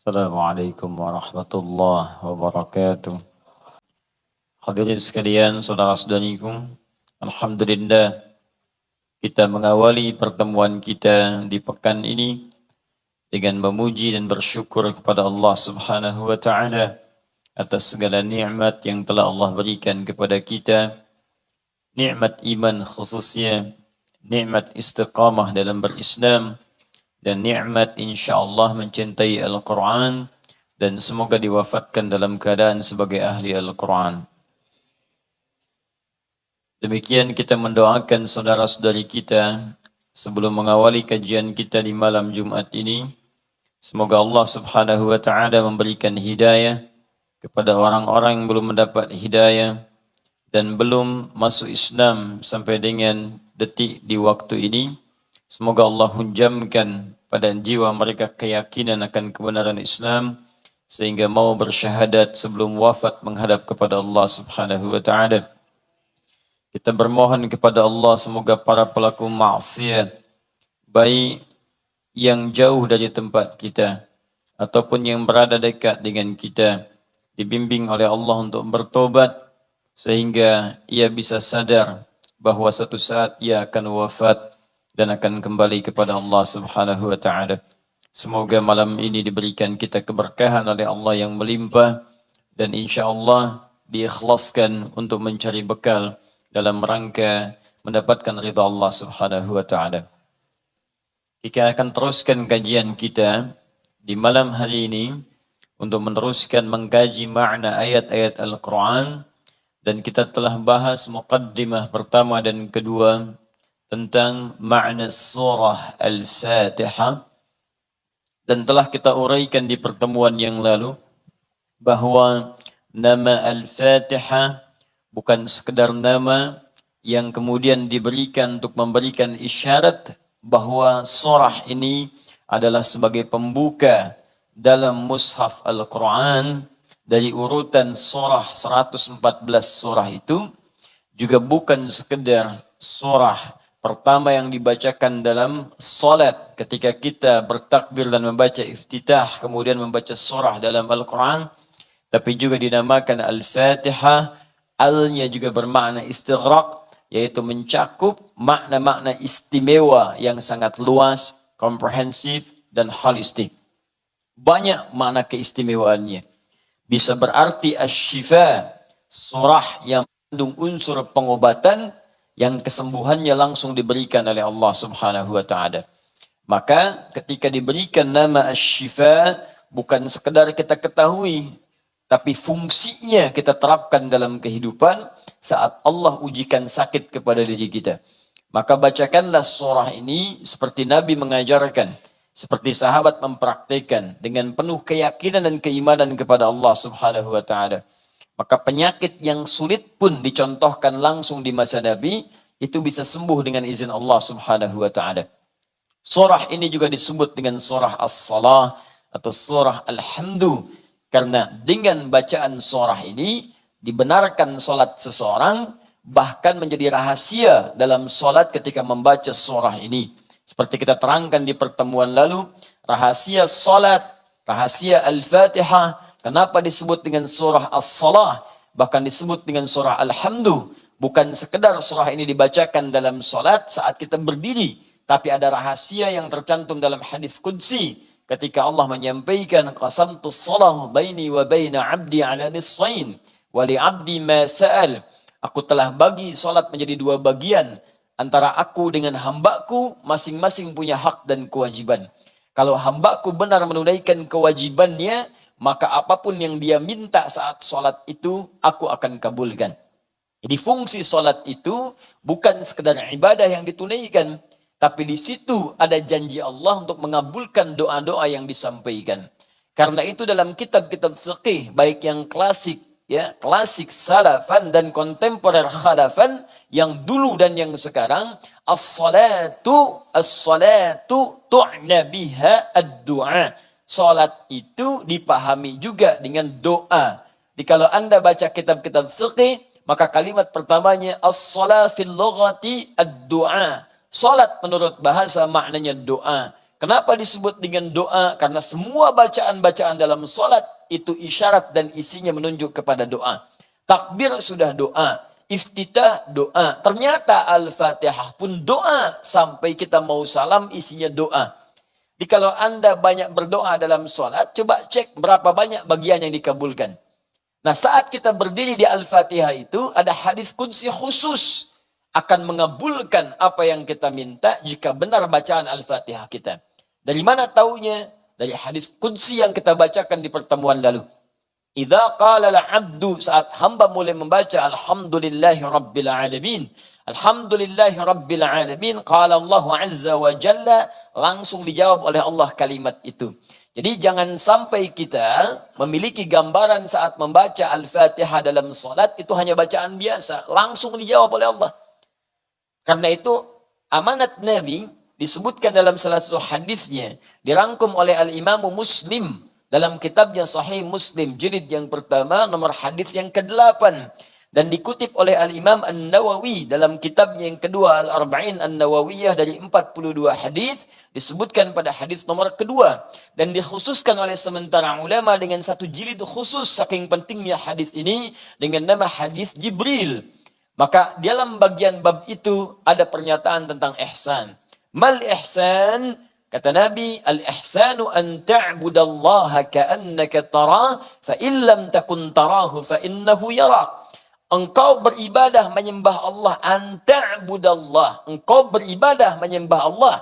Assalamualaikum warahmatullahi wabarakatuh. Hadirin sekalian, saudara-saudariku, alhamdulillah kita mengawali pertemuan kita di pekan ini dengan memuji dan bersyukur kepada Allah Subhanahu wa taala atas segala nikmat yang telah Allah berikan kepada kita, nikmat iman khususnya, nikmat istiqamah dalam berislam, dan nikmat insyaallah mencintai Al-Quran, dan semoga diwafatkan dalam keadaan sebagai ahli Al-Quran. Demikian kita mendoakan saudara-saudari kita sebelum mengawali kajian kita di malam Jumat ini. Semoga Allah Subhanahu wa taala memberikan hidayah kepada orang-orang yang belum mendapat hidayah dan belum masuk Islam sampai dengan detik di waktu ini. Semoga Allah hunjamkan pada jiwa mereka keyakinan akan kebenaran Islam sehingga mau bersyahadat sebelum wafat menghadap kepada Allah Subhanahu wa taala. Kita bermohon kepada Allah semoga para pelaku maksiat, baik yang jauh dari tempat kita ataupun yang berada dekat dengan kita, dibimbing oleh Allah untuk bertobat sehingga ia bisa sadar bahwa satu saat ia akan wafat dan akan kembali kepada Allah Subhanahu wa taala. Semoga malam ini diberikan kita keberkahan oleh Allah yang melimpah dan insyaallah diikhlaskan untuk mencari bekal dalam rangka mendapatkan ridha Allah Subhanahu wa taala. Kita akan teruskan kajian kita di malam hari ini untuk meneruskan mengkaji makna ayat-ayat Al-Quran, dan kita telah bahas muqaddimah pertama dan kedua tentang makna surah Al-Fatihah, dan telah kita uraikan di pertemuan yang lalu bahwa nama Al-Fatihah bukan sekedar nama yang kemudian diberikan untuk memberikan isyarat bahwa surah ini adalah sebagai pembuka dalam mushaf Al-Quran dari urutan surah 114 surah itu, juga bukan sekedar surah pertama yang dibacakan dalam salat ketika kita bertakbir dan membaca iftitah kemudian membaca surah dalam Al-Quran, tapi juga dinamakan Al-Fatihah. Al-nya juga bermakna istighraq, yaitu mencakup makna-makna istimewa yang sangat luas, komprehensif, dan holistik. Banyak makna keistimewaannya. Bisa berarti asy-syifa, surah yang mengandung unsur pengobatan yang kesembuhannya langsung diberikan oleh Allah Subhanahu wa taala. Maka ketika diberikan nama asy-syifa, bukan sekedar kita ketahui, tapi fungsinya kita terapkan dalam kehidupan saat Allah ujikan sakit kepada diri kita. Maka bacakanlah surah ini seperti Nabi mengajarkan, seperti sahabat mempraktikkan dengan penuh keyakinan dan keimanan kepada Allah Subhanahu wa taala. Maka penyakit yang sulit pun dicontohkan langsung di masa Nabi itu bisa sembuh dengan izin Allah Subhanahu wa taala. Surah ini juga disebut dengan surah As-Salah atau surah Al-Hamdu, karena dengan bacaan surah ini dibenarkan salat seseorang, bahkan menjadi rahasia dalam salat ketika membaca surah ini. Seperti kita terangkan di pertemuan lalu, rahasia salat, rahasia Al-Fatihah, kenapa disebut dengan surah As-Salah, bahkan disebut dengan surah Al-Hamdu. Bukan sekedar surah ini dibacakan dalam salat saat kita berdiri, tapi ada rahasia yang tercantum dalam hadis qudsi ketika Allah menyampaikan, qasamtus salah baini wa baina abdi ala nisfain wa li abdi ma sa'al. Aku telah bagi salat menjadi dua bagian, antara aku dengan hambaku masing-masing punya hak dan kewajiban. Kalau hambaku benar menunaikan kewajibannya, maka apapun yang dia minta saat salat itu aku akan kabulkan. Jadi fungsi salat itu bukan sekedar ibadah yang ditunaikan, tapi di situ ada janji Allah untuk mengabulkan doa-doa yang disampaikan. Karena itu dalam kitab-kitab fiqih, baik yang klasik, ya, klasik salafan dan kontemporer khalafan, yang dulu dan yang sekarang, as-salatu tu'na biha ad-du'a. Salat itu dipahami juga dengan doa. Jadi kalau Anda baca kitab-kitab fiqih, maka kalimat pertamanya as-salat fil lughati ad-du'a. Salat menurut bahasa maknanya doa. Kenapa disebut dengan doa? Karena semua bacaan-bacaan dalam salat itu isyarat dan isinya menunjuk kepada doa. Takbir sudah doa, iftitah doa. Ternyata Al-Fatihah pun doa, sampai kita mau salam isinya doa. Jadi kalau Anda banyak berdoa dalam salat, coba cek berapa banyak bagian yang dikabulkan. Nah, saat kita berdiri di Al-Fatihah itu ada hadis qudsi khusus akan mengabulkan apa yang kita minta jika benar bacaan Al-Fatihah kita. Dari mana taunya? Dari hadis qudsi yang kita bacakan di pertemuan lalu. Idza qala al-'abdu, saat hamba mulai membaca alhamdulillahi rabbil alamin. Alhamdulillahi rabbil alamin, qala Allah azza wa jalla, langsung dijawab oleh Allah kalimat itu. Jadi jangan sampai kita memiliki gambaran saat membaca Al-Fatihah dalam salat itu hanya bacaan biasa, langsung dijawab oleh Allah. Karena itu amanat Nabi disebutkan dalam salah satu hadisnya, dirangkum oleh Al-Imam Muslim dalam kitabnya Sahih Muslim jilid yang pertama nomor hadis yang ke-8 dan dikutip oleh Al-Imam An-Nawawi dalam kitabnya yang kedua Al-Arba'in An-Nawawiyah dari 42 hadis. Disebutkan pada hadis nomor kedua dan dikhususkan oleh sementara ulama dengan satu jilid khusus saking pentingnya hadis ini dengan nama hadis Jibril. Maka dalam bagian bab itu ada pernyataan tentang ihsan. Mal ihsan, kata Nabi, al ihsanu an ta'budallaha ka'annaka tarah fa in lam takun tarahu fa innahu yarak. Engkau beribadah menyembah Allah, an ta'budallah, engkau beribadah menyembah Allah.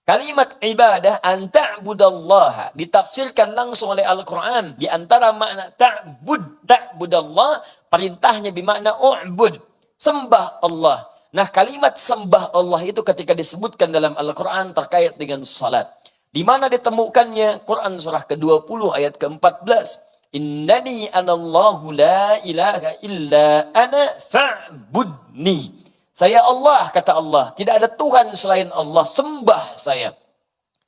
Kalimat ibadah an ta'budallaha ditafsirkan langsung oleh Al-Quran. Di antara makna ta'budallah, perintahnya bermakna u'bud, sembah Allah. Nah, kalimat sembah Allah itu ketika disebutkan dalam Al-Quran terkait dengan salat. Di mana ditemukannya? Quran surah ke-20 ayat ke-14. Innani anallahu la ilaha illa ana fa'budni. Saya Allah, kata Allah. Tidak ada Tuhan selain Allah. Sembah saya.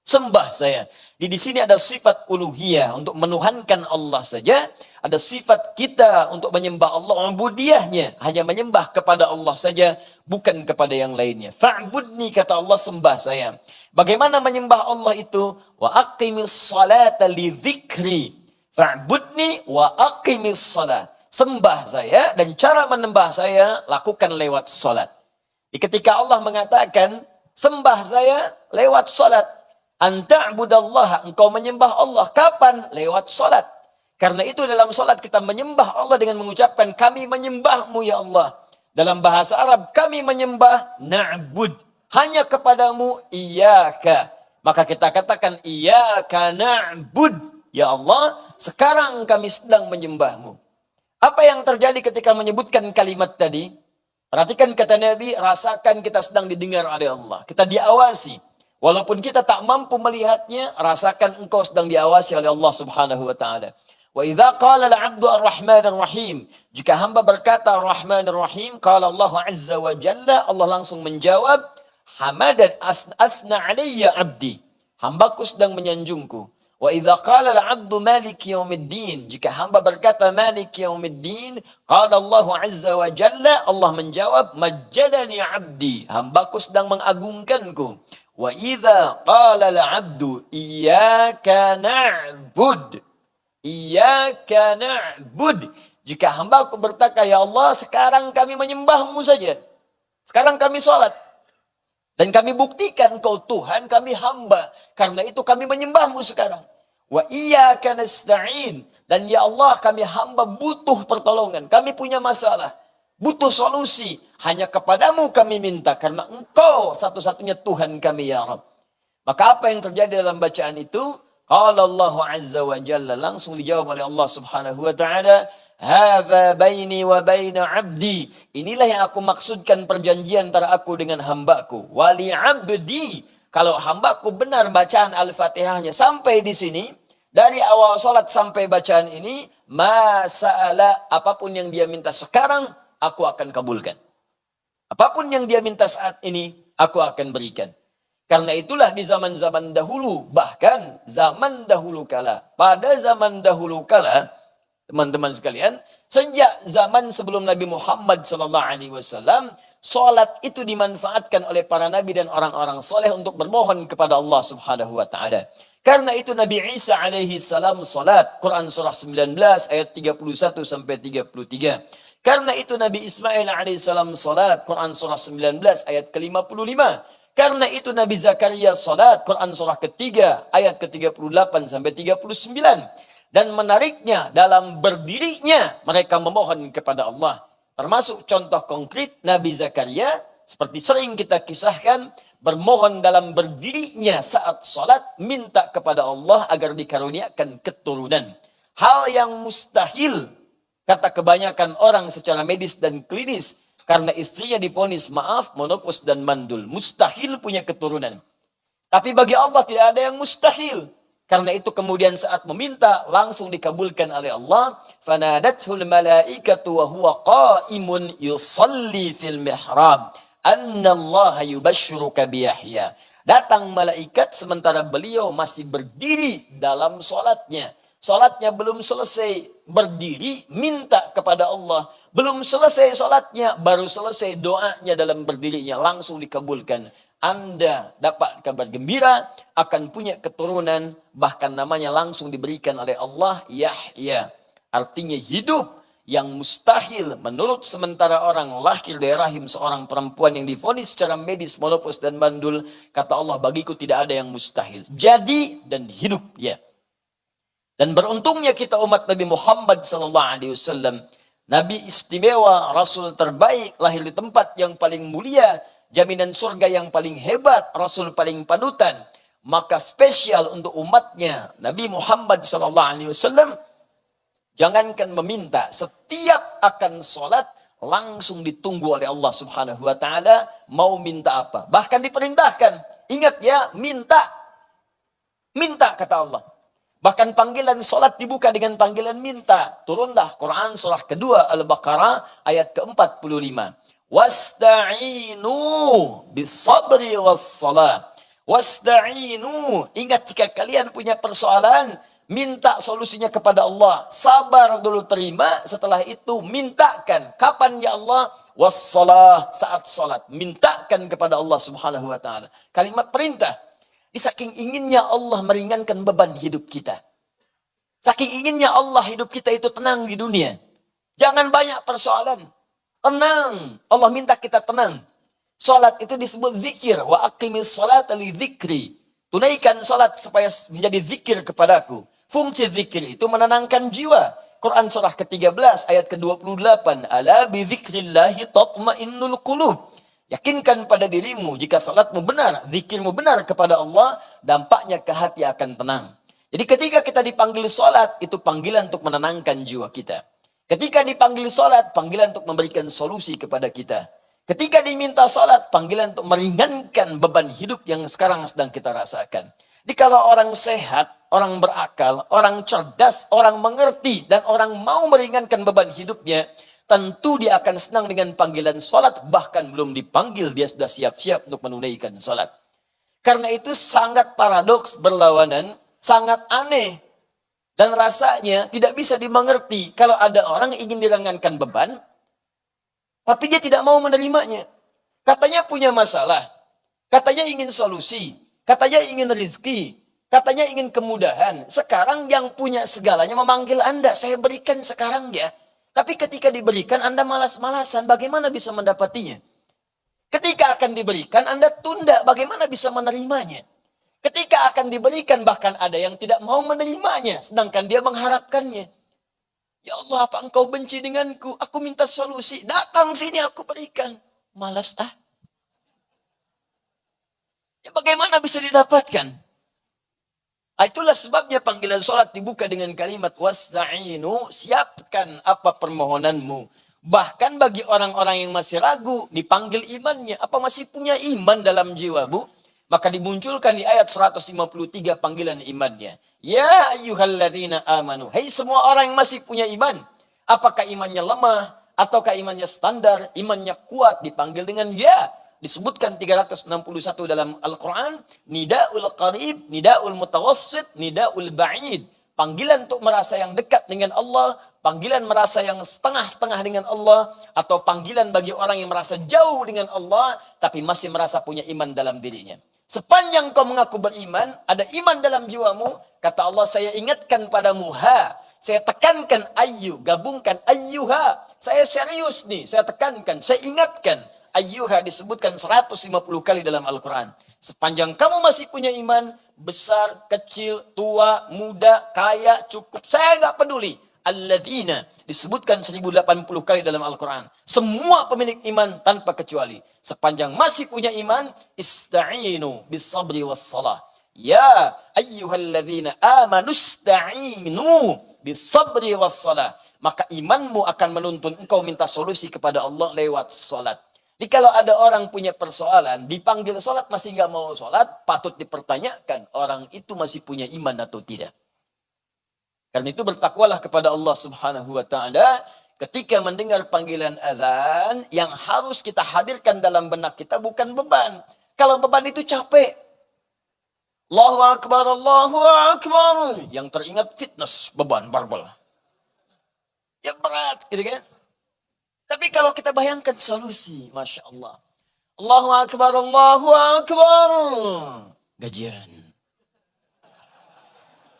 Sembah saya. Di sini ada sifat uluhiyah untuk menuhankan Allah saja. Ada sifat kita untuk menyembah Allah. Ubudiyahnya hanya menyembah kepada Allah saja, bukan kepada yang lainnya. Fa'budni, kata Allah, sembah saya. Bagaimana menyembah Allah itu? Wa aqimis salata li dzikri. Fa'budni wa aqimis salat. Sembah saya, dan cara menyembah saya lakukan lewat salat. Ketika Allah mengatakan sembah saya lewat salat, anta'budallaha, engkau menyembah Allah kapan? Lewat salat. Karena itu dalam salat kita menyembah Allah dengan mengucapkan kami menyembahmu ya Allah. Dalam bahasa Arab kami menyembah na'bud, hanya kepadamu iyyaka. Maka kita katakan iyyaka na'bud, ya Allah, sekarang kami sedang menyembahmu. Apa yang terjadi ketika menyebutkan kalimat tadi? Perhatikan kata Nabi, rasakan kita sedang didengar oleh Allah. Kita diawasi. Walaupun kita tak mampu melihatnya, rasakan engkau sedang diawasi oleh Allah subhanahu wa ta'ala. Wa idza qala al-'abdu ar-rahman ar-rahim. Jika hamba berkata ar-rahman ar-rahim, qala Allah azza wa jalla, Allah langsung menjawab, hamadan asna alayya abdi. Hambaku sedang menyanjungku. Wa idza qala al-'abdu maliki yaumiddin, jika hamba berkata maliki yaumiddin, qala Allah azza wa jalla, Allah menjawab majjadani 'abdi, hambaku sedang mengagungkanku. Wa idza qala al-'abdu iyyaka na'bud, iyyaka na'bud, jika hambaku berkata ya Allah sekarang kami menyembahmu saja, sekarang kami salat dan kami buktikan kau Tuhan, kami hamba, karena itu kami menyembahmu sekarang. Wa iyyaka nasta'in, dan ya Allah kami hamba butuh pertolongan, kami punya masalah, butuh solusi, hanya kepadamu kami minta, karena engkau satu-satunya Tuhan kami ya Rabb. Maka apa yang terjadi dalam bacaan itu? Qala Allah azza wa jalla, langsung dijawab oleh Allah subhanahu wa ta'ala, hadza baini wa baina 'abdi, inilah yang aku maksudkan perjanjian antara aku dengan hambaku. Wali 'abdi, kalau hambaku benar bacaan Al-Fatihahnya sampai di sini, dari awal salat sampai bacaan ini, masa'ala, apapun yang dia minta sekarang aku akan kabulkan. Apapun yang dia minta saat ini aku akan berikan. Karena itulah di zaman-zaman dahulu, bahkan zaman dahulu kala, pada zaman dahulu kala, teman-teman sekalian, sejak zaman sebelum Nabi Muhammad SAW, Salat itu dimanfaatkan oleh para nabi dan orang-orang soleh untuk bermohon kepada Allah Subhanahu wa taala. Karena itu Nabi Isa alaihi salam salat. Quran surah 19 ayat 31 sampai 33. Karena itu Nabi Ismail alaihi salam salat. Quran surah 19 ayat ke-55. Karena itu Nabi Zakaria salat. Quran surah ketiga ayat ke-38 sampai 39. Dan menariknya dalam berdirinya mereka memohon kepada Allah. Termasuk contoh konkret Nabi Zakaria seperti sering kita kisahkan, bermohon dalam berdirinya saat salat, minta kepada Allah agar dikaruniakan keturunan. Hal yang mustahil, kata kebanyakan orang secara medis dan klinis, karena istrinya divonis maaf, monofos dan mandul. Mustahil punya keturunan. Tapi bagi Allah tidak ada yang mustahil. Karena itu kemudian saat meminta, langsung dikabulkan oleh Allah. Fanadathul malaikatu wa huwa qa'imun yusalli fil mihrab. Annallaha yubashshiruka biyahya. Datang malaikat sementara beliau masih berdiri dalam solatnya. Solatnya belum selesai, berdiri minta kepada Allah. Belum selesai solatnya, baru selesai doanya dalam berdirinya, langsung dikabulkan. Anda dapat kabar gembira akan punya keturunan, bahkan namanya langsung diberikan oleh Allah Yahya. Artinya hidup yang mustahil menurut sementara orang lahir dari rahim seorang perempuan yang divonis secara medis monopos dan mandul, kata Allah bagiku tidak ada yang mustahil. Jadi dan hidup ya. Dan beruntungnya kita umat Nabi Muhammad SAW, Nabi istimewa, Rasul terbaik, lahir di tempat yang paling mulia, jaminan surga yang paling hebat, Rasul paling panutan. Maka spesial untuk umatnya Nabi Muhammad SAW, jangankan meminta, setiap akan sholat langsung ditunggu oleh Allah Subhanahu wa taala, mau minta apa. Bahkan diperintahkan, ingat ya, minta. Minta kata Allah. Bahkan panggilan sholat dibuka dengan panggilan minta. Turunlah Quran surah kedua Al-Baqarah ayat ke-45. Wasta'inu bis-sabri was-salah. Wasta'inu. Ingat jika kalian punya persoalan, minta solusinya kepada Allah. Sabar dulu terima, setelah itu mintakan. Kapan ya Allah? Wassalah, saat salat. Mintakan kepada Allah Subhanahu wa taala. Kalimat perintah. Saking inginnya Allah meringankan beban hidup kita. Saking inginnya Allah hidup kita itu tenang di dunia. Jangan banyak persoalan. Tenang. Allah minta kita tenang. Salat itu disebut zikir. Wa aqimis salata li dzikri. Tunaikan salat supaya menjadi zikir kepadaku. Fungsi zikir itu menenangkan jiwa. Quran surah ke-13 ayat ke-28. Ala bi dzikrillahi tatmainnul qulub. Yakinkan pada dirimu jika salatmu benar, zikirmu benar kepada Allah, dampaknya ke hati akan tenang. Jadi ketika kita dipanggil salat, itu panggilan untuk menenangkan jiwa kita. Ketika dipanggil salat, panggilan untuk memberikan solusi kepada kita. Ketika diminta salat, panggilan untuk meringankan beban hidup yang sekarang sedang kita rasakan. Jadi kalau orang sehat, orang berakal, orang cerdas, orang mengerti, dan orang mau meringankan beban hidupnya, tentu dia akan senang dengan panggilan salat, bahkan belum dipanggil, dia sudah siap-siap untuk menunaikan salat. Karena itu sangat paradoks, berlawanan, sangat aneh, dan rasanya tidak bisa dimengerti kalau ada orang ingin diringankan beban, tapi dia tidak mau menerimanya. Katanya punya masalah, katanya ingin solusi, katanya ingin rezeki, katanya ingin kemudahan. Sekarang yang punya segalanya memanggil Anda, saya berikan sekarang ya. Tapi ketika diberikan Anda malas-malasan, bagaimana bisa mendapatinya? Ketika akan diberikan Anda tunda, bagaimana bisa menerimanya? Ketika akan diberikan bahkan ada yang tidak mau menerimanya, sedangkan dia mengharapkannya. Ya Allah, apa engkau benci denganku? Aku minta solusi. Datang sini aku berikan. Malas ah. Ya bagaimana bisa didapatkan? Itulah sebabnya panggilan sholat dibuka dengan kalimat wasta'inu, siapkan apa permohonanmu. Bahkan bagi orang-orang yang masih ragu, dipanggil imannya. Apa masih punya iman dalam jiwa, Bu? Maka dimunculkan di ayat 153 panggilan imannya. Ya ayyuhalladzina amanu. Hai semua orang yang masih punya iman. Apakah imannya lemah? Ataukah imannya standar? Imannya kuat? Dipanggil dengan ya. Disebutkan 361 dalam Al-Quran. Nida'ul qarib, nida'ul mutawassit, nida'ul ba'id. panggilan untuk merasa yang dekat dengan Allah, panggilan merasa yang setengah-setengah dengan Allah, atau panggilan bagi orang yang merasa jauh dengan Allah, tapi masih merasa punya iman dalam dirinya. Sepanjang kau mengaku beriman, ada iman dalam jiwamu, kata Allah, saya ingatkan padamu, saya tekankan gabungkan ayyuha. Saya serius nih, saya tekankan, saya ingatkan. Ayyuha disebutkan 150 kali dalam Al-Quran. Sepanjang kamu masih punya iman, besar, kecil, tua, muda, kaya, cukup, saya nggak peduli. Alladzina disebutkan 1080 kali dalam Al-Quran. Semua pemilik iman tanpa kecuali. Sepanjang masih punya iman, ista'inu bis sabri was salah. Ya ayyuhalladzina amanu ista'inu bis sabri was salah. Maka imanmu akan menuntun engkau minta solusi kepada Allah lewat salat. Jadi kalau ada orang punya persoalan, dipanggil sholat masih nggak mau sholat, patut dipertanyakan orang itu masih punya iman atau tidak. Karena itu bertakwalah kepada Allah Subhanahu wa Ta'ala ketika mendengar panggilan azan, yang harus kita hadirkan dalam benak kita bukan beban. Kalau beban itu capek. Allahu Akbar, Allahu Akbar. Yang teringat fitness, beban, barbel. Ya berat, gitu kan? Tapi kalau kita bayangkan solusi, Masya Allah. Allahu Akbar, Allahu Akbar. Gajian.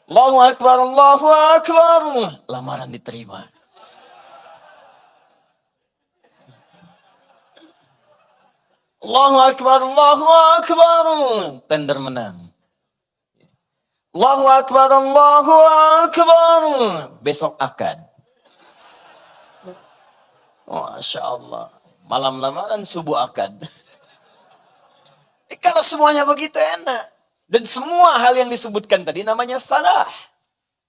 Allahu Akbar, Allahu Akbar. Lamaran diterima. Allahu Akbar, Allahu Akbar. Tender menang. Allahu Akbar, Allahu Akbar. Besok akad. Masya Allah. Malam lamaran, subuh akad. Kalau semuanya begitu enak. Dan semua hal yang disebutkan tadi namanya falah.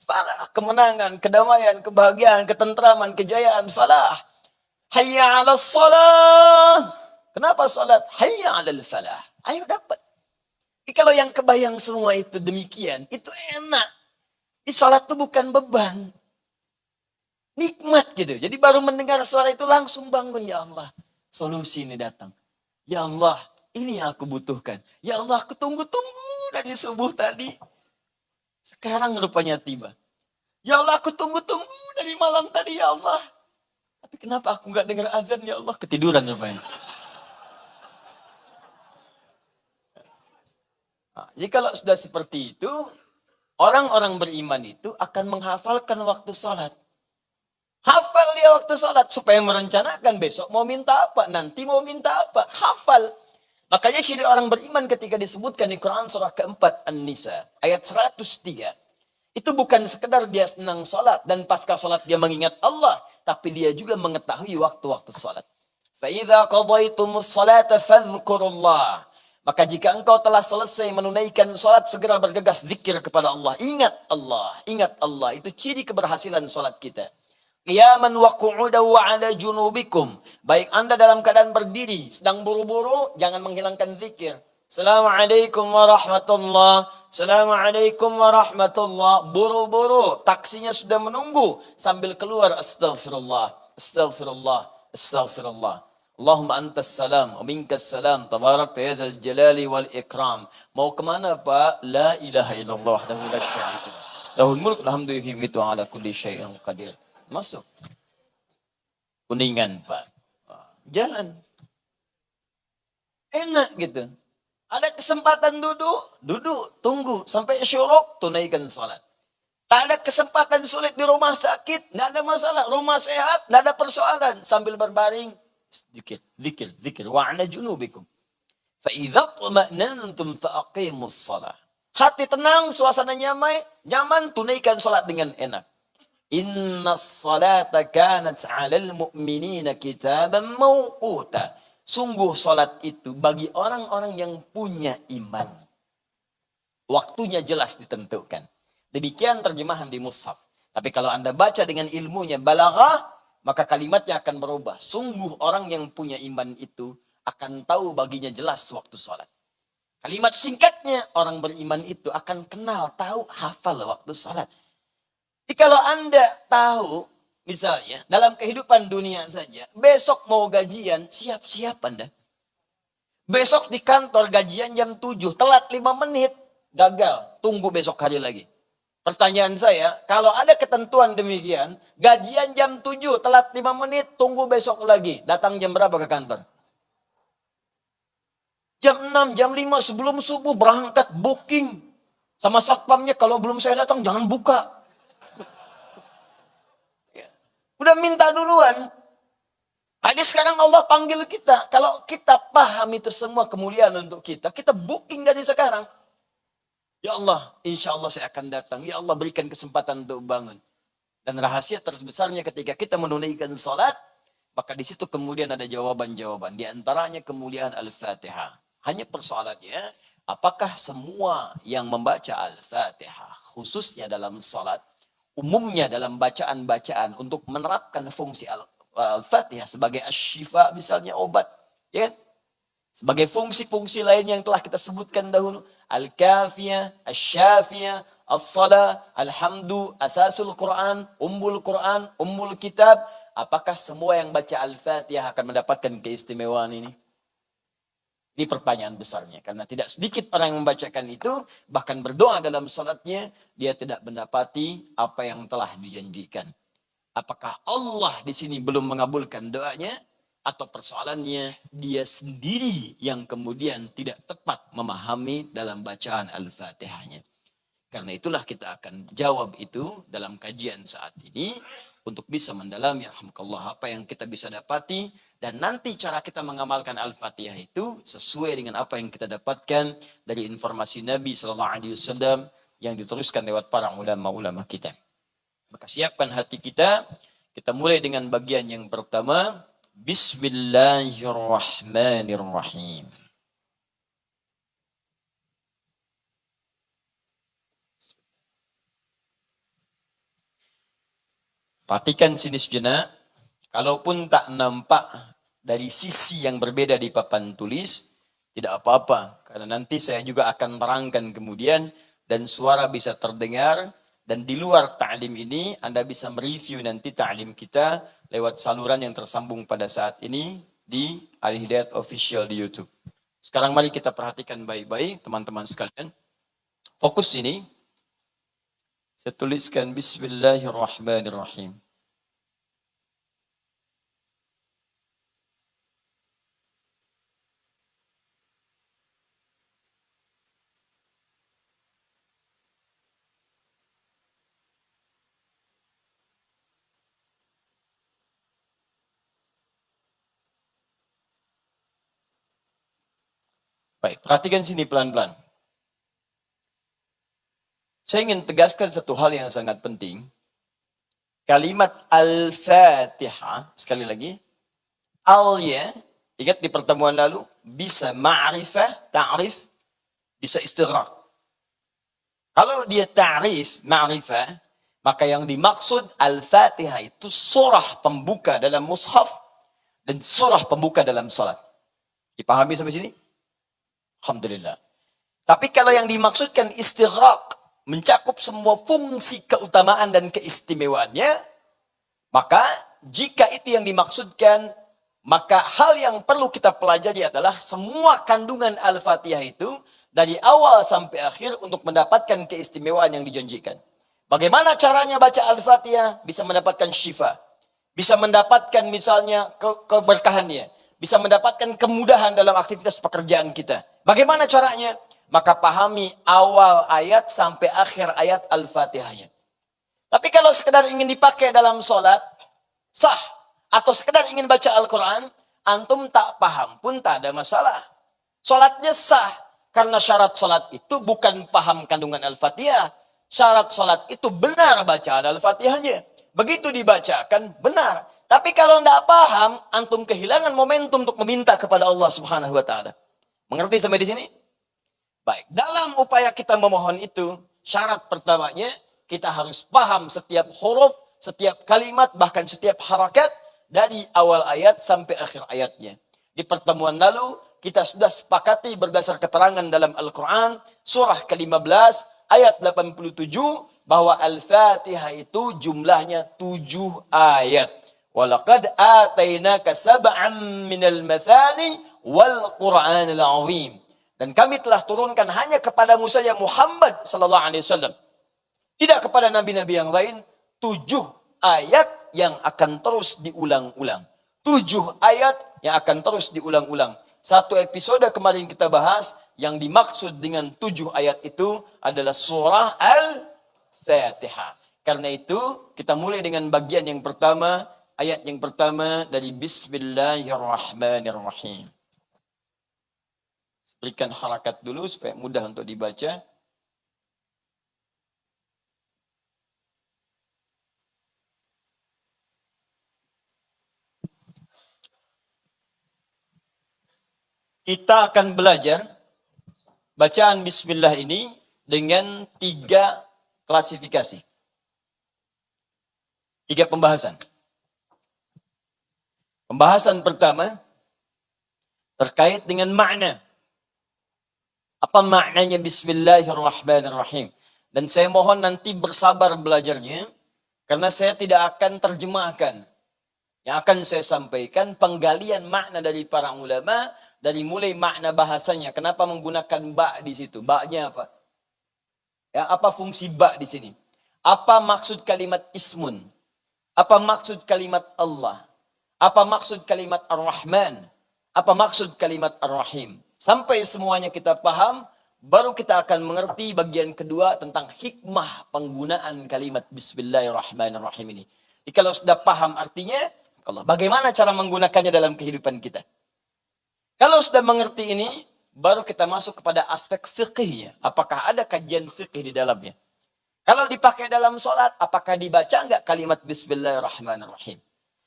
Falah, kemenangan, kedamaian, kebahagiaan, ketentraman, kejayaan, falah. Hayya 'alas shalah. Kenapa salat? Hayya 'alal falah. Ayo dapat. Kalau yang kebayang semua itu demikian, itu enak. Salat itu bukan beban. Nikmat gitu. Jadi baru mendengar suara itu langsung bangun. Ya Allah, solusi ini datang. Ya Allah, ini yang aku butuhkan. Ya Allah, aku tunggu-tunggu dari subuh tadi. Sekarang rupanya tiba. Ya Allah, aku tunggu-tunggu dari malam tadi, ya Allah. Tapi kenapa aku nggak dengar azan, ya Allah? Ketiduran rupanya. Nah, jadi kalau sudah seperti itu, orang-orang beriman itu akan menghafalkan waktu sholat. Hafal dia waktu sholat supaya merencanakan besok mau minta apa, nanti mau minta apa. Hafal. Makanya ciri orang beriman ketika disebutkan di Quran surah keempat An-Nisa ayat 103. Itu bukan sekedar dia senang sholat dan pasca sholat dia mengingat Allah, tapi dia juga mengetahui waktu-waktu sholat. فَإِذَا قَضَيْتُمُ الصَّلَاةَ فَاذْكُرُوا اللَّهَ. Maka jika engkau telah selesai menunaikan sholat, segera bergegas zikir kepada Allah. Ingat Allah, ingat Allah. Itu ciri keberhasilan sholat kita. Qiyaman wa qu'udan wa 'ala junubikum. Baik Anda dalam keadaan berdiri, sedang buru-buru, jangan menghilangkan zikir. Assalamualaikum warahmatullah. Assalamualaikum warahmatullah. Buru-buru, taksinya sudah menunggu. Sambil keluar, astaghfirullah, astaghfirullah, astaghfirullah. Allahumma antas salam, wa minkas salam, tabarakta ya dzal jalali wal ikram. Mau kemana Pak? La ilaha illallah, lahu la syarika lah. Lahul mulk, alhamdulillah, ala kulli syai'in qadir. Masuk. Kuningan Pak. Jalan. Enak gitu. Ada kesempatan duduk, tunggu. Sampai syuruk, tunaikan salat. Tak ada kesempatan sulit di rumah sakit, nggak ada masalah. Rumah sehat, nggak ada persoalan. Sambil berbaring, zikir. Wa 'ala junubikum. Fa idza tuma'nantum fa aqimus shalah. Hati tenang, suasana nyaman, tunaikan salat dengan enak. Inna salata kanat 'alal mu'minina kitaban mawquta. Sungguh salat itu bagi orang-orang yang punya iman. Waktunya jelas ditentukan. Demikian terjemahan di mushaf. Tapi kalau Anda baca dengan ilmunya balaghah, maka kalimatnya akan berubah. Sungguh orang yang punya iman itu akan tahu baginya jelas waktu salat. Kalimat singkatnya, orang beriman itu akan kenal, tahu, hafal waktu salat. Jadi kalau Anda tahu, misalnya dalam kehidupan dunia saja, besok mau gajian, siap-siap Anda. Besok di kantor gajian jam 7, telat 5 menit, gagal, tunggu besok hari lagi. Pertanyaan saya, kalau ada ketentuan demikian, gajian jam 7, telat 5 menit, tunggu besok lagi. Datang jam berapa ke kantor? Jam 6, jam 5 sebelum subuh berangkat booking. Sama satpamnya, kalau belum saya datang jangan buka. Udah minta duluan. Jadi sekarang Allah panggil kita. Kalau kita paham itu semua kemuliaan untuk kita booking dari sekarang. Ya Allah, insya Allah saya akan datang. Ya Allah, berikan kesempatan untuk bangun. Dan rahasia terbesarnya ketika kita menunaikan salat, maka di situ kemudian ada jawaban-jawaban. Di antaranya kemuliaan Al-Fatihah. Hanya persoalannya, apakah semua yang membaca Al-Fatihah, khususnya dalam salat, umumnya dalam bacaan-bacaan untuk menerapkan fungsi Al-Fatihah sebagai asy-syifa, misalnya obat, ya kan? Sebagai fungsi-fungsi lain yang telah kita sebutkan dahulu, Al-Kafiyah, Asy-Syafiyah, As-Salah, Alhamdu, Asasul Quran, Ummul Kitab. Apakah semua yang baca Al-Fatihah akan mendapatkan keistimewaan ini? Ini pertanyaan besarnya. Karena tidak sedikit orang yang membacakan itu, bahkan berdoa dalam salatnya, dia tidak mendapati apa yang telah dijanjikan. Apakah Allah di sini belum mengabulkan doanya? Atau persoalannya dia sendiri yang kemudian tidak tepat memahami dalam bacaan Al-Fatihahnya. Karena itulah kita akan jawab itu dalam kajian saat ini untuk bisa mendalami alhamdulillah apa yang kita bisa dapati, dan nanti cara kita mengamalkan Al-Fatihah itu sesuai dengan apa yang kita dapatkan dari informasi Nabi SAW yang diteruskan lewat para ulama-ulama kita. Maka siapkan hati kita mulai dengan bagian yang pertama. Bismillahirrahmanirrahim. Perhatikan sini sejenak. Kalaupun tak nampak dari sisi yang berbeda di papan tulis, tidak apa-apa. Karena nanti saya juga akan terangkan kemudian, dan suara bisa terdengar. Dan di luar ta'lim ini, Anda bisa mereview nanti ta'lim kita lewat saluran yang tersambung pada saat ini di Al-Hidayat Official di YouTube. Sekarang mari kita perhatikan baik-baik teman-teman sekalian. Fokus sini. Saya tuliskan Bismillahirrahmanirrahim. Baik, perhatikan sini pelan-pelan. Saya ingin tegaskan satu hal yang sangat penting. Kalimat Al-Fatihah, sekali lagi, Al-ya, ingat di pertemuan lalu, bisa ma'rifah, ta'rif, bisa istighraq. Kalau dia ta'rif, ma'rifah, maka yang dimaksud Al-Fatihah itu surah pembuka dalam mushaf dan surah pembuka dalam salat. Dipahami sampai sini? Alhamdulillah. Tapi kalau yang dimaksudkan istighraq, mencakup semua fungsi keutamaan dan keistimewaannya, maka jika itu yang dimaksudkan, maka hal yang perlu kita pelajari adalah semua kandungan Al-Fatihah itu dari awal sampai akhir untuk mendapatkan keistimewaan yang dijanjikan. Bagaimana caranya baca Al-Fatihah? Bisa mendapatkan syifa, bisa mendapatkan misalnya keberkahannya, bisa mendapatkan kemudahan dalam aktivitas pekerjaan kita. Bagaimana caranya? Maka pahami awal ayat sampai akhir ayat Al-Fatihahnya. Tapi kalau sekedar ingin dipakai dalam sholat, sah. Atau sekedar ingin baca Al-Quran, antum tak paham pun tak ada masalah. Sholatnya sah. Karena syarat sholat itu bukan paham kandungan Al-Fatihah. Syarat sholat itu benar bacaan Al-Fatihahnya. Begitu dibacakan, benar. Tapi kalau tidak paham, antum kehilangan momentum untuk meminta kepada Allah Subhanahu wa Ta'ala. Mengerti sampai di sini? Baik, dalam upaya kita memohon itu, syarat pertamanya, kita harus paham setiap huruf, setiap kalimat, bahkan setiap harakat, dari awal ayat sampai akhir ayatnya. Di pertemuan lalu, kita sudah sepakati berdasar keterangan dalam Al-Quran, surah ke-15, ayat 87, bahwa Al-Fatihah itu jumlahnya 7 ayat. وَلَقَدْ آتَيْنَاكَ سَبْعًا مِنَ الْمَثَانِ وَالْقُرْآنِ الْعَظِيمِ. Dan kami telah turunkan hanya kepadamu saja Muhammad sallallahu alaihi wasallam Tidak kepada nabi-nabi yang lain. 7 ayat yang akan terus diulang-ulang. 7 ayat yang akan terus diulang-ulang. Satu episode kemarin kita bahas, yang dimaksud dengan 7 ayat itu adalah surah Al-Fatihah. Karena itu, kita mulai dengan bagian yang pertama, ayat yang pertama dari Bismillahirrahmanirrahim. Berikan harakat dulu supaya mudah untuk dibaca. Kita akan belajar bacaan Bismillah ini dengan 3 klasifikasi. 3 pembahasan. Pembahasan pertama terkait dengan makna. Apa maknanya Bismillahirrahmanirrahim? Dan saya mohon nanti bersabar belajarnya, karena saya tidak akan terjemahkan. Yang akan saya sampaikan penggalian makna dari para ulama, dari mulai makna bahasanya. Kenapa menggunakan ba di situ? Ba-nya apa? Ya, apa fungsi ba di sini? Apa maksud kalimat ismun? Apa maksud kalimat Allah? Apa maksud kalimat Ar-Rahman? Apa maksud kalimat Ar-Rahim? Sampai semuanya kita paham, baru kita akan mengerti bagian kedua tentang hikmah penggunaan kalimat Bismillahirrahmanirrahim ini. Jadi kalau sudah paham artinya, Allah, bagaimana cara menggunakannya dalam kehidupan kita? Kalau sudah mengerti ini, baru kita masuk kepada aspek fikihnya. Apakah ada kajian fikih di dalamnya? Kalau dipakai dalam sholat, apakah dibaca enggak kalimat Bismillahirrahmanirrahim?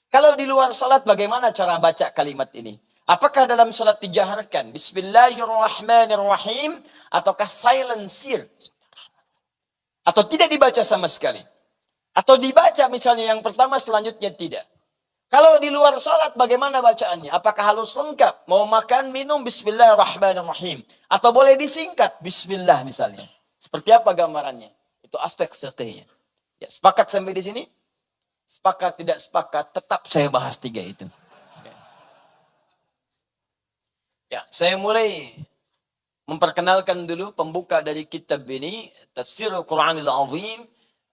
Kalau di luar sholat, bagaimana cara baca kalimat ini? Apakah dalam sholat dijaharkan Bismillahirrahmanirrahim ataukah silencer? Atau tidak dibaca sama sekali? Atau dibaca misalnya yang pertama, selanjutnya tidak? Kalau di luar salat bagaimana bacaannya? Apakah harus lengkap? Mau makan, minum, Bismillahirrahmanirrahim. Atau boleh disingkat, Bismillah misalnya. Seperti apa gambarannya? Itu aspek fikihnya. Ya, sepakat sampai di sini? Sepakat, tidak sepakat, tetap saya bahas 3 itu. Ya, saya mulai memperkenalkan dulu pembuka dari kitab ini, Tafsir Al-Quranil Azim,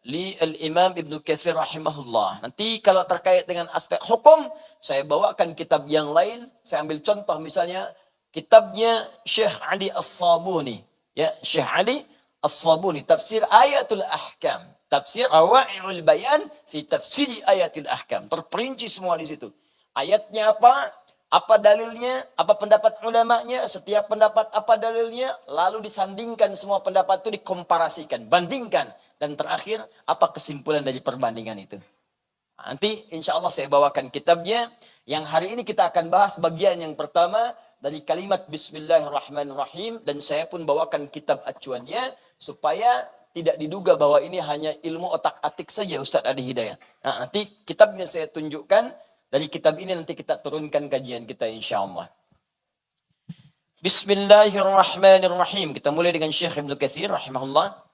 li al-Imam Ibnu Katsir rahimahullah. Nanti kalau terkait dengan aspek hukum, saya bawakan kitab yang lain. Saya ambil contoh misalnya kitabnya Syekh Ali As-Sabuni. Ya, Syekh Ali As-Sabuni, Tafsir Ayatul Ahkam. Tafsir Rawa'i'ul Bayan fi Tafsir Ayatul Ahkam. Terperinci semua di situ. Ayatnya apa dalilnya, apa pendapat ulamanya, setiap pendapat apa dalilnya, lalu disandingkan semua pendapat itu, dikomparasikan, bandingkan. Dan terakhir, apa kesimpulan dari perbandingan itu. Nanti insya Allah saya bawakan kitabnya, yang hari ini kita akan bahas bagian yang pertama, dari kalimat Bismillahirrahmanirrahim, dan saya pun bawakan kitab acuannya, supaya tidak diduga bahwa ini hanya ilmu otak-atik saja Ustaz Adi Hidayat. Nah, nanti kitabnya saya tunjukkan, dari kitab ini nanti kita turunkan kajian kita insya Allah. Bismillahirrahmanirrahim. Kita mulai dengan Syekh Ibnu Katsir rahimahullah.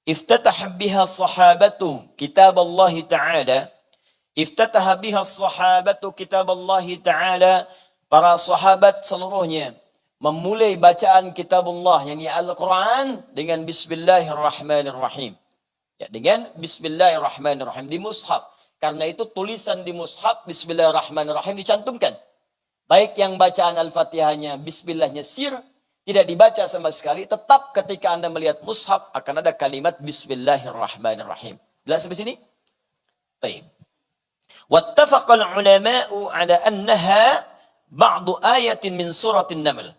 Iftataha biha sahabatu kitab Allah Ta'ala. Iftataha biha sahabatu kitab Allah Ta'ala. Para sahabat seluruhnya memulai bacaan kitab Allah, yakni Al-Quran, dengan Bismillahirrahmanirrahim. Ya, dengan Bismillahirrahmanirrahim di mushaf. Karena itu tulisan di mushaf Bismillahirrahmanirrahim dicantumkan. Baik yang bacaan Al-Fatihahnya Bismillahnya sir, tidak dibaca sama sekali, tetap ketika Anda melihat mushaf akan ada kalimat Bismillahirrahmanirrahim. Jelas sampai sini? Baik. Wattafaqal ulama'u ala annaha ba'du ayatin min suratin Naml.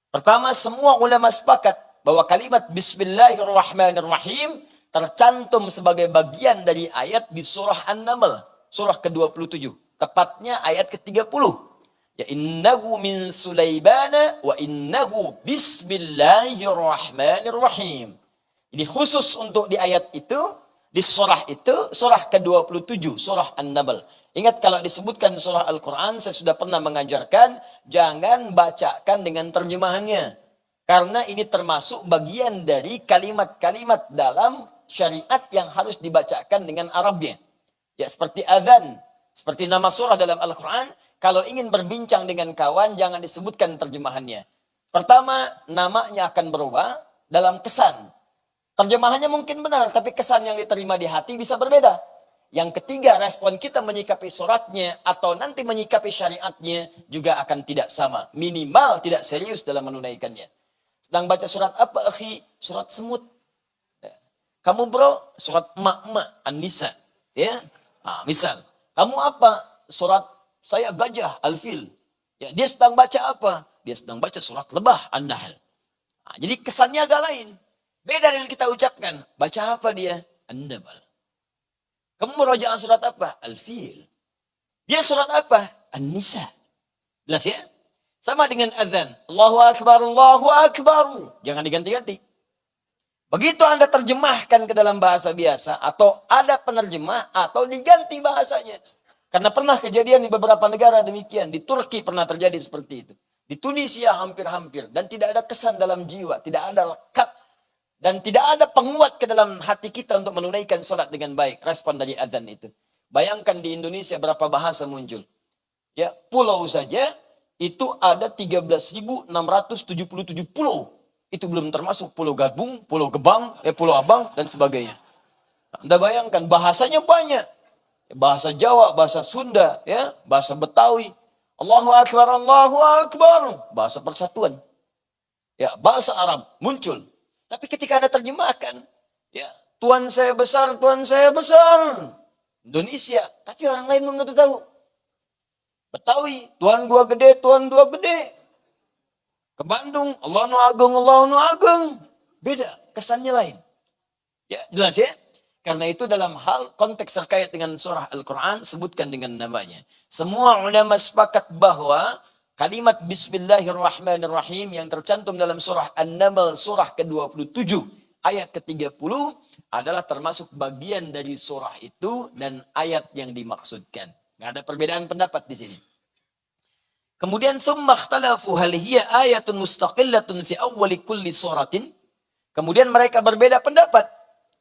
Pertama, semua ulama sepakat bahwa kalimat Bismillahirrahmanirrahim tercantum sebagai bagian dari ayat di surah An-Naml, surah ke-27, tepatnya ayat ke-30. Ya innahu min Sulaibana wa innahu bismillahirrahmanirrahim. Jadi khusus untuk di ayat itu, di surah itu, surah ke-27, surah An-Naml. Ingat kalau disebutkan surah Al-Quran, saya sudah pernah mengajarkan, jangan bacakan dengan terjemahannya. Karena ini termasuk bagian dari kalimat-kalimat dalam syariat yang harus dibacakan dengan Arabnya. Ya seperti azan, seperti nama surah dalam Al-Quran, kalau ingin berbincang dengan kawan jangan disebutkan terjemahannya. Pertama, namanya akan berubah dalam kesan. Terjemahannya mungkin benar, tapi kesan yang diterima di hati bisa berbeda. Yang ketiga, respon kita menyikapi suratnya atau nanti menyikapi syariatnya juga akan tidak sama. Minimal tidak serius dalam menunaikannya. Sedang baca surat apa, akhi? Surat semut. Kamu bro, surat emak-emak, An-Nisa. Ya, misal. Kamu apa? Surat saya gajah, Al-Fil. Ya, dia sedang baca apa? Dia sedang baca surat lebah, An-Nahl. Jadi kesannya agak lain. Beda dengan kita ucapkan. Baca apa dia? An-Nahl. Kamu merajaah surat apa? Al-Fil. Dia surat apa? An-Nisa. Jelas ya? Sama dengan azan. Allahu Akbar, Allahu Akbar. Jangan diganti-ganti. Begitu Anda terjemahkan ke dalam bahasa biasa, atau ada penerjemah, atau diganti bahasanya. Karena pernah kejadian di beberapa negara demikian. Di Turki pernah terjadi seperti itu. Di Tunisia hampir-hampir. Dan tidak ada kesan dalam jiwa. Tidak ada lekat. Dan tidak ada penguat ke dalam hati kita untuk menunaikan salat dengan baik. Respon dari azan itu. Bayangkan di Indonesia berapa bahasa muncul. Ya, pulau saja itu ada 13.677 pulau. Itu belum termasuk Pulau Gadung, Pulau Gebang, Pulau Abang, dan sebagainya. Anda bayangkan bahasanya banyak. Bahasa Jawa, bahasa Sunda, ya, bahasa Betawi. Allahu Akbar, Allahu Akbar. Bahasa persatuan. Ya, bahasa Arab muncul. Tapi ketika Anda terjemahkan, ya, Tuhan saya besar, Tuhan saya besar. Indonesia, tapi orang lain belum tentu tahu. Betawi, Tuhan gua gede, Tuhan gua gede. Ke Bandung, Allah nu agung, Allah nu agung. Beda, kesannya lain. Ya, jelas ya? Karena itu dalam hal konteks terkait dengan surah Al-Quran, sebutkan dengan namanya. Semua ulama sepakat bahwa kalimat Bismillahirrahmanirrahim yang tercantum dalam surah An-Naml surah ke-27 ayat ke-30 adalah termasuk bagian dari surah itu dan ayat yang dimaksudkan. Nggak ada perbedaan pendapat di sini. Kemudian thumma ikhtalafu hal hiya ayatun mustaqillatun fi awwali kulli suratin. Kemudian mereka berbeda pendapat.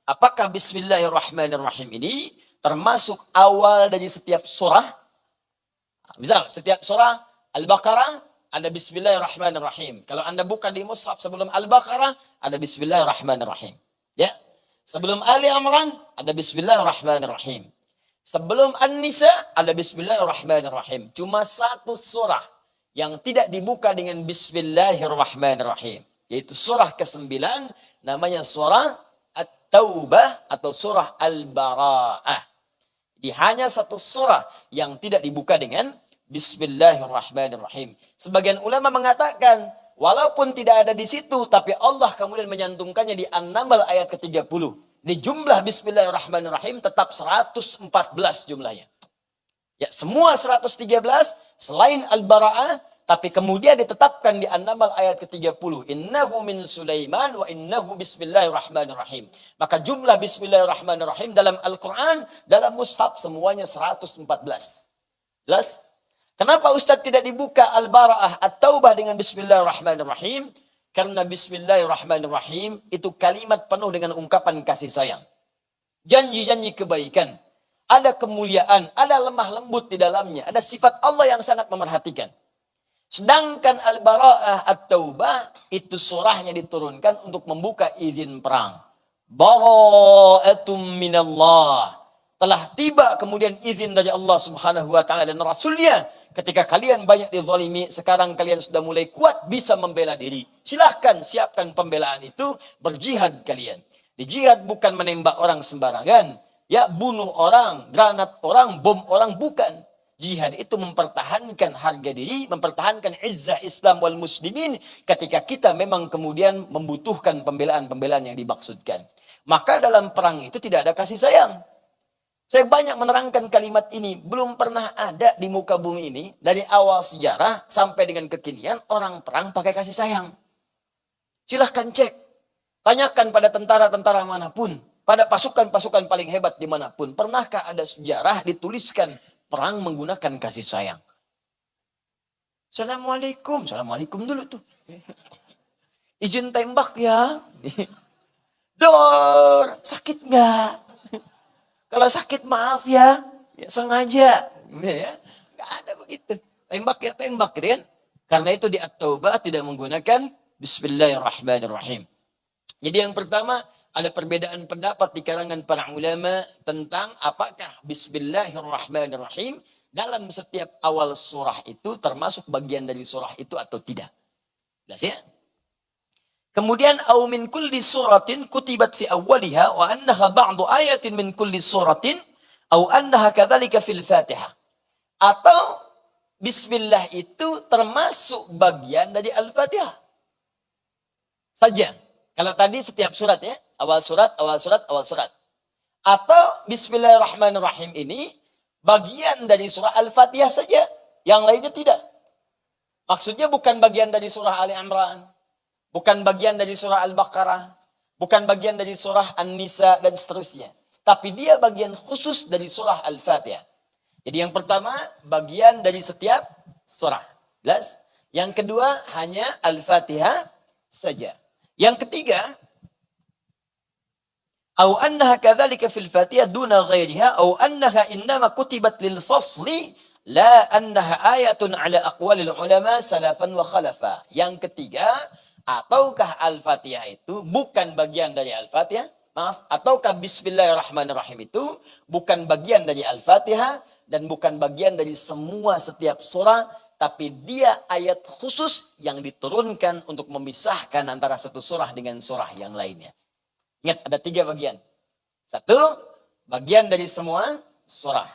Apakah Bismillahirrahmanirrahim ini termasuk awal dari setiap surah? Misal setiap surah Al-Baqarah ada Bismillahirrahmanirrahim. Kalau Anda buka di mushaf sebelum Al-Baqarah ada Bismillahirrahmanirrahim. Ya. Sebelum Ali Imran ada Bismillahirrahmanirrahim. Sebelum An-Nisa ada Bismillahirrahmanirrahim. Cuma satu surah yang tidak dibuka dengan Bismillahirrahmanirrahim. Yaitu surah ke-9 namanya surah At-Taubah atau surah Al-Bara'ah. Jadi hanya satu surah yang tidak dibuka dengan Bismillahirrahmanirrahim. Sebagian ulama mengatakan, walaupun tidak ada di situ, tapi Allah kemudian menyantumkannya di An-Naml ayat ke-30. Di jumlah Bismillahirrahmanirrahim tetap 114 jumlahnya. Ya, semua 113 selain Al-Bara'ah, tapi kemudian ditetapkan di An-Naml ayat ke-30. Innahu min Sulaiman wa innahu Bismillahirrahmanirrahim. Maka jumlah Bismillahirrahmanirrahim dalam Al-Quran, dalam mushaf semuanya 114. Jelas? Kenapa Ustaz tidak dibuka Al-Bara'ah At-Taubah dengan Bismillahirrahmanirrahim? Karena Bismillahirrahmanirrahim itu kalimat penuh dengan ungkapan kasih sayang. Janji-janji kebaikan. Ada kemuliaan, ada lemah lembut di dalamnya. Ada sifat Allah yang sangat memerhatikan. Sedangkan Al-Bara'ah At-Taubah itu surahnya diturunkan untuk membuka izin perang. Bara'atum minallah. Telah tiba kemudian izin dari Allah Subhanahu wa taala dan Rasulnya. Ketika kalian banyak dizalimi, sekarang kalian sudah mulai kuat bisa membela diri. Silahkan siapkan pembelaan itu, berjihad kalian. Di jihad bukan menembak orang sembarangan, ya bunuh orang, granat orang, bom orang, bukan. Jihad itu mempertahankan harga diri, mempertahankan izzah Islam wal muslimin ketika kita memang kemudian membutuhkan pembelaan-pembelaan yang dimaksudkan. Maka dalam perang itu tidak ada kasih sayang. Saya banyak menerangkan kalimat ini. Belum pernah ada di muka bumi ini, dari awal sejarah sampai dengan kekinian, orang perang pakai kasih sayang. Silahkan cek. Tanyakan pada tentara-tentara manapun. Pada pasukan-pasukan paling hebat dimanapun. Pernahkah ada sejarah dituliskan perang menggunakan kasih sayang? Assalamualaikum. Assalamualaikum dulu tuh. Izin tembak ya. Dor, sakit nggak? Kalau sakit maaf ya, ya sengaja. Ya, nggak ada begitu. Tembak ya tembak, gitu kan? Karena itu di At-Taubah tidak menggunakan Bismillahirrahmanirrahim. Jadi yang pertama, ada perbedaan pendapat di kalangan para ulama tentang apakah Bismillahirrahmanirrahim dalam setiap awal surah itu termasuk bagian dari surah itu atau tidak. Jelas ya? Kemudian au min kulli suratin kutibat fi awwaliha wa annaha ba'du ayatin min kulli suratin au annaha kadzalika fil Fatihah. Atau bismillah itu termasuk bagian dari Al-Fatihah saja. Kalau tadi setiap surat ya, awal surat, awal surat, awal surat. Atau bismillahirrahmanirrahim ini bagian dari surah Al-Fatihah saja, yang lainnya tidak. Maksudnya bukan bagian dari surah Ali Imran, bukan bagian dari surah Al-Baqarah, bukan bagian dari surah An-Nisa dan seterusnya. Tapi dia bagian khusus dari surah Al-Fatihah. Jadi yang pertama, bagian dari setiap surah. Jelas? Yang kedua, hanya Al-Fatihah saja. Yang ketiga, au annaha kadzalika fil Fatihah duna ghairiha au annaha innama kutibat lil fasli la annaha ayatun ala aqwalil ulama salafan wa khalafa. Yang ketiga, ataukah Al-Fatihah itu bukan bagian dari Al-Fatihah? Maaf, ataukah Bismillahirrahmanirrahim itu bukan bagian dari Al-Fatihah dan bukan bagian dari semua setiap surah, tapi dia ayat khusus yang diturunkan untuk memisahkan antara satu surah dengan surah yang lainnya. Ingat, ada 3 bagian. 1, bagian dari semua surah.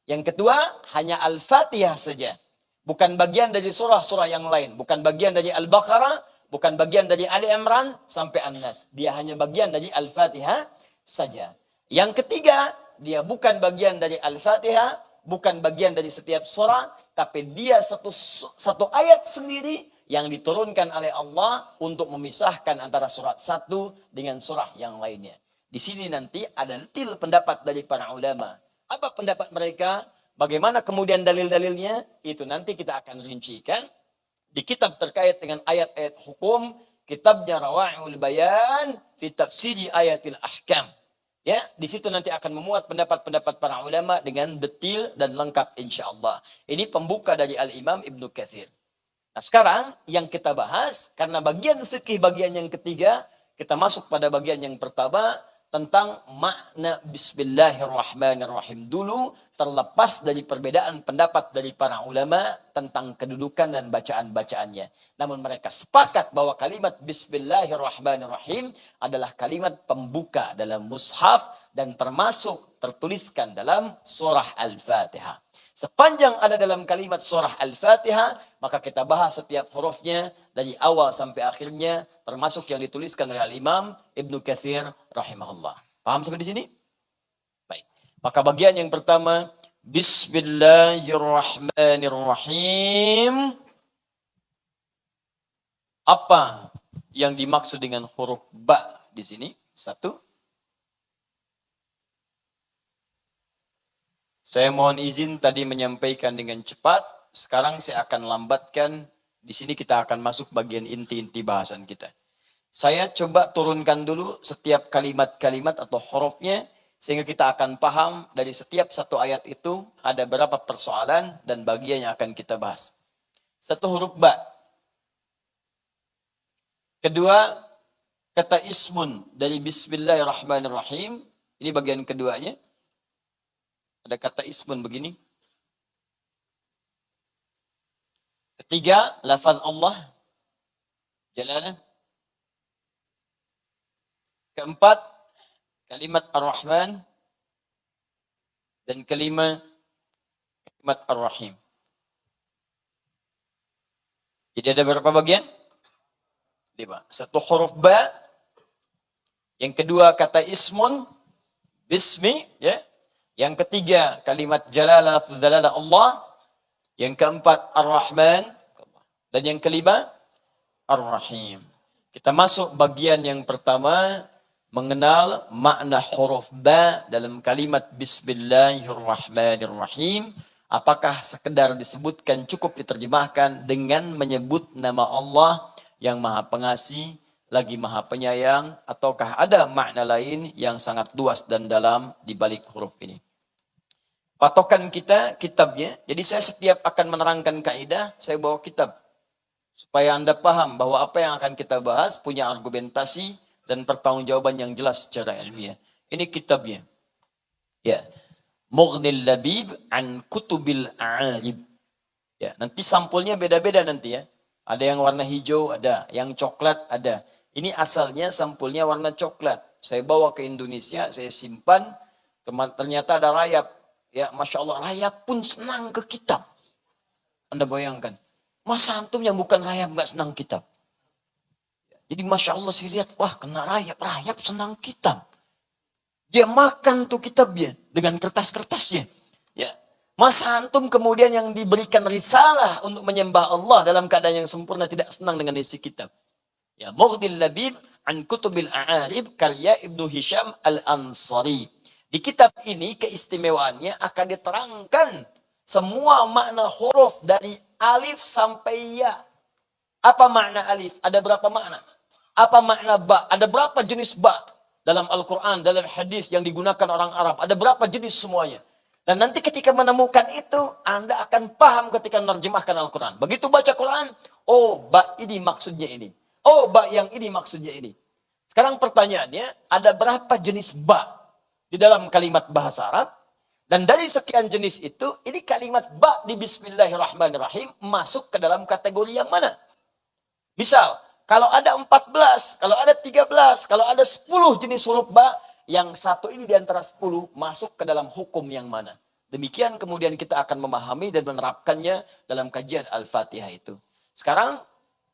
Yang kedua, hanya Al-Fatihah saja. Bukan bagian dari surah-surah yang lain. Bukan bagian dari Al-Baqarah, bukan bagian dari Ali Imran sampai An-Nas. Dia hanya bagian dari Al-Fatihah saja. Yang ketiga, dia bukan bagian dari Al-Fatihah, bukan bagian dari setiap surah, tapi dia satu ayat sendiri yang diturunkan oleh Allah untuk memisahkan antara surat satu dengan surah yang lainnya. Di sini nanti ada detail pendapat dari para ulama. Apa pendapat mereka? Bagaimana kemudian dalil-dalilnya? Itu nanti kita akan rincikan di kitab terkait dengan ayat-ayat hukum, kitabnya Rawai'ul Bayan fi Tafsiri Ayatil Ahkam. Ya, di situ nanti akan memuat pendapat-pendapat para ulama dengan detail dan lengkap insyaallah. Ini pembuka dari Al-Imam Ibnu Katsir. Nah, sekarang yang kita bahas karena bagian fikih bagian yang ketiga, kita masuk pada bagian yang pertama tentang makna Bismillahirrahmanirrahim dulu, terlepas dari perbedaan pendapat dari para ulama tentang kedudukan dan bacaan-bacaannya. Namun mereka sepakat bahwa kalimat Bismillahirrahmanirrahim adalah kalimat pembuka dalam mushaf dan termasuk tertuliskan dalam surah Al-Fatihah. Sepanjang ada dalam kalimat surah Al-Fatihah, maka kita bahas setiap hurufnya dari awal sampai akhirnya, termasuk yang dituliskan oleh Al-Imam Ibnu Katsir rahimahullah. Paham sampai di sini? Baik. Maka bagian yang pertama, Bismillahirrahmanirrahim. Apa yang dimaksud dengan huruf ba di sini? 1. Saya mohon izin tadi menyampaikan dengan cepat. Sekarang saya akan lambatkan. Di sini kita akan masuk bagian inti-inti bahasan kita. Saya coba turunkan dulu setiap kalimat-kalimat atau hurufnya. Sehingga kita akan paham dari setiap satu ayat itu ada berapa persoalan dan bagian yang akan kita bahas. 1 huruf ba. Kedua, kata ismun dari Bismillahirrahmanirrahim. Ini bagian keduanya. Ada kata ismun begini. Ketiga, lafaz Allah. Jalalah. Keempat, kalimat Ar-Rahman. Dan kelima, kalimat Ar-Rahim. Jadi ada berapa bagian? 5. 1 huruf ba. Yang kedua, kata ismun. Bismi. Ya. Yang ketiga, kalimat jalalah Allah. Yang keempat, Ar-Rahman. Dan yang kelima, Ar-Rahim. Kita masuk bagian yang pertama, mengenal makna huruf ba dalam kalimat Bismillahirrahmanirrahim. Apakah sekedar disebutkan cukup diterjemahkan dengan menyebut nama Allah yang Maha Pengasih, lagi Maha Penyayang, ataukah ada makna lain yang sangat luas dan dalam di balik huruf ini? Patokan kita kitabnya. Jadi saya setiap akan menerangkan kaidah, saya bawa kitab. Supaya Anda paham bahwa apa yang akan kita bahas punya argumentasi dan pertanggungjawaban yang jelas secara ilmiah. Ini kitabnya. Ya. Mughnil Labib an Kutubil A'arib. Ya, nanti sampulnya beda-beda nanti ya. Ada yang warna hijau, ada yang coklat, ada. Ini asalnya sampulnya warna coklat. Saya bawa ke Indonesia, saya simpan. Ternyata ada rayap. Ya, Masya Allah, rayap pun senang ke kitab. Anda bayangkan. Masa antum yang bukan rayap nggak senang kitab? Jadi Masya Allah saya lihat, wah kena rayap. Rayap senang kitab. Dia makan tuh kitabnya dengan kertas-kertasnya. Ya. Masa antum kemudian yang diberikan risalah untuk menyembah Allah dalam keadaan yang sempurna tidak senang dengan isi kitab. Ya, Mughnil Labib an Kutubil A'arib karya Ibnu Hisham Al-Ansari. Di kitab ini keistimewaannya akan diterangkan semua makna huruf dari alif sampai ya. Apa makna alif? Ada berapa makna? Apa makna ba? Ada berapa jenis ba? Dalam Al-Quran, dalam hadis yang digunakan orang Arab. Ada berapa jenis semuanya. Dan nanti ketika menemukan itu, Anda akan paham ketika menerjemahkan Al-Quran. Begitu baca Quran, oh ba ini maksudnya ini. Oh ba yang ini maksudnya ini. Sekarang pertanyaannya, ada berapa jenis ba di dalam kalimat bahasa Arab? Dan dari sekian jenis itu, ini kalimat ba di Bismillahirrahmanirrahim masuk ke dalam kategori yang mana? Misal, kalau ada 14, kalau ada 13, kalau ada 10 jenis huruf ba, yang satu ini di antara 10 masuk ke dalam hukum yang mana. Demikian kemudian kita akan memahami dan menerapkannya dalam kajian Al-Fatihah itu. Sekarang,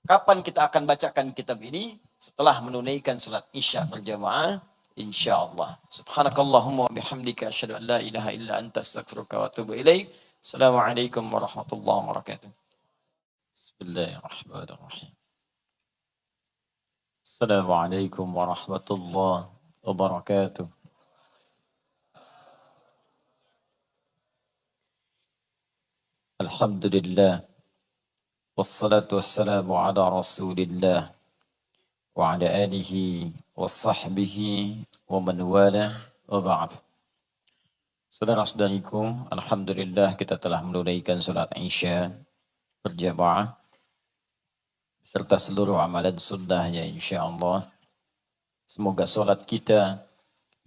kapan kita akan bacakan kitab ini? Setelah menunaikan salat Isya berjamaah, insyaallah. Subhanakallahumma wa bihamdika asyhadu an la ilaha illa anta astaghfiruka wa atubu ilaik. Assalamualaikum warahmatullahi wabarakatuh. Bismillahirrahmanirrahim. Assalamualaikum warahmatullahi wabarakatuh. Alhamdulillah. Wassalatu wassalamu ala rasulillah. Wa ala alihi wa sahbihi wa man wala wa ba'd. Saudara-saudariku, alhamdulillah kita telah menunaikan salat Isya berjamaah serta seluruh amalan sunnahnya insyaallah. Semoga salat kita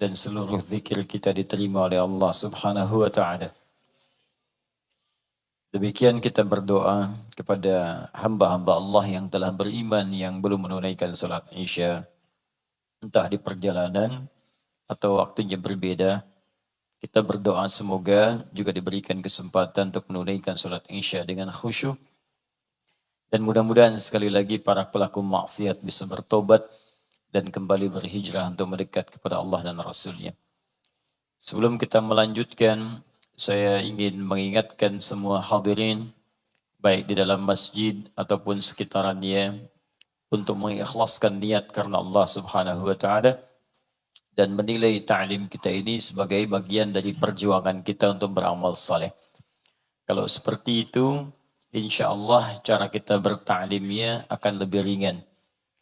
dan seluruh zikir kita diterima oleh Allah Subhanahu wa taala. Demikian kita berdoa kepada hamba-hamba Allah yang telah beriman yang belum menunaikan salat Isya, entah di perjalanan atau waktunya berbeda. Kita berdoa semoga juga diberikan kesempatan untuk menunaikan salat Isya dengan khusyuk. Dan mudah-mudahan sekali lagi para pelaku maksiat bisa bertobat dan kembali berhijrah untuk mendekat kepada Allah dan Rasulnya. Sebelum kita melanjutkan, saya ingin mengingatkan semua hadirin, baik di dalam masjid ataupun sekitarannya, untuk mengikhlaskan niat karena Allah Subhanahu wa taala dan menilai ta'lim kita ini sebagai bagian dari perjuangan kita untuk beramal saleh. Kalau seperti itu, insyaallah cara kita bertaklimnya akan lebih ringan.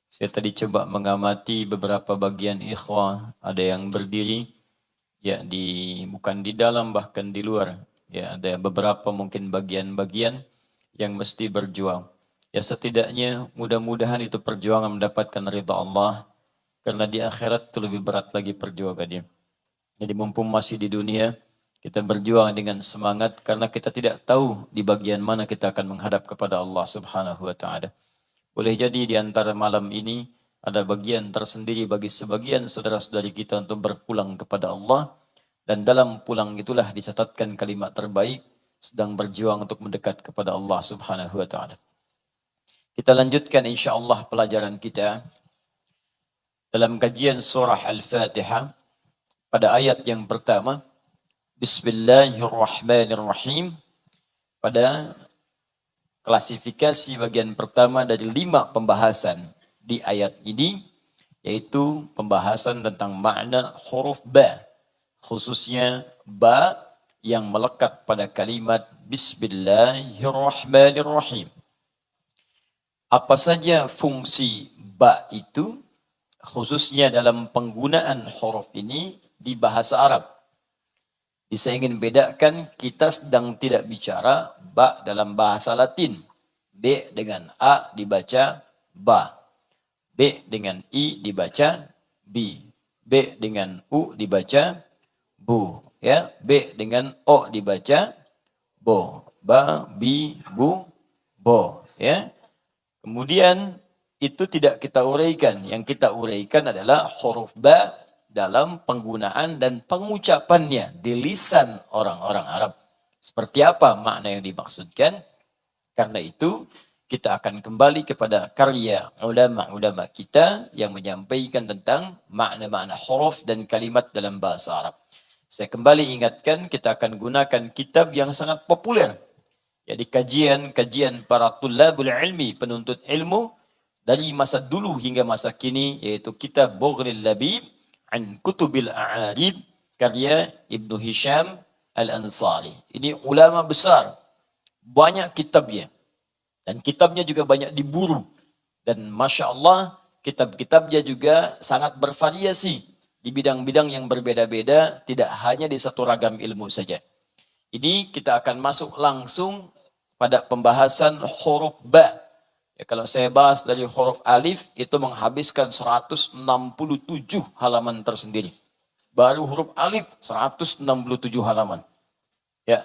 Saya tadi coba mengamati beberapa bagian ikhwah, ada yang berdiri, ya bukan di dalam bahkan di luar. Ya ada beberapa mungkin bagian-bagian yang mesti berjuang. Ya setidaknya mudah-mudahan itu perjuangan mendapatkan ridha Allah, karena di akhirat itu lebih berat lagi perjuangannya. Jadi mumpung masih di dunia, kita berjuang dengan semangat karena kita tidak tahu di bagian mana kita akan menghadap kepada Allah Subhanahu wa taala. Boleh jadi di antara malam ini ada bagian tersendiri bagi sebagian saudara-saudari kita untuk berpulang kepada Allah, dan dalam pulang itulah dicatatkan kalimat terbaik sedang berjuang untuk mendekat kepada Allah Subhanahu wa taala. Kita lanjutkan insyaallah pelajaran kita dalam kajian surah Al-Fatihah pada ayat yang pertama. Bismillahirrahmanirrahim. Pada klasifikasi bagian pertama dari 5 pembahasan di ayat ini, yaitu pembahasan tentang makna huruf ba, khususnya ba yang melekat pada kalimat Bismillahirrahmanirrahim. Apa saja fungsi ba itu, khususnya dalam penggunaan huruf ini di bahasa Arab. Saya ingin bedakan, kita sedang tidak bicara ba dalam bahasa Latin. B dengan A dibaca ba. B dengan I dibaca bi. B dengan U dibaca bu. Ya, B dengan O dibaca bo. Ba, bi, bu, bo. Ya. Kemudian itu tidak kita uraikan. Yang kita uraikan adalah huruf ba dalam penggunaan dan pengucapannya di lisan orang-orang Arab. Seperti apa makna yang dimaksudkan? Karena itu kita akan kembali kepada karya ulama-ulama kita yang menyampaikan tentang makna-makna huruf dan kalimat dalam bahasa Arab. Saya kembali ingatkan, kita akan gunakan kitab yang sangat populer. Jadi kajian-kajian para tulabul ilmi, penuntut ilmu, dari masa dulu hingga masa kini, yaitu kitab Bughril Labib an Kutubil A'arib, karya Ibnu Hisham Al-Ansari. Ini ulama besar, banyak kitabnya. Dan kitabnya juga banyak diburu. Dan Masya Allah, kitab-kitabnya juga sangat bervariasi di bidang-bidang yang berbeda-beda, tidak hanya di satu ragam ilmu saja. Ini kita akan masuk langsung pada pembahasan huruf ba. Ya, kalau saya bahas dari huruf alif, itu menghabiskan 167 halaman tersendiri. Baru huruf alif, 167 halaman. Ya.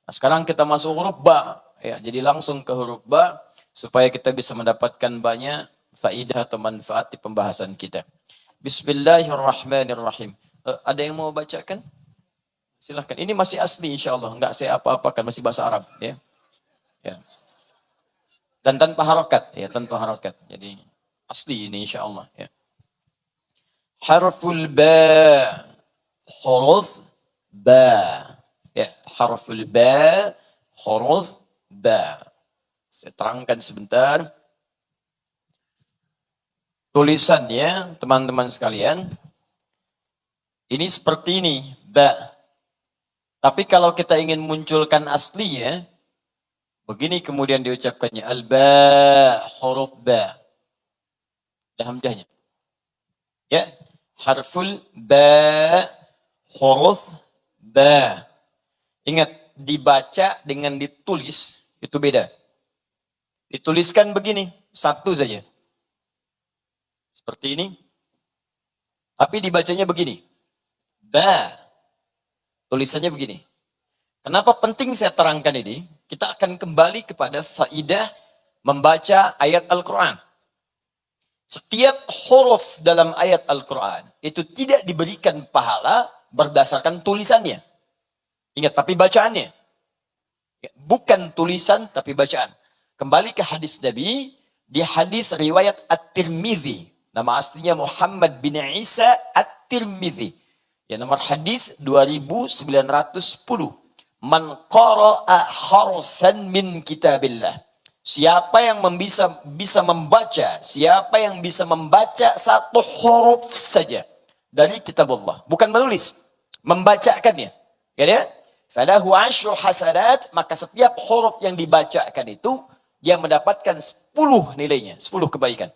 Nah, sekarang kita masuk huruf ba. Ya, jadi langsung ke huruf ba, supaya kita bisa mendapatkan banyak faidah atau manfaat di pembahasan kita. Bismillahirrahmanirrahim. Ada yang mau bacakan? Silahkan. Ini masih asli insya Allah. Enggak saya apa-apakan. Masih bahasa Arab. Ya. Ya. Dan tanpa harokat. Ya, tanpa harokat. Jadi asli ini insya Allah. Ya. Harful ba. Huruf ba. Ya. Harful ba. Huruf ba. Saya terangkan sebentar. Tulisannya, teman-teman sekalian, ini seperti ini, ba. Tapi kalau kita ingin munculkan aslinya, begini kemudian diucapkannya, al-ba, huruf ba. Ada hamdahnya. Ya, harful ba, huruf ba. Ingat, dibaca dengan ditulis, itu beda. Dituliskan begini, satu saja. Seperti ini. Tapi dibacanya begini. Ba. Tulisannya begini. Kenapa penting saya terangkan ini? Kita akan kembali kepada faidah membaca ayat Al-Quran. Setiap huruf dalam ayat Al-Quran itu tidak diberikan pahala berdasarkan tulisannya. Ingat, tapi bacaannya. Bukan tulisan, tapi bacaan. Kembali ke hadis Nabi, di hadis riwayat At-Tirmidzi. Nama aslinya Muhammad bin Isa At-Tirmidzi. Ya, nomor hadis 2910. Man qara'a harsan min kitabillah. Siapa yang bisa membaca, siapa yang bisa membaca satu huruf saja dari kitab Allah, bukan menulis, membacakannya. Ya, ya? Falahu 10 hasanat, maka setiap huruf yang dibacakan itu dia mendapatkan 10 nilainya, 10 kebaikan.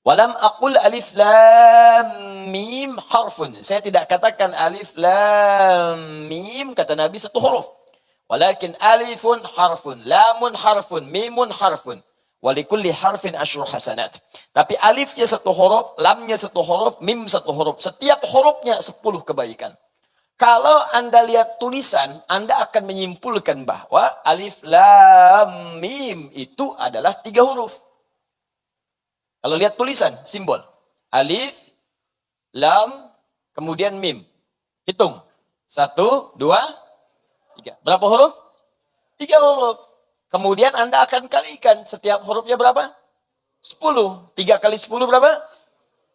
Walam aqul alif lam mim harfun. Saya tidak katakan alif lam mim kata Nabi satu huruf. Walakin alifun harfun, lamun harfun, mimun harfun. Walikulli harfin 10 hasanat. Tapi alifnya satu huruf, lamnya satu huruf, mim satu huruf. Setiap hurufnya 10 kebaikan. Kalau Anda lihat tulisan, Anda akan menyimpulkan bahwa alif lam mim itu adalah 3 huruf. Kalau lihat tulisan, simbol. Alif, lam, kemudian mim. Hitung. 1, 2, 3. Berapa huruf? 3 huruf. Kemudian Anda akan kalikan. Setiap hurufnya berapa? 10. 3 kali 10 berapa?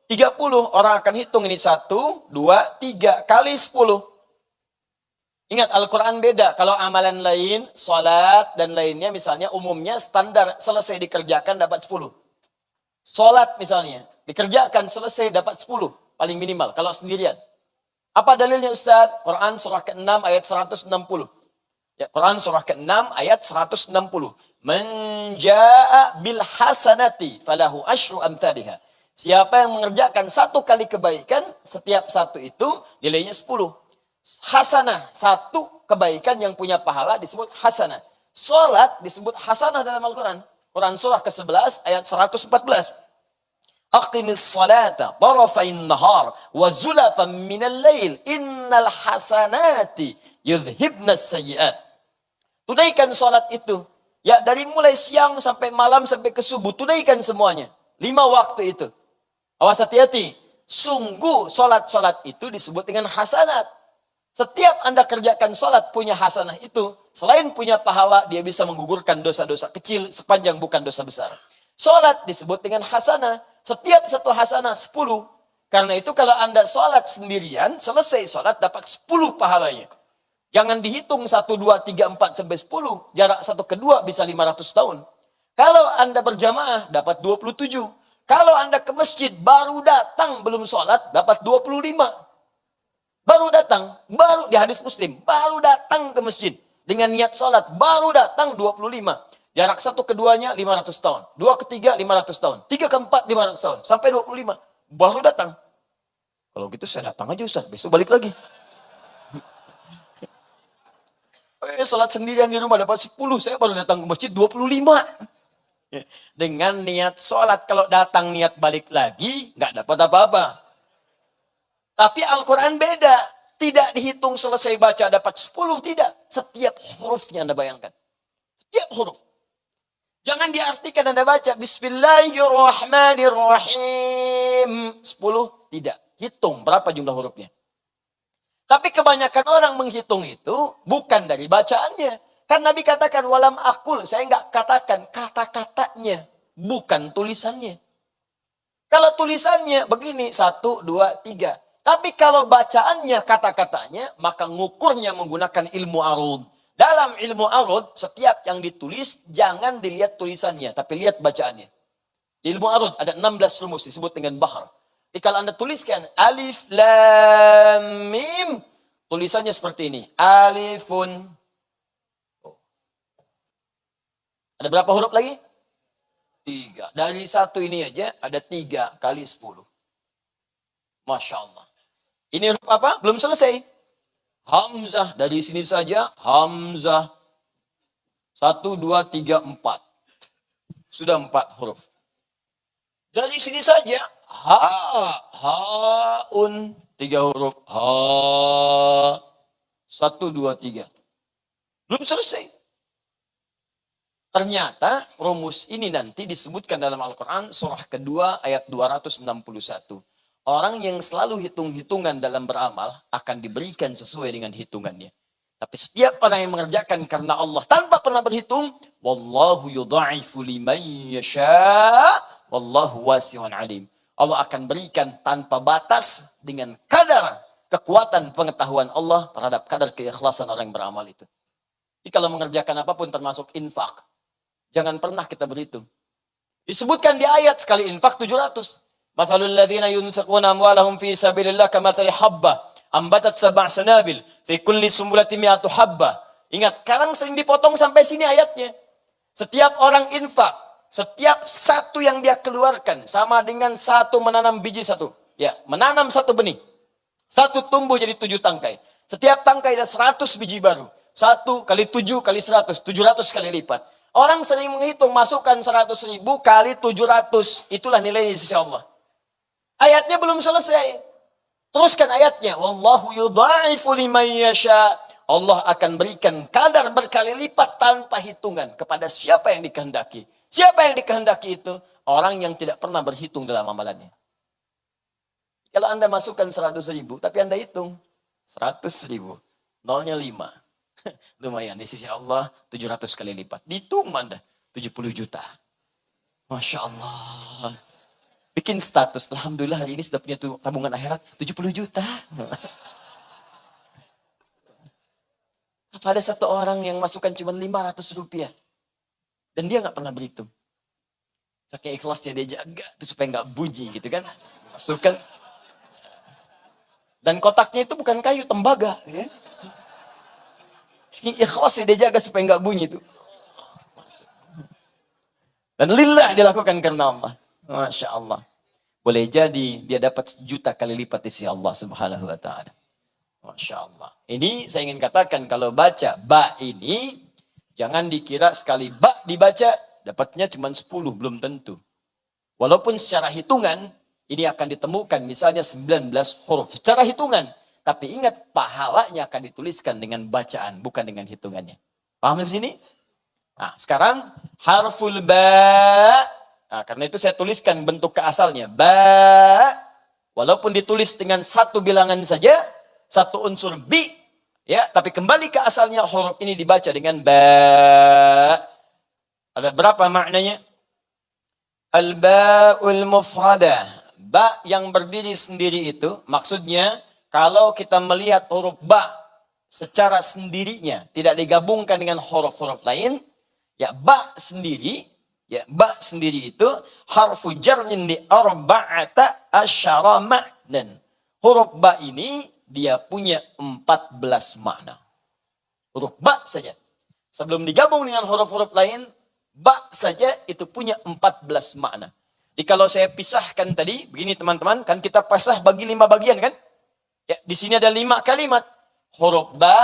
30. Orang akan hitung ini 1, 2, 3 kali 10. Ingat, Al-Quran beda. Kalau amalan lain, salat dan lainnya misalnya umumnya standar selesai dikerjakan dapat 10. Salat misalnya, dikerjakan selesai dapat 10, paling minimal, kalau sendirian. Apa dalilnya Ustaz? Quran surah ke-6 ayat 160. Ya, Quran surah ke-6 ayat 160. Man jaa'a bil hasanati falahu 10 amthaliha. Siapa yang mengerjakan 1 kali kebaikan, setiap 1 itu nilainya 10. Hasanah, 1 kebaikan yang punya pahala disebut hasanah. Salat disebut hasanah dalam Al-Quran. Quran surah ke-11 ayat 114. Aqimis salata tarafain nahar wa zulafan minal lail innal hasanati yudhibnas sayyi'at. Tunaikan salat itu. Ya, dari mulai siang sampai malam sampai ke subuh, tunaikan semuanya. 5 waktu itu. Awas hati-hati. Sungguh salat-salat itu disebut dengan hasanat. Setiap Anda kerjakan salat punya hasanah itu, selain punya pahala, dia bisa menggugurkan dosa-dosa kecil sepanjang bukan dosa besar. Salat disebut dengan hasanah. Setiap satu hasanah 10. Karena itu kalau Anda salat sendirian, selesai salat dapat 10 pahalanya. Jangan dihitung 1, 2, 3, 4 sampai 10. Jarak satu ke dua bisa 500 tahun. Kalau Anda berjamaah dapat 27. Kalau Anda ke masjid baru datang belum salat dapat 25. Baru datang, baru di hadis Muslim, baru datang ke masjid dengan niat salat, baru datang 25. Jarak satu keduanya 500 tahun, dua ketiga 500 tahun, tiga keempat 500 tahun, sampai 25. Baru datang. Kalau gitu saya datang aja Ustaz, besok balik lagi. Salat sendirian di rumah dapat 10, saya baru datang ke masjid 25. Dengan niat salat, kalau datang niat balik lagi, nggak dapat apa-apa. Tapi Al-Quran beda. Tidak dihitung selesai baca dapat 10, tidak. Setiap hurufnya Anda bayangkan. Setiap huruf. Jangan diartikan Anda baca Bismillahirrahmanirrahim. 10, tidak. Hitung berapa jumlah hurufnya. Tapi kebanyakan orang menghitung itu bukan dari bacaannya. Kan Nabi katakan walam akul. Saya nggak katakan kata-katanya. Bukan tulisannya. Kalau tulisannya begini 1, 2, 3. Tapi kalau bacaannya, kata-katanya, maka ngukurnya menggunakan ilmu arud. Dalam ilmu arud, setiap yang ditulis, jangan dilihat tulisannya, tapi lihat bacaannya. Di ilmu arud, ada 16 rumus disebut dengan bahar. Jadi kalau Anda tuliskan, alif, lam, mim, tulisannya seperti ini. Alifun. Ada berapa huruf lagi? 3. Dari 1 ini aja, ada 3 kali 10. Masya Allah. Ini huruf apa? Belum selesai. Hamzah. Dari sini saja. Hamzah. 1, 2, 3, 4. Sudah 4 huruf. Dari sini saja. Ha. Haun. 3 huruf. Ha. 1, 2, 3. Belum selesai. Ternyata rumus ini nanti disebutkan dalam Al-Quran. Surah kedua ayat 261. Orang yang selalu hitung-hitungan dalam beramal akan diberikan sesuai dengan hitungannya. Tapi setiap orang yang mengerjakan karena Allah tanpa pernah berhitung, wallahu yudha'ifu liman yasha' wallahu wasi'un alim. Allah akan berikan tanpa batas dengan kadar kekuatan pengetahuan Allah terhadap kadar keikhlasan orang yang beramal itu. Jadi kalau mengerjakan apapun termasuk infak, jangan pernah kita berhitung. Disebutkan di ayat sekali infak 700. Mathalul ladzina yunfiquna amwalahum fi sabilillah kamathali habbah ambatat sab'a sanabil fi kulli sumbulatin mi'atu habbah. Ingat, sekarang sering dipotong sampai sini ayatnya. Setiap orang infak, setiap satu yang dia keluarkan sama dengan satu menanam biji satu. Ya, menanam satu benih. Satu tumbuh jadi 7 tangkai. Setiap tangkai ada 100 biji baru. 1 kali 7 kali 100, 700 kali lipat. Orang sering menghitung, masukkan 100.000 kali 700. Itulah nilainya di sisi Allah. Ayatnya belum selesai. Teruskan ayatnya. Wallahu yudha'ifu liman yasha. Allah akan berikan kadar berkali lipat tanpa hitungan kepada siapa yang dikehendaki. Siapa yang dikehendaki itu? Orang yang tidak pernah berhitung dalam amalannya. Kalau Anda masukkan 100.000, tapi Anda hitung 100.000. Nolnya 5. Lumayan, di sisi Allah 700 kali lipat. Dihitung Anda 70 juta. Masya Allah. Bikin status, alhamdulillah hari ini sudah punya tabungan akhirat 70 juta. Apa ada satu orang yang masukkan cuma 500 rupiah. Dan dia nggak pernah berhitung. Saking ikhlasnya dia jaga itu supaya nggak bunyi gitu kan. Masukkan. Dan kotaknya itu bukan kayu, tembaga. Ya. Saking ikhlasnya dia jaga supaya nggak bunyi itu. Dan lillah dilakukan karena Allah. Masya Allah. Boleh jadi dia dapat 1 juta kali lipat di sisi Allah subhanahu wa ta'ala. Masya Allah. Ini saya ingin katakan kalau baca ba ini, jangan dikira sekali ba dibaca, dapatnya cuma 10, belum tentu. Walaupun secara hitungan ini akan ditemukan misalnya 19 huruf secara hitungan. Tapi ingat, pahalanya akan dituliskan dengan bacaan, bukan dengan hitungannya. Paham di sini? Nah, sekarang harful ba. Nah, karena itu saya tuliskan bentuk keasalnya. Ba. Walaupun ditulis dengan satu bilangan saja, satu unsur bi, ya, tapi kembali ke asalnya huruf ini dibaca dengan ba. Ada berapa maknanya? Al-ba'ul mufradah. Ba yang berdiri sendiri itu maksudnya kalau kita melihat huruf ba secara sendirinya, tidak digabungkan dengan huruf-huruf lain, ya ba sendiri, ya ba sendiri itu harfu jarrin di arba'ata asyara ma'nan. Huruf ba ini dia punya 14 makna. Huruf ba saja. Sebelum digabung dengan huruf-huruf lain, ba saja itu punya 14 makna. Jadi kalau saya pisahkan tadi, begini teman-teman, kan kita pasah bagi 5 bagian kan? Ya, di sini ada 5 kalimat. Huruf ba,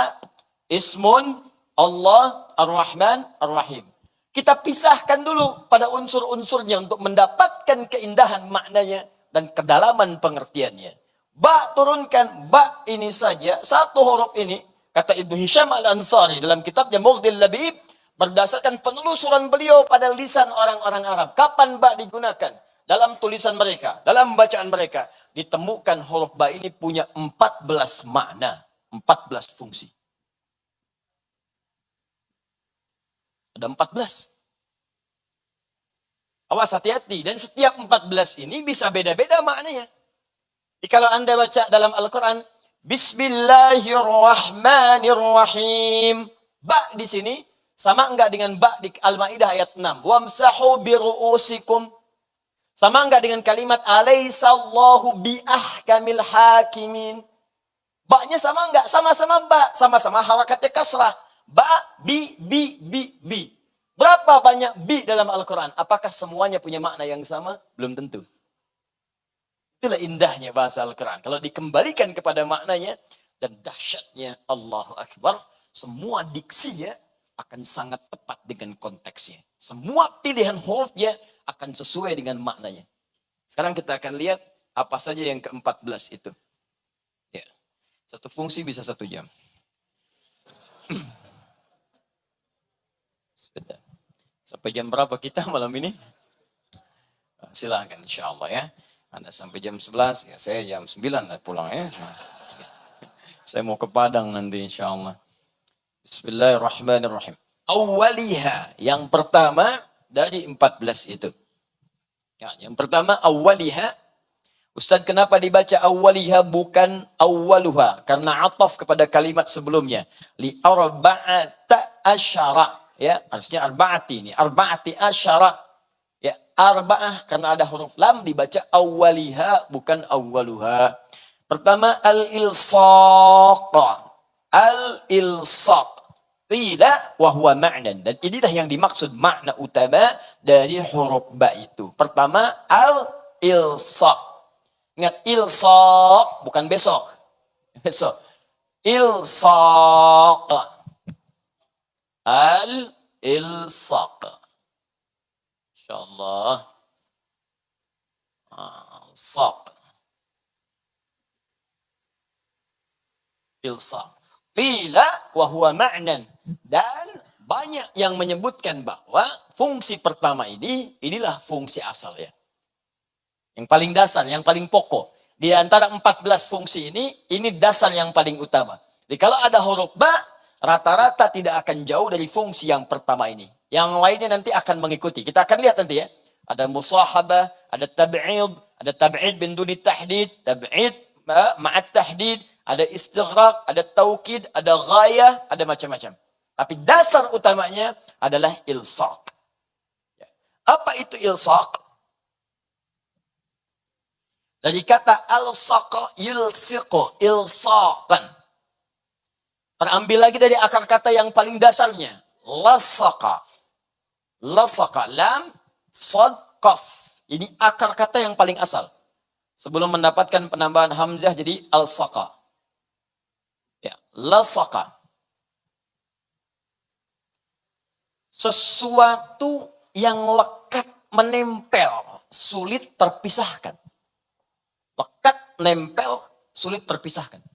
ismun, Allah, ar-Rahman, ar-Rahim. Kita pisahkan dulu pada unsur-unsurnya untuk mendapatkan keindahan maknanya dan kedalaman pengertiannya. Ba turunkan, ba ini saja, satu huruf ini, kata Ibnu Hisham Al-Ansari dalam kitabnya Mughdil Labib, berdasarkan penelusuran beliau pada lisan orang-orang Arab. Kapan ba digunakan? Dalam tulisan mereka, dalam bacaan mereka, ditemukan huruf ba ini punya 14 makna, 14 fungsi. Ada 14. Awas, hati-hati. Dan setiap 14 ini bisa beda-beda maknanya. Jadi kalau Anda baca dalam Al-Quran, Bismillahirrahmanirrahim. Ba di sini sama enggak dengan ba di Al-Maidah ayat 6? Wamsahu biru'usikum. Sama enggak dengan kalimat alaisallahu biahkamil hakimin? Ba-nya sama enggak? Sama-sama ba. Sama-sama harakatnya kasrah. Ba, bi. Berapa banyak bi dalam Al-Quran? Apakah semuanya punya makna yang sama? Belum tentu. Itulah indahnya bahasa Al-Quran. Kalau dikembalikan kepada maknanya dan dahsyatnya Allahu Akbar, semua diksinya akan sangat tepat dengan konteksnya. Semua pilihan hurufnya akan sesuai dengan maknanya. Sekarang kita akan lihat apa saja yang ke-14 itu. Ya. Satu fungsi bisa 1 jam. Sebentar. Sampai jam berapa kita malam ini? Silakan insyaAllah ya. Anda sampai jam 11, ya saya jam 9 pulang ya. Saya mau ke Padang nanti insyaAllah. Bismillahirrahmanirrahim. Awwaliha, yang pertama dari 14 itu. Ya, yang pertama awwaliha. Ustaz, kenapa dibaca awwaliha bukan awwaluha? Karena ataf kepada kalimat sebelumnya. Li arba'ata asyara. Ya, harusnya arba'ati ini. Arba'ati asyara. Ya, arba'ah karena ada huruf lam dibaca awwaliha bukan awwaluha. Pertama al-ilsaq. Al-ilsaq. Qila wa huwa ma'nan. Dan inilah yang dimaksud makna utama dari huruf ba itu. Pertama al-ilsaq. Ingat, ilsaq bukan besok. Besok. Ilsaq. Al-ilsaq. InsyaAllah. Ilsaq. Ilsaq. Qila wa huwa ma'nan. Dan banyak yang menyebutkan bahwa fungsi pertama inilah fungsi asal ya. Yang paling dasar, yang paling pokok. Di antara 14 fungsi ini dasar yang paling utama. Jadi kalau ada huruf ba, rata-rata tidak akan jauh dari fungsi yang pertama ini. Yang lainnya nanti akan mengikuti. Kita akan lihat nanti ya. Ada musahabah, ada tab'id bin duni tahdid, tab'id ma'at tahdid, ada istighraq, ada taukid, ada ghayah, ada macam-macam. Tapi dasar utamanya adalah ilsaq. Apa itu ilsaq? Dari kata alsaqa yulsiqu, ilsaqan. Terambil lagi dari akar kata yang paling dasarnya. Lasaqa. Lasaqa, lam, sad, qaf. Ini akar kata yang paling asal. Sebelum mendapatkan penambahan hamzah jadi alsaqa. Ya, lasaqa. Sesuatu yang lekat menempel sulit terpisahkan. Lekat, nempel, sulit terpisahkan.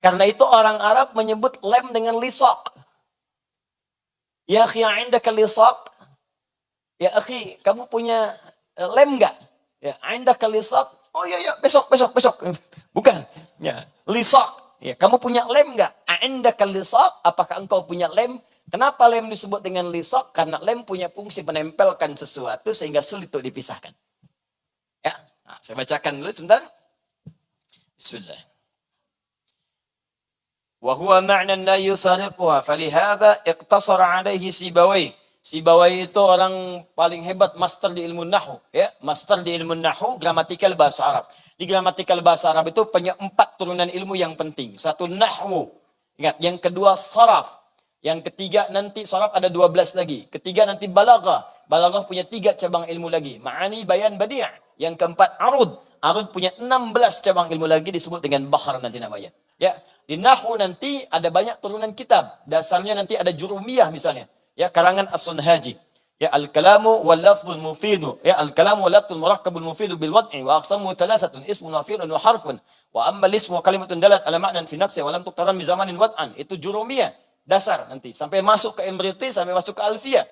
Karena itu orang Arab menyebut lem dengan lisaq. Ya akhi, indaka lisaq? Ya akhi, kamu punya lem enggak? Ya, indaka lisaq? Oh iya, besok. Bukan. Ya, lisaq. Ya, kamu punya lem enggak? Indaka lisaq? Apakah engkau punya lem? Kenapa lem disebut dengan lisaq? Karena lem punya fungsi menempelkan sesuatu sehingga sulit untuk dipisahkan. Ya, nah, saya bacakan dulu sebentar. Bismillah. وهو معنى لا يفارقها فلهذا اقتصر عليه سيبويه. Sibawai itu orang paling hebat, master di ilmu nahu, ya, master di ilmu nahu, gramatikal bahasa Arab. Di gramatikal bahasa Arab itu punya 4 turunan ilmu yang penting. 1 nahwu, ingat, yang kedua saraf, yang ketiga nanti saraf ada 12 lagi, ketiga nanti balaghah. Balaghah punya 3 cabang ilmu lagi, ma'ani, bayan, badi'. Yang keempat arud. Arud punya 16 cabang ilmu lagi disebut dengan bahar nanti namanya. Ya, di nahwu nanti ada banyak turunan kitab. Dasarnya nanti ada jurumiyah misalnya. Ya, karangan As-Sunhaji. Ya, al-kalamu wal lafzul mufidu. Ya, al-kalamu wal lafzul murakkabul mufidu bil wad'i wa aqsamu thalathatun ismun wa fi'lun wa harfun. Wa amma al-ismu kalimatun dalat ala ma'nan fi nafsi wa lam tuqtaran bi zamanin wad'an. Itu jurumiyah. Dasar nanti sampai masuk ke Imriti, sampai masuk ke Alfiyah.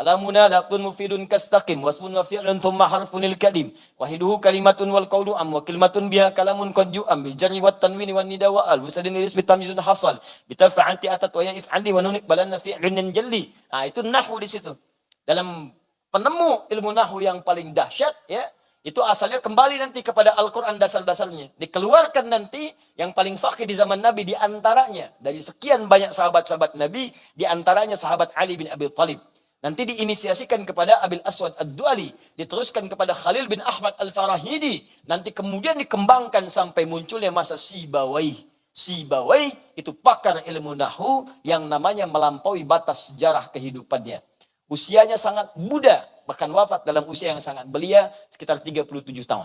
Kalamuna lafzun mufidun kastaqim wasmun wa fi'lun thumma harfunil kadim wahiduhu kalimatun wal qawlu am wa kalimatun biha kalamun qad yu'am bil jarri wat tanwini wan nida wa al musadin ilis bitamyizun hasal bitafa'anti atat wa ya'if andi wa nunik balanna fi'lun jalli. Nah, itu nahwu di situ. Dalam penemu ilmu nahwu yang paling dahsyat, ya, itu asalnya kembali nanti kepada Al-Qur'an, dasar-dasarnya. Dikeluarkan nanti yang paling faqih di zaman Nabi, di antaranya dari sekian banyak sahabat-sahabat Nabi, di antaranya sahabat Ali bin Abi Thalib. Nanti diinisiasikan kepada Abil Aswad Ad-Duali, diteruskan kepada Khalil bin Ahmad Al-Farahidi, nanti kemudian dikembangkan sampai munculnya masa Sibawai. Sibawai itu pakar ilmu nahwu yang namanya melampaui batas sejarah kehidupannya. Usianya sangat muda, bahkan wafat dalam usia yang sangat belia, sekitar 37 tahun.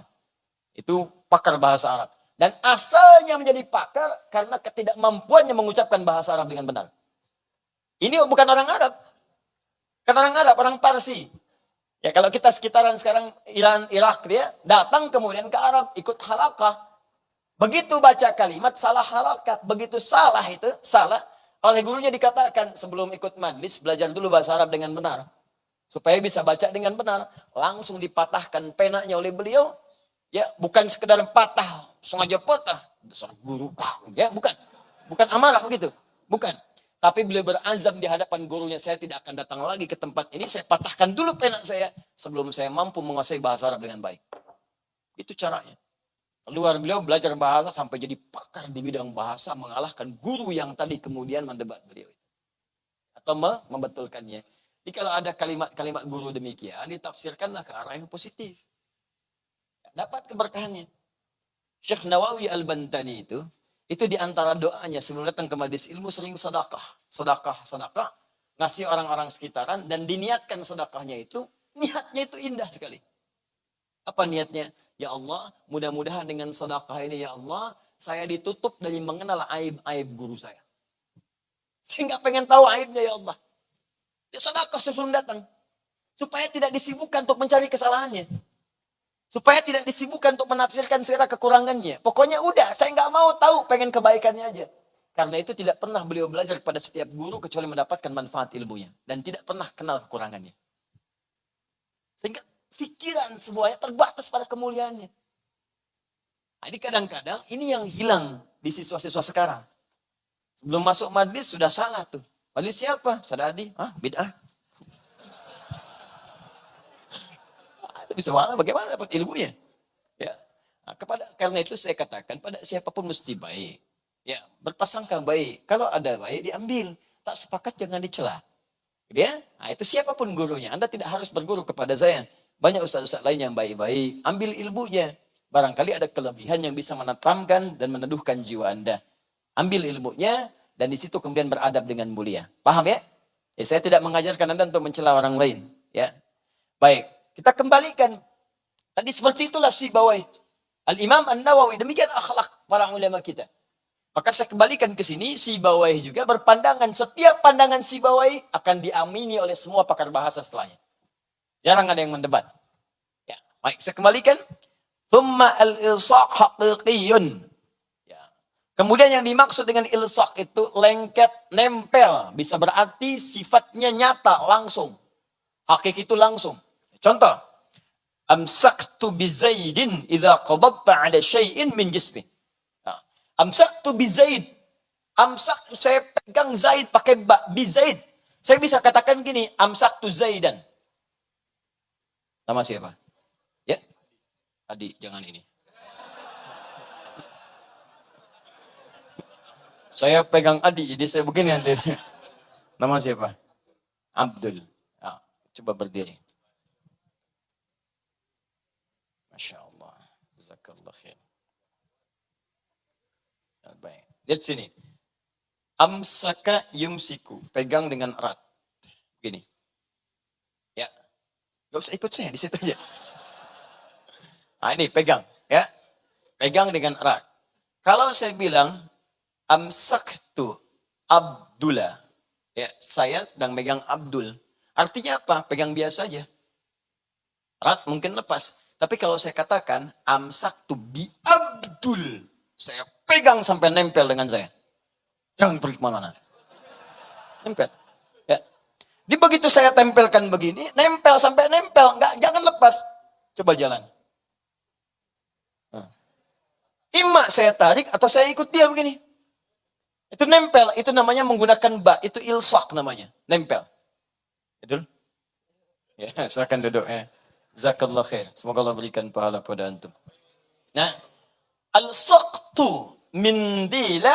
Itu pakar bahasa Arab. Dan asalnya menjadi pakar karena ketidakmampuannya mengucapkan bahasa Arab dengan benar. Ini bukan orang Arab. Kan orang Arab, orang Parsi. Ya, kalau kita sekitaran sekarang Iran, Irak, dia datang kemudian ke Arab, ikut halakah. Begitu baca kalimat, salah halakat. Begitu salah itu, salah. Oleh gurunya dikatakan, sebelum ikut majlis, belajar dulu bahasa Arab dengan benar. Supaya bisa baca dengan benar. Langsung dipatahkan penanya oleh beliau. Ya, bukan sekedar patah, sengaja patah. Dasar guru, ya, bukan. Bukan amarah begitu. Bukan. Tapi beliau berazam di hadapan gurunya, saya tidak akan datang lagi ke tempat ini, saya patahkan dulu pena saya sebelum saya mampu menguasai bahasa Arab dengan baik. Itu caranya. Keluar beliau belajar bahasa sampai jadi pakar di bidang bahasa, mengalahkan guru yang tadi kemudian mendebat beliau. Atau membetulkannya. Jadi kalau ada kalimat-kalimat guru demikian, ditafsirkanlah ke arah yang positif. Dapat keberkahannya. Syekh Nawawi Al-Bantani itu di antara doanya sebelum datang ke majelis ilmu sering sedekah. Sedekah. Ngasih orang-orang sekitaran dan diniatkan sedekahnya itu, niatnya itu indah sekali. Apa niatnya? Ya Allah, mudah-mudahan dengan sedekah ini ya Allah, saya ditutup dari mengenal aib-aib guru saya. Saya nggak pengen tahu aibnya ya Allah. Dia sedekah sebelum datang. Supaya tidak disibukkan untuk mencari kesalahannya. Supaya tidak disibukkan untuk menafsirkan segala kekurangannya. Pokoknya udah, saya nggak mau tahu, pengen kebaikannya aja. Karena itu tidak pernah beliau belajar kepada setiap guru kecuali mendapatkan manfaat ilmunya. Dan tidak pernah kenal kekurangannya. Sehingga pikiran semuanya terbatas pada kemuliaannya. Jadi kadang-kadang ini yang hilang di siswa-siswa sekarang. Sebelum masuk majlis sudah salah tuh. Majlis siapa? Sadadi? Bid'ah. Bisa mana? Bagaimana dapat ilmunya? Ya. Nah, karena itu saya katakan pada siapapun mesti baik. Ya, berprasangka baik. Kalau ada baik diambil, tak sepakat jangan dicela. Ya, nah, itu siapapun gurunya. Anda tidak harus berguru kepada saya. Banyak ustaz-ustaz lain yang baik-baik. Ambil ilmunya. Barangkali ada kelebihan yang bisa menetapkan dan meneduhkan jiwa Anda. Ambil ilmunya dan di situ kemudian beradab dengan mulia. Paham ya? Ya, saya tidak mengajarkan Anda untuk mencela orang lain. Ya, baik. Kita kembalikan. Tadi seperti itulah Sibawai. Al-Imam An-Nawawi. Demikian akhlak para ulama kita. Maka saya kembalikan ke sini. Sibawai juga berpandangan. Setiap pandangan Sibawai akan diamini oleh semua pakar bahasa setelahnya. Jarang ada yang mendebat. Baik, saya kembalikan. Thumma al-ilsaq haqiqiyun. Ya. Kemudian yang dimaksud dengan ilsaq itu lengket, nempel. Bisa berarti sifatnya nyata, langsung. Hakiki itu langsung. Contoh. Amsaktu bi Zaidin idza qabadta ala syai'in min jismi. Ya. Amsaktu bi Zaid. Amsaktu, saya pegang Zaid pakai bi Zaid. Saya bisa katakan gini, amsaktu Zaidan. Nama siapa? Ya. Adi, jangan ini. Saya pegang Adi, jadi saya begini nanti. Nama siapa? Abdul. Ya, coba berdiri. Masya Allah. Jazakallah khair. Baik. Lihat sini. Amsaka yumsiku. Pegang dengan erat. Begini. Ya. Gak usah ikut saya, di situ aja. Nah ini, pegang. Ya. Pegang dengan erat. Kalau saya bilang, amsaktu Abdullah. Ya, saya sedang megang Abdul. Artinya apa? Pegang biasa aja. Erat mungkin lepas. Tapi kalau saya katakan, amsaktu bi Abdul. Saya pegang sampai nempel dengan saya. Jangan pergi kemana-mana. Nempel. Ya. Di begitu saya tempelkan begini, nempel sampai nempel. Jangan lepas. Coba jalan. Ima saya tarik atau saya ikut dia begini. Itu nempel. Itu namanya menggunakan ba. Itu ilsak namanya. Nempel. Betul? Ya, silakan duduk. Ya. Jazakallah khair. Semoga Allah berikan pahala pada antum. Nah, al-saqtu mindila,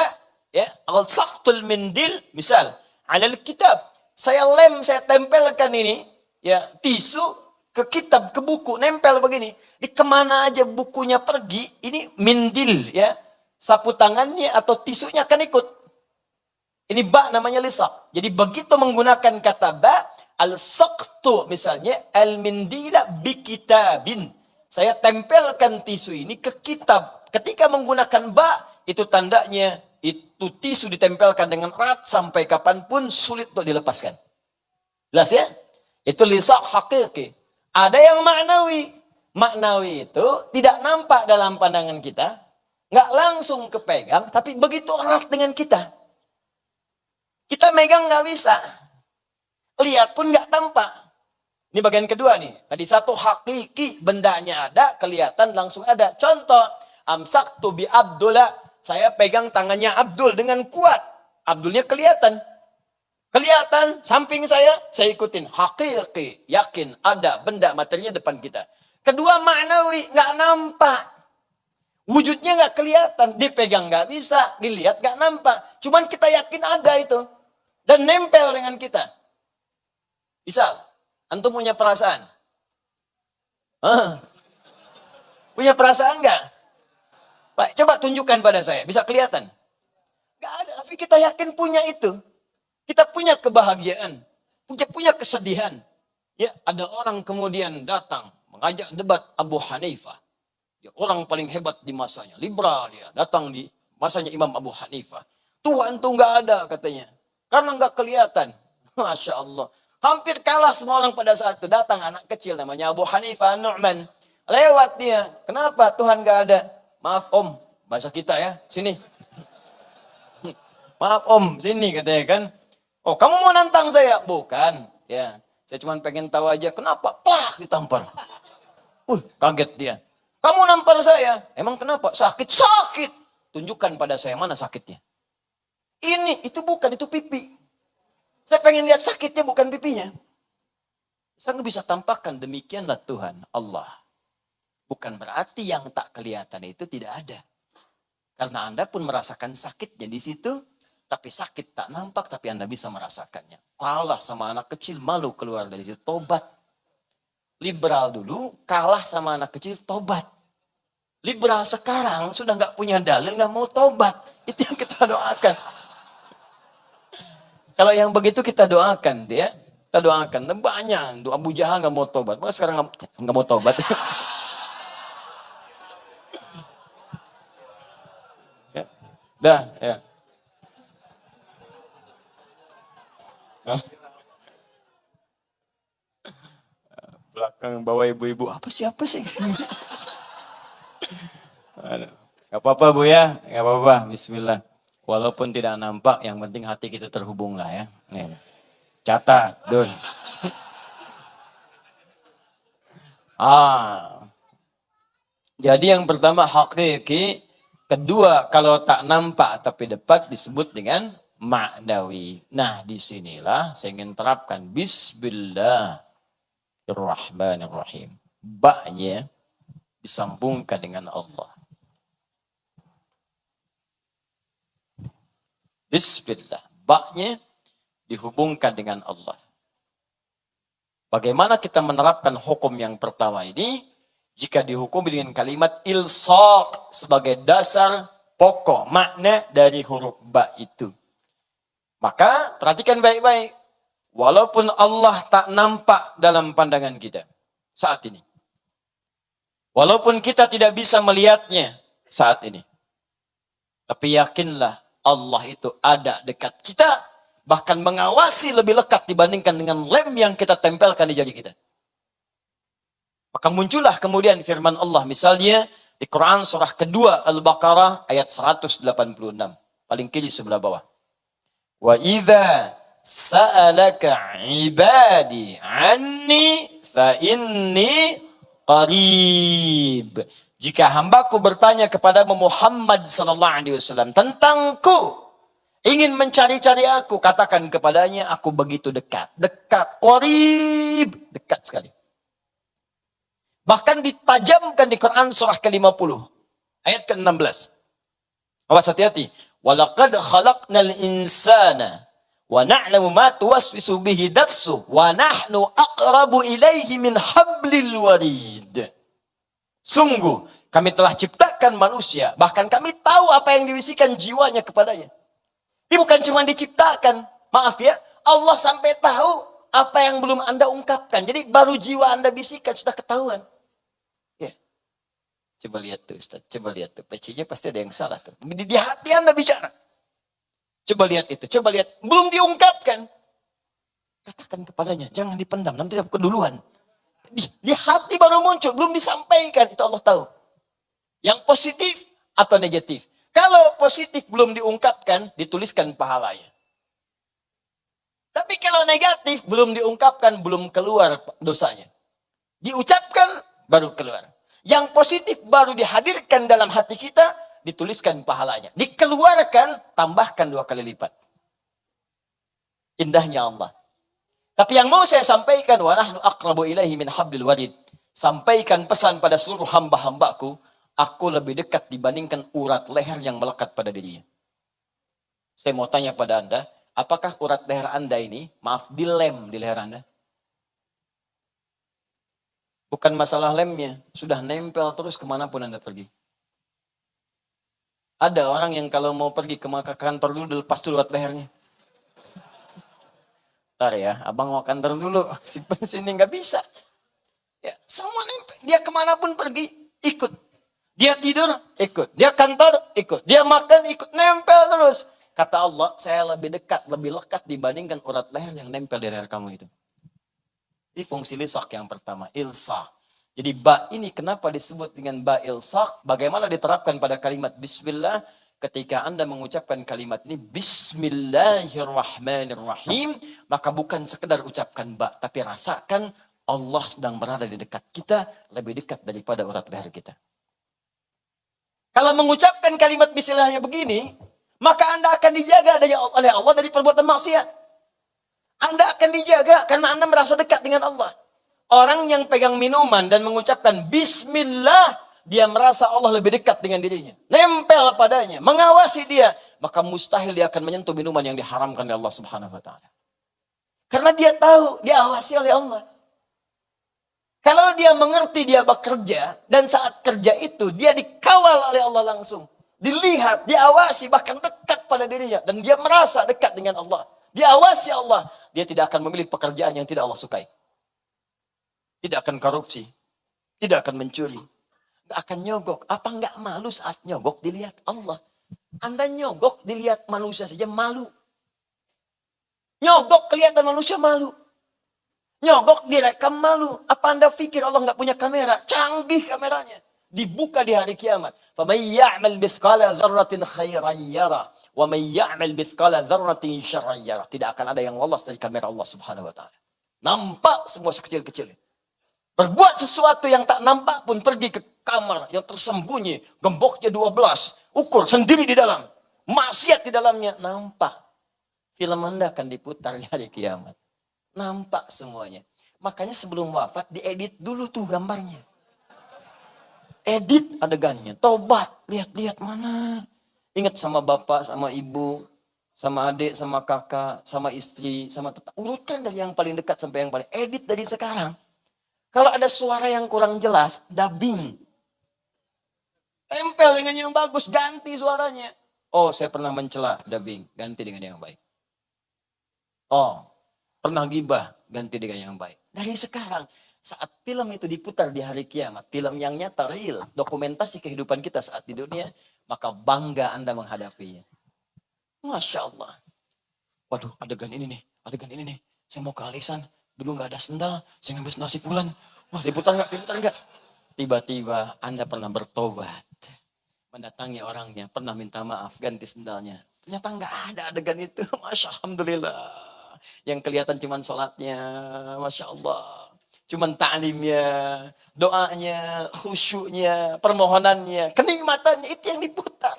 ya, al-saqtul mindil, misal, alal kitab. Saya tempelkan ini, ya, tisu ke kitab, ke buku, nempel begini. Di kemana aja bukunya pergi, ini mindil, ya. Sapu tangannya atau tisunya akan ikut. Ini ba namanya lisak. Jadi begitu menggunakan kata ba, al-saqtu misalnya, al-mindila bi kitabin. Saya tempelkan tisu ini ke kitab. Ketika menggunakan ba, itu tandanya itu tisu ditempelkan dengan erat sampai kapanpun sulit untuk dilepaskan. Jelas ya? Itu lisak hakiki. Ada yang maknawi. Maknawi itu tidak nampak dalam pandangan kita, nggak langsung kepegang, tapi begitu erat dengan kita. Kita megang nggak bisa. Lihat pun nggak tampak. Ini bagian kedua nih. Tadi satu hakiki, bendanya ada, kelihatan langsung ada. Contoh, amsaktu bi Abdullah. Saya pegang tangannya Abdul dengan kuat. Abdulnya kelihatan. Kelihatan, samping saya ikutin. Hakiki, yakin, ada benda materinya depan kita. Kedua maknawi, nggak nampak. Wujudnya nggak kelihatan. Dipegang nggak bisa, dilihat nggak nampak. Cuman kita yakin ada itu. Dan nempel dengan kita. Misal, antum punya perasaan? Punya perasaan nggak? Pak, coba tunjukkan pada saya. Bisa kelihatan? Nggak ada, tapi kita yakin punya itu. Kita punya kebahagiaan. Punya kesedihan. Ya, ada orang kemudian datang mengajak debat Abu Hanifah. Dia orang paling hebat di masanya. Liberal dia. Datang di masanya Imam Abu Hanifah. Tuhan tuh nggak ada katanya. Karena nggak kelihatan. Masya Allah. Hampir kalah semua orang pada saat itu. Datang anak kecil namanya Abu Hanifah Nu'man. Lewat dia. Kenapa Tuhan nggak ada? Maaf om. Bahasa kita ya. Sini. Maaf om. Sini katanya kan. Oh kamu mau nantang saya? Bukan. Ya. Saya cuma pengen tahu aja. Kenapa? Plak ditampar. Kaget dia. Kamu nampar saya. Emang kenapa? Sakit. Sakit. Tunjukkan pada saya mana sakitnya. Ini, itu bukan, itu pipi. Saya pengen lihat sakitnya, bukan pipinya. Saya nggak bisa tampakkan, demikianlah Tuhan, Allah. Bukan berarti yang tak kelihatan itu tidak ada. Karena Anda pun merasakan sakitnya di situ, tapi sakit tak nampak, tapi Anda bisa merasakannya. Kalah sama anak kecil, malu keluar dari situ, tobat. Liberal dulu, kalah sama anak kecil, tobat. Liberal sekarang, sudah nggak punya dalil, nggak mau tobat. Itu yang kita doakan. Kalau yang begitu kita doakan dia, kita doakan. Banyak doa Abu Jahal nggak mau tobat, maka sekarang nggak mau tobat. Ya. Dah, ya. Belakang. belakang bawa ibu-ibu. Apa sih? Gak apa-apa Bu ya, gak apa-apa. Bismillah. Walaupun tidak nampak, yang penting hati kita terhubung lah ya. Nih. Catat, Dul. Jadi yang pertama hakiki, kedua kalau tak nampak tapi dapat disebut dengan ma'nawi. Nah disinilah saya ingin terapkan Bismillahirrahmanirrahim. Ba-nya disambungkan dengan Allah. Bismillah. Ba-nya dihubungkan dengan Allah. Bagaimana kita menerapkan hukum yang pertama ini? Jika dihukum dengan kalimat ilsaq sebagai dasar pokok makna dari huruf ba itu. Maka perhatikan baik-baik. Walaupun Allah tak nampak dalam pandangan kita saat ini. Walaupun kita tidak bisa melihatnya saat ini. Tapi yakinlah Allah itu ada dekat kita. Bahkan mengawasi lebih lekat dibandingkan dengan lem yang kita tempelkan di jari kita. Maka muncullah kemudian firman Allah. Misalnya di Quran surah kedua Al-Baqarah ayat 186. Paling kiri sebelah bawah. Wa idza sa'alaka ibadi anni fa inni qarib. Jika hambaku bertanya kepada Muhammad sallallahu alaihi wasallam tentangku, ingin mencari-cari aku, katakan kepadanya aku begitu dekat. Dekat, qarib, dekat sekali. Bahkan ditajamkan di Quran surah ke-50 ayat ke-16. Awas hati-hati. Walaqad khalaqnal insana wa na'lamu ma tuwaswisu bihi nafsu wa nahnu aqrabu ilaihi min hablil warid. Sungguh kami telah ciptakan manusia, bahkan kami tahu apa yang dibisikkan jiwanya kepadanya. Ini bukan cuma diciptakan, maaf ya, Allah sampai tahu apa yang belum Anda ungkapkan. Jadi baru jiwa Anda bisikan sudah ketahuan. Ya. Coba lihat tuh Ustaz, coba lihat tuh. PC-nya pasti ada yang salah tuh. Di hati Anda bicara. Coba lihat itu, coba lihat. Belum diungkapkan. Katakan kepadanya, jangan dipendam, nanti aku keduluan. Di hati baru muncul, belum disampaikan. Itu Allah tahu. Yang positif atau negatif. Kalau positif belum diungkapkan, dituliskan pahalanya. Tapi kalau negatif belum diungkapkan, belum keluar dosanya. Diucapkan, baru keluar. Yang positif baru dihadirkan dalam hati kita, dituliskan pahalanya. Dikeluarkan, tambahkan 2 kali lipat. Indahnya Allah. Tapi yang mau saya sampaikan, wa nahnu aqrabu ilaihi min hablil warid. Sampaikan pesan pada seluruh hamba-hambaku, aku lebih dekat dibandingkan urat leher yang melekat pada dirinya. Saya mau tanya pada Anda, apakah urat leher Anda ini, maaf, dilem di leher Anda? Bukan masalah lemnya, sudah nempel terus kemanapun Anda pergi. Ada orang yang kalau mau pergi ke kantor dulu, lepas dulu urat lehernya. Ntar ya, abang mau kantor dulu, simpan sini, nggak bisa. Ya, semua nempel, dia kemanapun pergi, ikut. Dia tidur, ikut. Dia kantor, ikut. Dia makan, ikut. Nempel terus. Kata Allah, saya lebih dekat, lebih lekat dibandingkan urat leher yang nempel di leher kamu itu. Ini fungsi lisak yang pertama, ilsak. Jadi ba ini kenapa disebut dengan ba ilsak? Bagaimana diterapkan pada kalimat bismillah? Ketika Anda mengucapkan kalimat ini, bismillahirrahmanirrahim, maka bukan sekedar ucapkan ba, tapi rasakan Allah sedang berada di dekat kita, lebih dekat daripada urat leher kita. Kalau mengucapkan kalimat bismillahnya begini, maka Anda akan dijaga oleh Allah dari perbuatan maksiat. Anda akan dijaga karena Anda merasa dekat dengan Allah. Orang yang pegang minuman dan mengucapkan bismillah, dia merasa Allah lebih dekat dengan dirinya. Nempel padanya, mengawasi dia. Maka mustahil dia akan menyentuh minuman yang diharamkan oleh Allah Subhanahu wa ta'ala. Karena dia tahu, diawasi oleh Allah. Kalau dia mengerti dia bekerja, dan saat kerja itu dia dikawal oleh Allah langsung. Dilihat, diawasi, bahkan dekat pada dirinya. Dan dia merasa dekat dengan Allah. Diawasi Allah. Dia tidak akan memilih pekerjaan yang tidak Allah sukai. Tidak akan korupsi. Tidak akan mencuri. Tidak akan nyogok. Apa enggak malu saat nyogok dilihat Allah? Anda nyogok dilihat manusia saja malu. Nyogok kelihatan manusia malu. Nyogok direkam malu. Apa Anda pikir Allah nggak punya kamera? Canggih kameranya. Dibuka di hari kiamat. فَمَنْ يَعْمَلْ مِثْقَالَ ذَرَّةٍ خَيْرًا يَرَهُ وَمَنْ يَعْمَلْ مِثْقَالَ ذَرَّةٍ شَرًّا يَرَهُ. Tidak akan ada yang lolos dari kamera Allah Subhanahu wa taala. Nampak semua sekecil-kecilnya. Berbuat sesuatu yang tak nampak pun, pergi ke kamar yang tersembunyi, gemboknya 12, ukur sendiri di dalam. Maksiat di dalamnya, nampak. Film Anda akan diputar di hari kiamat. Nampak semuanya. Makanya sebelum wafat diedit dulu tuh gambarnya. Edit adegannya. Tobat. Lihat-lihat mana. Ingat sama bapak, sama ibu, sama adik, sama kakak, sama istri, sama tetangga. Urutkan dari yang paling dekat sampai yang paling. Edit dari sekarang. Kalau ada suara yang kurang jelas, dubbing. Tempel dengan yang bagus, ganti suaranya. Oh, saya pernah mencela, dubbing. Ganti dengan yang baik. Oh, pernah gibah, ganti dengan yang baik. Dari sekarang, saat film itu diputar di hari kiamat, film yang nyata, real, dokumentasi kehidupan kita saat di dunia, maka bangga Anda menghadapinya. Masya Allah. Waduh, adegan ini nih. Saya mau ke Alisan, dulu nggak ada sendal, saya ngambil sendal si Fulan. Wah, diputar nggak? Tiba-tiba Anda pernah bertobat. Mendatangi orangnya, pernah minta maaf, ganti sendalnya. Ternyata nggak ada adegan itu. Masya Alhamdulillah. Yang kelihatan cuman sholatnya, Masya Allah. Cuman ta'limnya, doanya, khusyuknya, permohonannya, kenikmatannya, itu yang diputar.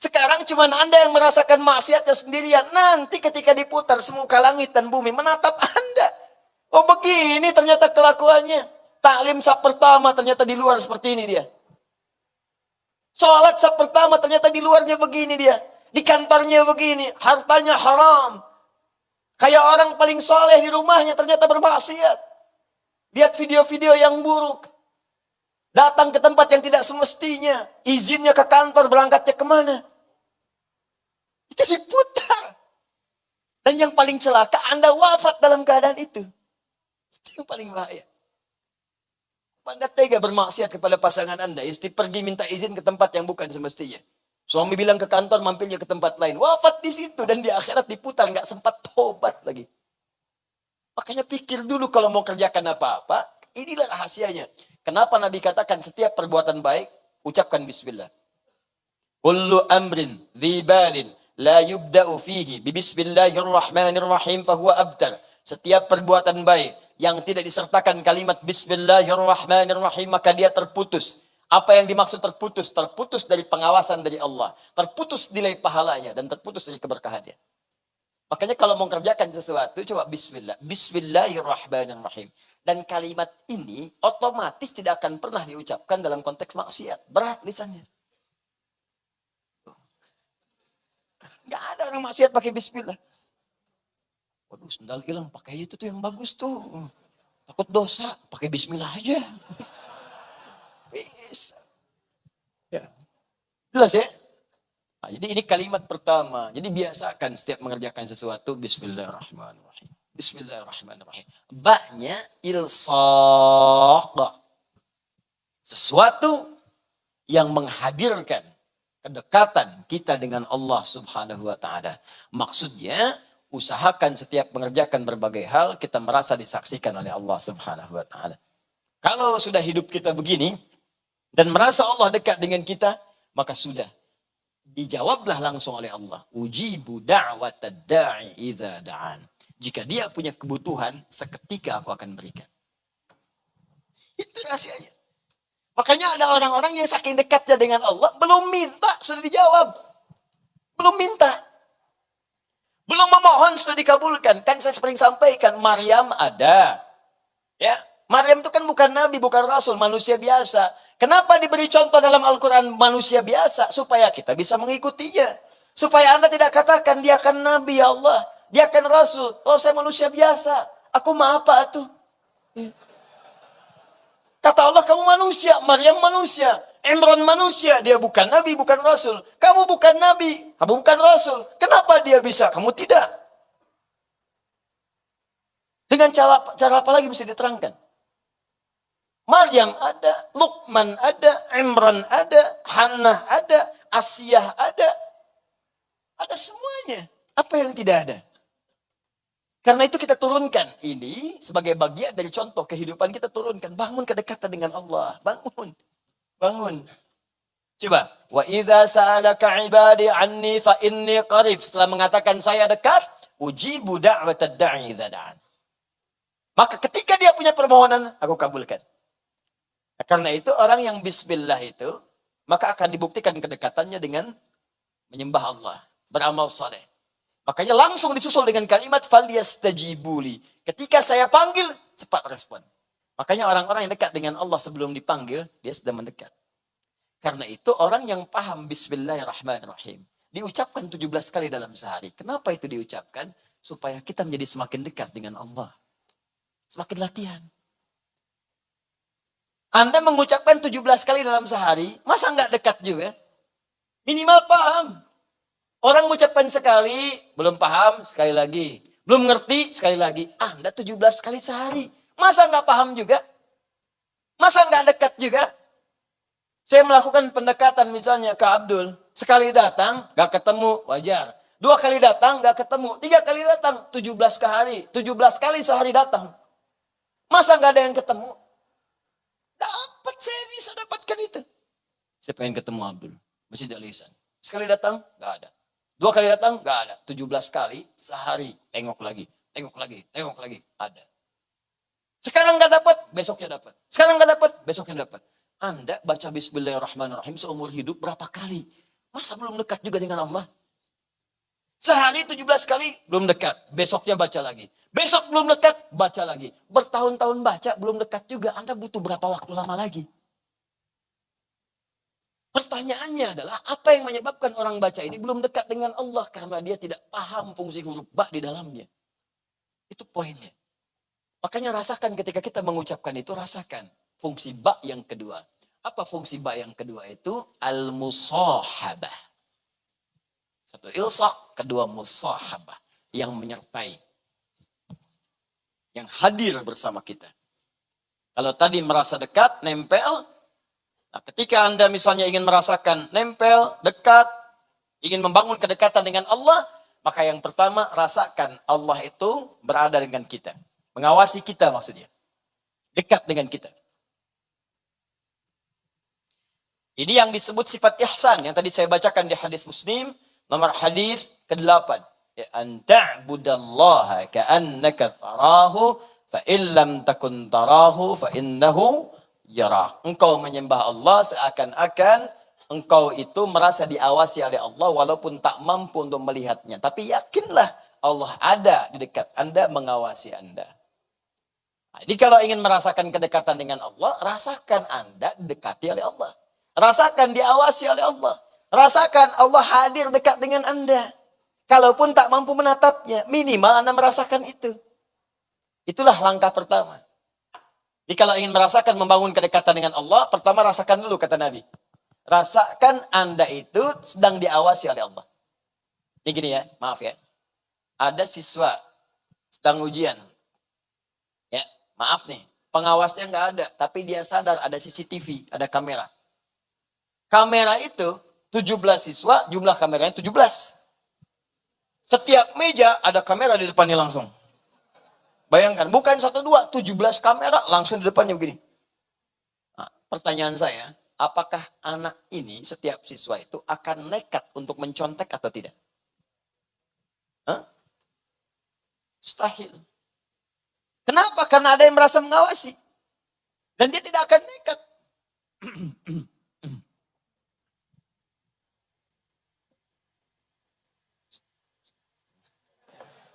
Sekarang cuman Anda yang merasakan maksiatnya sendirian. Nanti ketika diputar, semuka langit dan bumi menatap Anda. Oh begini ternyata kelakuannya. Taklim sab pertama ternyata di luar seperti ini dia. Sholat sab pertama ternyata di luarnya begini dia. Di kantornya begini, hartanya haram. Kayak orang paling soleh di rumahnya ternyata bermaksiat. Lihat video-video yang buruk. Datang ke tempat yang tidak semestinya. Izinnya ke kantor, berangkatnya kemana. Itu diputar. Dan yang paling celaka, Anda wafat dalam keadaan itu. Itu yang paling bahaya. Anda tega bermaksiat kepada pasangan Anda. Istri pergi minta izin ke tempat yang bukan semestinya. Suami bilang ke kantor, mampirnya ke tempat lain. Wafat di situ dan di akhirat diputar, nggak sempat tobat lagi. Makanya pikir dulu kalau mau kerjakan apa-apa, inilah rahasianya. Kenapa Nabi katakan setiap perbuatan baik, ucapkan bismillah. Kullu amrin dhibalin la yubda'u fihi bismillahirrahmanirrahim fahuwa abtar. Setiap perbuatan baik yang tidak disertakan kalimat bismillahirrahmanirrahim, maka dia terputus. Apa yang dimaksud terputus? Terputus dari pengawasan dari Allah. Terputus nilai pahalanya. Dan terputus dari keberkahannya. Makanya kalau mau kerjakan sesuatu, coba bismillah. Bismillahirrahmanirrahim. Dan kalimat ini otomatis tidak akan pernah diucapkan dalam konteks maksiat. Berat lisannya. Gak ada orang maksiat pakai bismillah. Waduh, sendal hilang. Pakai itu tuh yang bagus tuh. Takut dosa. Pakai bismillah aja. Bisa. Ya. Jelas ya? Nah, jadi ini kalimat pertama. Jadi biasakan setiap mengerjakan sesuatu. Bismillahirrahmanirrahim. Bismillahirrahmanirrahim. Ba'nya ilsaq. Sesuatu yang menghadirkan kedekatan kita dengan Allah Subhanahu wa ta'ala. Maksudnya, usahakan setiap mengerjakan berbagai hal, kita merasa disaksikan oleh Allah Subhanahu wa ta'ala. Kalau sudah hidup kita begini, dan merasa Allah dekat dengan kita, maka sudah. Dijawablah langsung oleh Allah. Ujibu da'watad da'i idza da'an. Jika dia punya kebutuhan, seketika aku akan berikan. Itu rahasianya. Makanya ada orang-orang yang saking dekatnya dengan Allah, belum minta, sudah dijawab. Belum minta. Belum memohon, sudah dikabulkan. Kan saya sering sampaikan, Maryam ada. Ya, Maryam itu kan bukan nabi, bukan rasul, manusia biasa. Kenapa diberi contoh dalam Al-Quran manusia biasa? Supaya kita bisa mengikutinya. Supaya Anda tidak katakan dia akan nabi ya Allah. Dia akan rasul. Oh saya manusia biasa. Aku mah apa tuh? Kata Allah kamu manusia. Maryam manusia. Imran manusia. Dia bukan nabi, bukan rasul. Kamu bukan nabi. Kamu bukan rasul. Kenapa dia bisa? Kamu tidak. Dengan cara apa lagi bisa diterangkan? Maryam ada, Luqman ada, Imran ada, Hannah ada, Asiyah ada. Ada semuanya. Apa yang tidak ada? Karena itu kita turunkan ini sebagai bagian dari contoh kehidupan kita turunkan. Bangun kedekatan dengan Allah. Bangun. Bangun. Coba. Wa idza sa'alaka 'ibadi 'anni fa inni qarib. Setelah mengatakan saya dekat, ujibu da'watad da'i idza da'an. Maka ketika dia punya permohonan, aku kabulkan. Nah, karena itu orang yang bismillah itu, maka akan dibuktikan kedekatannya dengan menyembah Allah, beramal saleh. Makanya langsung disusul dengan kalimat falyastajibuli. Ketika saya panggil, cepat respon. Makanya orang-orang yang dekat dengan Allah sebelum dipanggil, dia sudah mendekat. Karena itu orang yang paham bismillahirrahmanirrahim diucapkan 17 kali dalam sehari. Kenapa itu diucapkan? Supaya kita menjadi semakin dekat dengan Allah. Semakin latihan. Anda mengucapkan 17 kali dalam sehari, masa nggak dekat juga? Minimal paham. Orang mengucapkan sekali, belum paham, sekali lagi. Belum ngerti, sekali lagi. Anda 17 kali sehari. Masa nggak paham juga? Masa nggak dekat juga? Saya melakukan pendekatan misalnya ke Abdul. Sekali datang, nggak ketemu, wajar. 2 kali datang, nggak ketemu. 3 kali datang, 17 kali. 17 kali sehari datang. Masa nggak ada yang ketemu? Dapat, saya bisa dapatkan itu. Saya pengen ketemu Abdul. Masjid Al-Ihsan. Sekali datang, nggak ada. 2 kali datang, nggak ada. 17 kali sehari. Tengok lagi, tengok lagi, tengok lagi. Ada. Sekarang nggak dapat, besoknya dapat. Sekarang nggak dapat, besoknya dapat. Anda baca bismillahirrahmanirrahim seumur hidup berapa kali? Masa belum dekat juga dengan Allah? Sehari 17 kali, belum dekat. Besoknya baca lagi. Besok belum dekat, baca lagi. Bertahun-tahun baca, belum dekat juga. Anda butuh berapa waktu lama lagi? Pertanyaannya adalah, apa yang menyebabkan orang baca ini belum dekat dengan Allah? Karena dia tidak paham fungsi huruf ba di dalamnya. Itu poinnya. Makanya rasakan ketika kita mengucapkan itu, rasakan fungsi ba yang kedua. Apa fungsi ba yang kedua itu? Al-musahabah. Satu ilsaq, kedua musahabah. Yang menyertai. Yang hadir bersama kita. Kalau tadi merasa dekat, nempel. Nah, ketika Anda misalnya ingin merasakan nempel, dekat, ingin membangun kedekatan dengan Allah, maka yang pertama rasakan Allah itu berada dengan kita. Mengawasi kita maksudnya. Dekat dengan kita. Ini yang disebut sifat ihsan yang tadi saya bacakan di hadis Muslim nomor hadis ke-8. Ya, an ta'budallaha ka'annaka tarahu fa illam takun tarahu fa innahu yarah. Engkau menyembah Allah seakan-akan engkau itu merasa diawasi oleh Allah walaupun tak mampu untuk melihatnya. Tapi yakinlah Allah ada di dekat Anda mengawasi Anda. Jadi kalau ingin merasakan kedekatan dengan Allah, rasakan Anda didekati oleh Allah. Rasakan diawasi oleh Allah. Rasakan Allah hadir dekat dengan Anda. Kalaupun tak mampu menatapnya, minimal Anda merasakan itu. Itulah langkah pertama. Jadi kalau ingin merasakan membangun kedekatan dengan Allah, pertama rasakan dulu kata Nabi. Rasakan Anda itu sedang diawasi oleh Allah. Ini gini ya, maaf ya. Ada siswa sedang ujian. Ya, maaf nih, pengawasnya nggak ada, tapi dia sadar ada CCTV, ada kamera. Kamera itu 17 siswa, jumlah kameranya 17. Setiap meja ada kamera di depannya langsung. Bayangkan, bukan 1, 2, 17 kamera langsung di depannya begini. Nah, pertanyaan saya, apakah anak ini, setiap siswa itu akan nekat untuk mencontek atau tidak? Hah? Mustahil. Kenapa? Karena ada yang merasa mengawasi. Dan dia tidak akan nekat.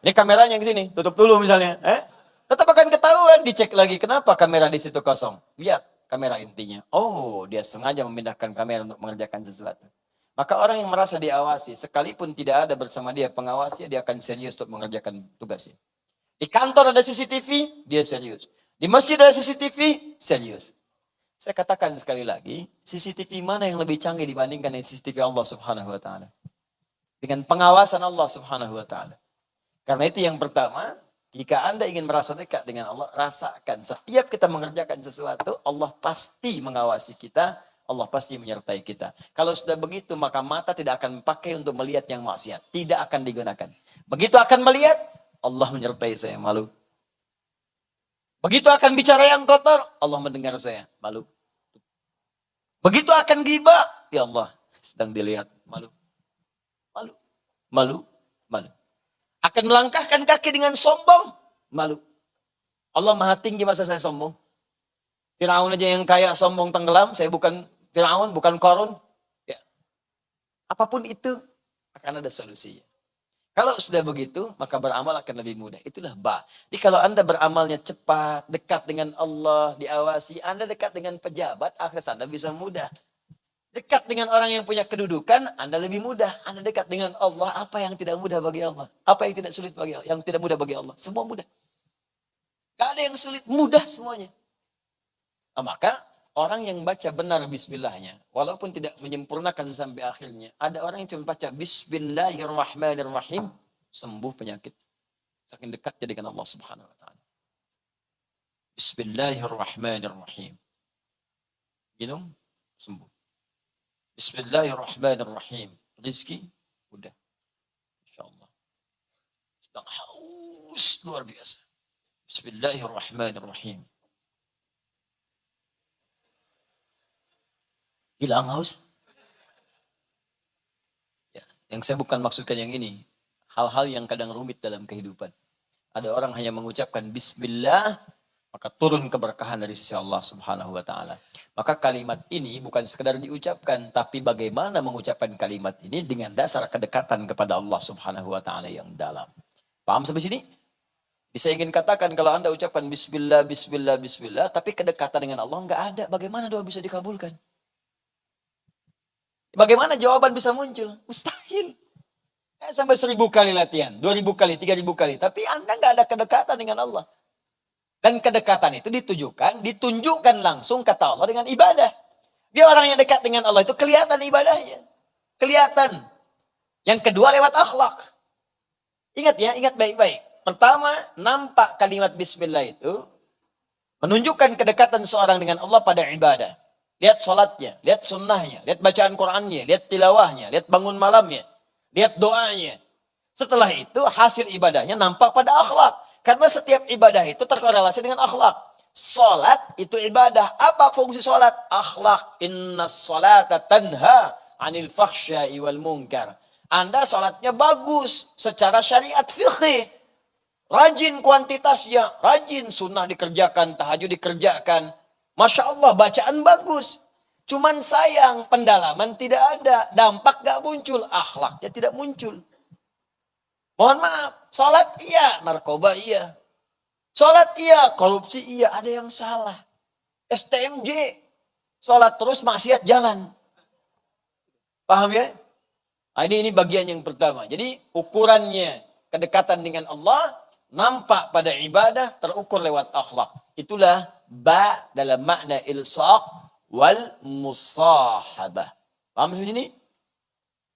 Ini kameranya ke sini, tutup dulu misalnya. Tetap akan ketahuan, dicek lagi. Kenapa kamera di situ kosong? Lihat kamera intinya. Oh, dia sengaja memindahkan kamera untuk mengerjakan sesuatu. Maka orang yang merasa diawasi, sekalipun tidak ada bersama dia pengawasnya, dia akan serius untuk mengerjakan tugasnya. Di kantor ada CCTV, dia serius. Di masjid ada CCTV, serius. Saya katakan sekali lagi, CCTV mana yang lebih canggih dibandingkan dengan CCTV Allah Subhanahu wa taala? Dengan pengawasan Allah Subhanahu wa taala. Karena itu yang pertama, jika Anda ingin merasa dekat dengan Allah, rasakan setiap kita mengerjakan sesuatu, Allah pasti mengawasi kita, Allah pasti menyertai kita. Kalau sudah begitu, maka mata tidak akan pakai untuk melihat yang maksiat. Tidak akan digunakan. Begitu akan melihat, Allah menyertai saya, malu. Begitu akan bicara yang kotor, Allah mendengar saya, malu. Begitu akan ghibah, ya Allah, sedang dilihat, malu. Malu, malu, malu. Akan melangkahkan kaki dengan sombong, malu. Allah maha tinggi, masa saya sombong? Firaun aja yang kaya sombong tenggelam, saya bukan Firaun, bukan Qarun. Ya. Apapun itu, akan ada solusinya. Kalau sudah begitu, maka beramal akan lebih mudah. Itulah ba. Jadi kalau Anda beramalnya cepat, dekat dengan Allah, diawasi, Anda dekat dengan pejabat, akses Anda bisa mudah. Dekat dengan orang yang punya kedudukan, Anda lebih mudah. Anda dekat dengan Allah, apa yang tidak mudah bagi Allah? Apa yang tidak sulit bagi Allah? Yang tidak mudah bagi Allah? Semua mudah. Gak ada yang sulit, mudah semuanya. Nah, maka orang yang baca benar bismillahnya, walaupun tidak menyempurnakan sampai akhirnya, ada orang yang cuma baca bismillahirrahmanirrahim, sembuh penyakit. Saking dekatnya dengan Allah Subhanahu wa taala. Bismillahirrahmanirrahim. Minum, sembuh. Bismillahirrahmanirrahim. Rizki, udah. Insyaallah. Sedang haus luar biasa. Bismillahirrahmanirrahim. Hilang haus. Ya, yang saya bukan maksudkan yang ini. Hal-hal yang kadang rumit dalam kehidupan. Ada orang hanya mengucapkan bismillah, maka turun keberkahan dari sisi Allah Subhanahu wa taala. Maka kalimat ini bukan sekedar diucapkan, tapi bagaimana mengucapkan kalimat ini dengan dasar kedekatan kepada Allah Subhanahu wa taala yang dalam. Paham sampai sini? Saya ingin katakan kalau Anda ucapkan bismillah, bismillah, bismillah, tapi kedekatan dengan Allah enggak ada, bagaimana doa bisa dikabulkan? Bagaimana jawaban bisa muncul? Mustahil. Sampai 1000 kali latihan, 2000 kali, 3000 kali. Tapi Anda nggak ada kedekatan dengan Allah. Dan kedekatan itu ditunjukkan langsung kata Allah dengan ibadah. Dia orang yang dekat dengan Allah itu kelihatan ibadahnya. Kelihatan. Yang kedua lewat akhlak. Ingat ya, ingat baik-baik. Pertama, nampak kalimat bismillah itu menunjukkan kedekatan seorang dengan Allah pada ibadah. Lihat sholatnya, lihat sunnahnya, lihat bacaan Qur'annya, lihat tilawahnya, lihat bangun malamnya, lihat doanya. Setelah itu hasil ibadahnya nampak pada akhlak. Karena setiap ibadah itu terkorelasi dengan akhlak. Sholat itu ibadah. Apa fungsi sholat? Akhlak. Inna sholata tanha anil fahsyai wal munkar. Anda sholatnya bagus secara syariat fiqih. Rajin kuantitasnya, rajin sunnah dikerjakan, tahajud dikerjakan. Masya Allah, bacaan bagus. Cuman sayang, pendalaman tidak ada. Dampak gak muncul, akhlaknya tidak muncul. Mohon maaf, sholat iya, narkoba iya. Sholat iya, korupsi iya, ada yang salah. STMJ, sholat terus maksiat jalan. Paham ya? Nah, ini bagian yang pertama. Jadi ukurannya kedekatan dengan Allah nampak pada ibadah, terukur lewat akhlak. Itulah ba dalam makna ilsaq wal musahabah. Paham sampai sini?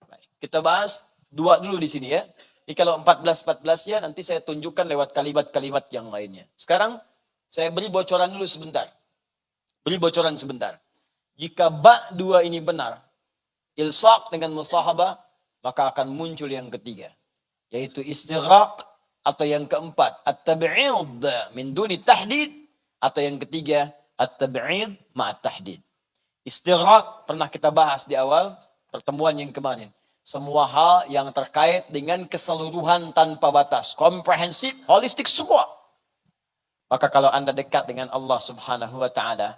Baik, kita bahas dua dulu di sini ya. Jadi kalau 14-14 ya nanti saya tunjukkan lewat kalimat-kalimat yang lainnya. Sekarang saya beri bocoran dulu sebentar. Beri bocoran sebentar. Jika ba dua ini benar, ilsaq dengan musahabah, maka akan muncul yang ketiga. Yaitu istighraq atau yang keempat, at-tab'id min duni tahdid. Atau yang ketiga, at-tab'id ma'at tahdid. Istighraq pernah kita bahas di awal pertemuan yang kemarin. Semua hal yang terkait dengan keseluruhan tanpa batas. Komprehensif, holistik semua. Maka kalau Anda dekat dengan Allah Subhanahu wa ta'ala,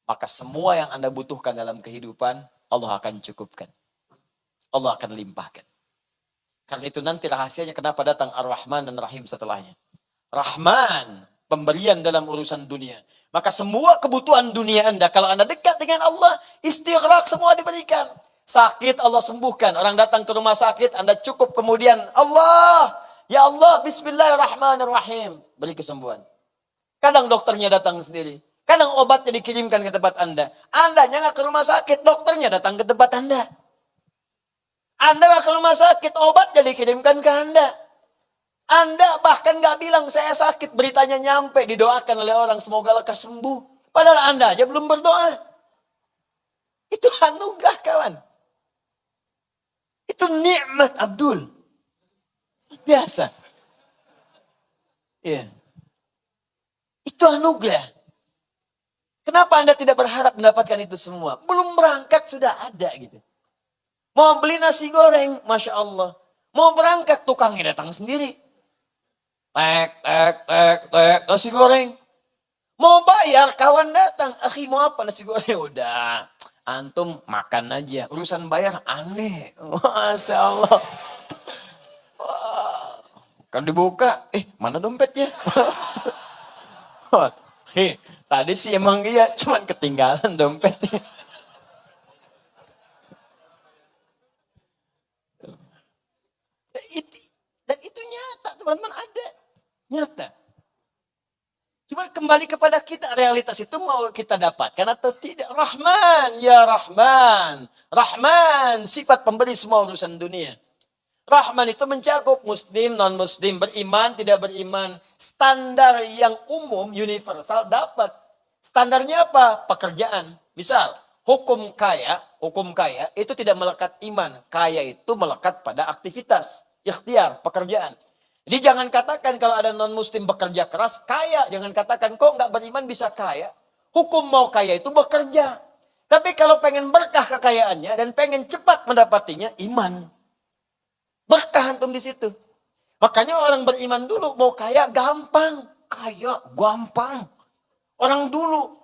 maka semua yang Anda butuhkan dalam kehidupan, Allah akan cukupkan. Allah akan limpahkan. Karena itu nanti rahasianya kenapa datang Ar-Rahman dan Rahim setelahnya. Rahman, pemberian dalam urusan dunia. Maka semua kebutuhan dunia Anda, kalau Anda dekat dengan Allah, istighraq semua diberikan. Sakit Allah sembuhkan. Orang datang ke rumah sakit, Anda cukup kemudian Allah, ya Allah, bismillahirrahmanirrahim. Beri kesembuhan. Kadang dokternya datang sendiri. Kadang obatnya dikirimkan ke tempat Anda. Andanya nggak ke rumah sakit, dokternya datang ke tempat Anda. Anda nggak ke rumah sakit, obatnya dikirimkan ke Anda. Anda bahkan nggak bilang saya sakit, beritanya nyampe, didoakan oleh orang, semoga lekas sembuh. Padahal Anda aja belum berdoa. Itu anugerah kawan. Itu nikmat Abdul. Biasa. Ya. Itu anugerah. Kenapa Anda tidak berharap mendapatkan itu semua? Belum berangkat sudah ada gitu. Mau beli nasi goreng, Masya Allah. Mau berangkat, tukangnya datang sendiri. Tek, tek, tek, tek, nasi goreng. Mau bayar, kawan datang. Akhi mau apa nasi goreng? Udah, antum makan aja. Urusan bayar aneh. Masya Allah. Kan dibuka, mana dompetnya? Tadi sih emang iya, cuman ketinggalan dompetnya. Dan itu nyata, teman-teman, ada. Nyata. Cuma kembali kepada kita, realitas itu mau kita dapatkan atau tidak. Rahman, ya Rahman. Rahman, sifat pemberi semua urusan dunia. Rahman itu mencakup muslim, non-muslim, beriman, tidak beriman. Standar yang umum, universal, dapat. Standarnya apa? Pekerjaan. Misal, hukum kaya itu tidak melekat iman. Kaya itu melekat pada aktivitas, ikhtiar, pekerjaan. Jadi jangan katakan kalau ada non-muslim bekerja keras, kaya. Jangan katakan kok nggak beriman bisa kaya. Hukum mau kaya itu bekerja. Tapi kalau pengen berkah kekayaannya dan pengen cepat mendapatinya, iman. Berkah antum di situ. Makanya orang beriman dulu mau kaya gampang. Kaya gampang. Orang dulu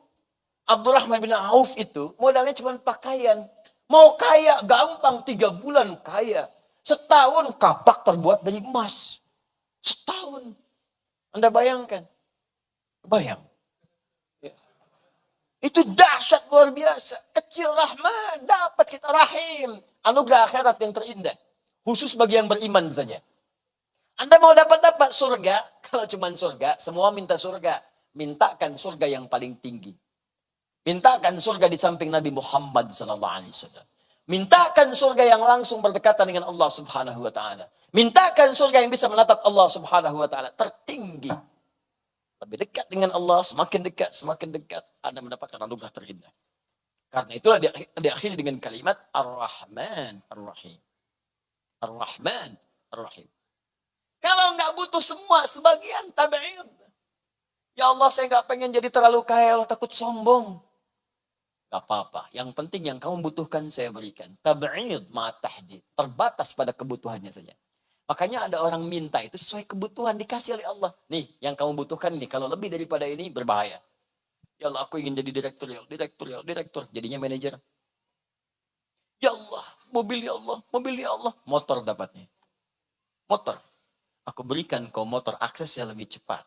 Abdurrahman bin Auf itu modalnya cuma pakaian. Mau kaya gampang, 3 bulan kaya. Setahun kapak terbuat dari emas. Setahun. Anda bayangkan. Bayang. Itu dahsyat luar biasa. Kecil Rahman, dapat kita rahim. Anugerah akhirat yang terindah. Khusus bagi yang beriman saja. Anda mau dapat apa? Surga. Kalau cuma surga, semua minta surga. Mintakan surga yang paling tinggi. Mintakan surga di samping Nabi Muhammad SAW. Mintakan surga yang langsung berdekatan dengan Allah Subhanahu wa taala. Mintakan surga yang bisa menatap Allah Subhanahu wa taala tertinggi. Lebih dekat dengan Allah, semakin dekat Anda mendapatkan anugerah terindah. Karena itulah diakhiri dengan kalimat Ar-Rahman Ar-Rahim. Ar-Rahman Ar-Rahim. Kalau nggak butuh semua, sebagian tabi'in. Ya Allah, saya nggak pengen jadi terlalu kaya, Allah takut sombong. Gak apa-apa. Yang penting yang kamu butuhkan saya berikan. Tab'id ma'tahdid. Terbatas pada kebutuhannya saja. Makanya ada orang minta itu sesuai kebutuhan dikasih oleh Allah. Nih, yang kamu butuhkan nih. Kalau lebih daripada ini berbahaya. Ya Allah, aku ingin jadi direktur. Jadinya manajer. Ya Allah, mobil ya Allah. Motor dapatnya. Motor. Aku berikan kau motor aksesnya lebih cepat.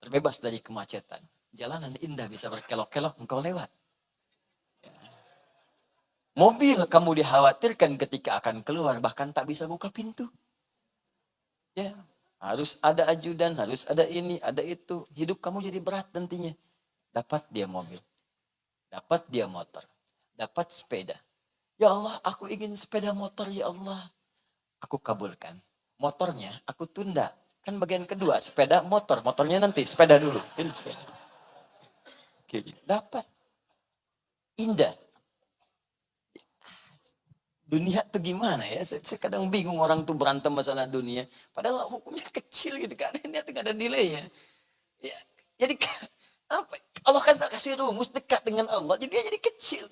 Terbebas dari kemacetan. Jalanan indah bisa berkelok-kelok engkau lewat. Mobil kamu dikhawatirkan ketika akan keluar, bahkan tak bisa buka pintu. Ya, harus ada ajudan, harus ada ini, ada itu. Hidup kamu jadi berat nantinya. Dapat dia mobil, dapat dia motor, dapat sepeda. Ya Allah, aku ingin sepeda motor ya Allah. Aku kabulkan. Motornya aku tunda. Kan bagian kedua, sepeda motor. Motornya nanti, sepeda dulu. Ini sepeda. Oke, dapat. Indah. Dunia tuh gimana ya? Saya kadang bingung orang tuh berantem masalah dunia. Padahal hukumnya kecil gitu kan. Ini tuh gak ada nilainya. Ya, jadi apa? Allah kan kasih rumus dekat dengan Allah. Jadi dia jadi kecil.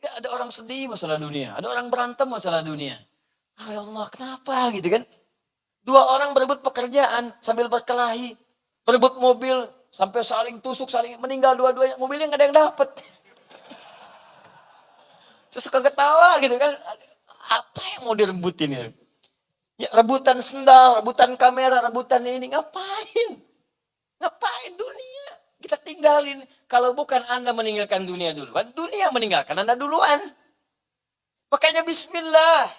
Ya, ada orang sedih masalah dunia. Ada orang berantem masalah dunia. Ya Allah, kenapa gitu kan? 2 orang berebut pekerjaan sambil berkelahi. Berebut mobil sampai saling tusuk, saling meninggal dua-duanya. Mobilnya gak ada yang dapat. Saya suka ketawa gitu kan. Apa yang mau direbutin ya? Ya rebutan sendal, rebutan kamera, rebutan ini. Ngapain? Ngapain dunia? Kita tinggalin. Kalau bukan Anda meninggalkan dunia duluan, dunia meninggalkan Anda duluan. Makanya bismillah.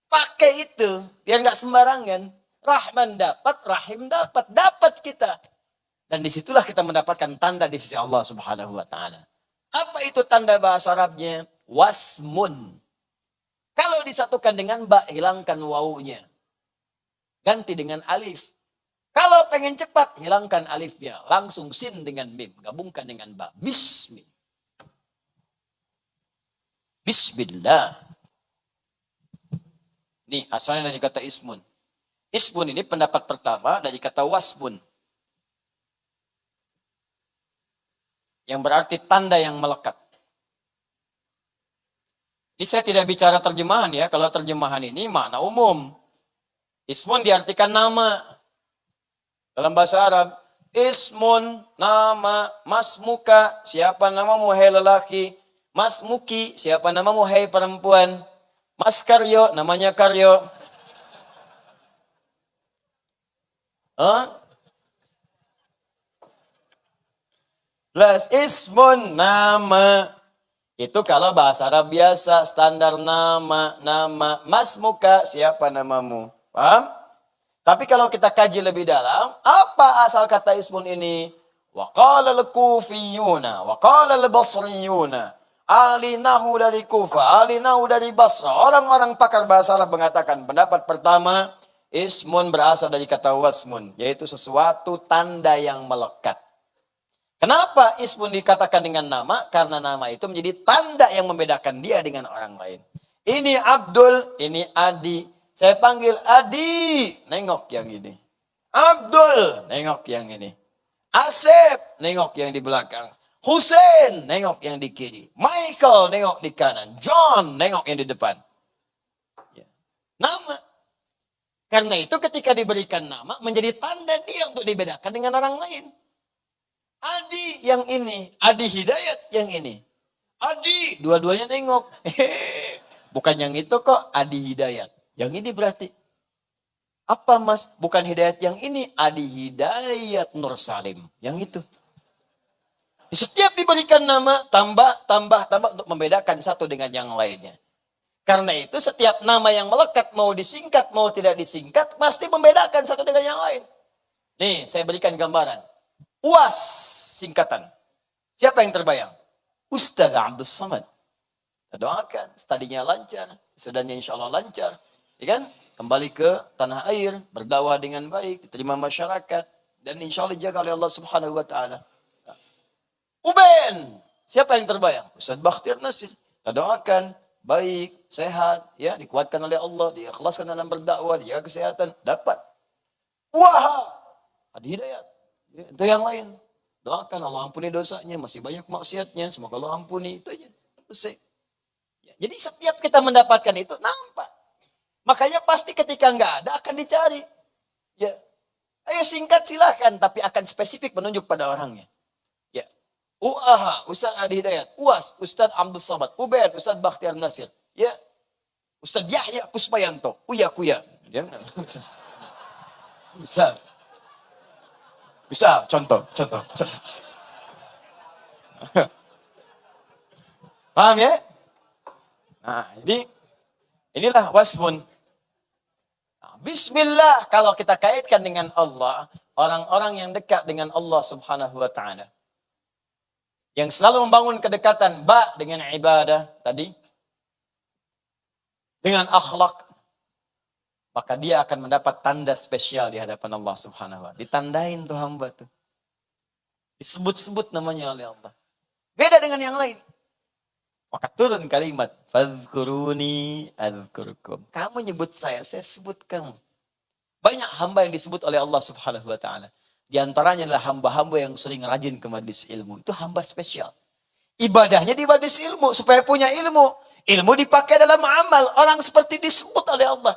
Pakai itu. Biar gak sembarangan. Rahman dapat, Rahim dapat. Dapat kita. Dan disitulah kita mendapatkan tanda di sisi Allah Subhanahu wa ta'ala. Apa itu tanda bahasa Arabnya? Wasmun. Kalau disatukan dengan ba, hilangkan wawunya. Ganti dengan alif. Kalau pengen cepat, hilangkan alifnya. Langsung sin dengan mim. Gabungkan dengan ba. Bismi. Bismillah. Nih, asalnya dari kata ismun. Ismun ini pendapat pertama dari kata wasmun, yang berarti tanda yang melekat. Ini saya tidak bicara terjemahan ya. Kalau terjemahan ini makna umum. Ismun diartikan nama. Dalam bahasa Arab, ismun, nama, masmuka, siapa namamu hai lelaki, masmuki, siapa namamu hai perempuan, mas Karyo, namanya Karyo. Plus ismun, nama. Itu kalau bahasa Arab biasa, standar nama, mas muka, siapa namamu. Paham? Tapi kalau kita kaji lebih dalam, apa asal kata ismun ini? Wa qala al-kufiyuna, wa qala al-basriyuna. Ahli nahu dari Kufa, ahli nahu dari Basra. Orang-orang pakar bahasa Arab mengatakan pendapat pertama, ismun berasal dari kata wasmun, yaitu sesuatu tanda yang melekat. Kenapa ismun dikatakan dengan nama? Karena nama itu menjadi tanda yang membedakan dia dengan orang lain. Ini Abdul, ini Adi. Saya panggil Adi, nengok yang ini. Abdul, nengok yang ini. Asep, nengok yang di belakang. Hussein, nengok yang di kiri. Michael, nengok di kanan. John, nengok yang di depan. Nama. Karena itu ketika diberikan nama, menjadi tanda dia untuk dibedakan dengan orang lain. Adi yang ini, Adi Hidayat yang ini. Adi, dua-duanya nengok. Bukan yang itu kok, Adi Hidayat. Yang ini berarti. Apa mas? Bukan Hidayat yang ini, Adi Hidayat Nur Salim. Yang itu. Setiap diberikan nama, tambah untuk membedakan satu dengan yang lainnya. Karena itu setiap nama yang melekat, mau disingkat, mau tidak disingkat, pasti membedakan satu dengan yang lain. Nih, saya berikan gambaran. UAS singkatan. Siapa yang terbayang? Ustaz Abdul Samad. Kita doakan, studinya lancar, sudahnya insya Allah lancar. Ya kan? Kembali ke tanah air, berdakwah dengan baik, diterima masyarakat, dan insya Allah dijaga oleh Allah Subhanahu wa Ta'ala. Uben, siapa yang terbayang? Ustaz Bakhtiar Nasir. Kita doakan, baik, sehat, ya, dikuatkan oleh Allah, diikhlaskan dalam berdakwah, dijaga kesehatan, dapat. Wah, Adi Hidayat. Itu yang lain. Doakan Allah ampuni dosanya, masih banyak maksiatnya, semoga Allah ampuni. Itu aja. Selesai. Ya, jadi setiap kita mendapatkan itu, nampak. Makanya pasti ketika nggak ada, akan dicari. Ya, ayo singkat silahkan, tapi akan spesifik menunjuk pada orangnya. Ya, UAH, Ustaz Adi Hidayat. UAS, Ustaz Abdul Samad. UBN, Ustaz Bakhtiar Nasir. Ya, Ustaz Yahya Kusmayanto. Uya Kuya. Ya, bisa. Bisa, contoh. Paham ya? Nah, jadi inilah wasmun. Nah, Bismillah, kalau kita kaitkan dengan Allah, orang-orang yang dekat dengan Allah Subhanahu wa Ta'ala, yang selalu membangun kedekatan, dengan ibadah tadi, dengan akhlak, maka dia akan mendapat tanda spesial di hadapan Allah Subhanahu wa Ta'ala. Ditandain tuh hamba tuh. Disebut-sebut namanya oleh Allah. Beda dengan yang lain. Maka turun kalimat, fadhkuruni adzkurkum. Kamu nyebut saya sebut kamu. Banyak hamba yang disebut oleh Allah Subhanahu wa Ta'ala. Di antaranya adalah hamba-hamba yang sering rajin ke majlis ilmu. Itu hamba spesial. Ibadahnya di majlis ilmu supaya punya ilmu. Ilmu dipakai dalam amal. Orang seperti disebut oleh Allah.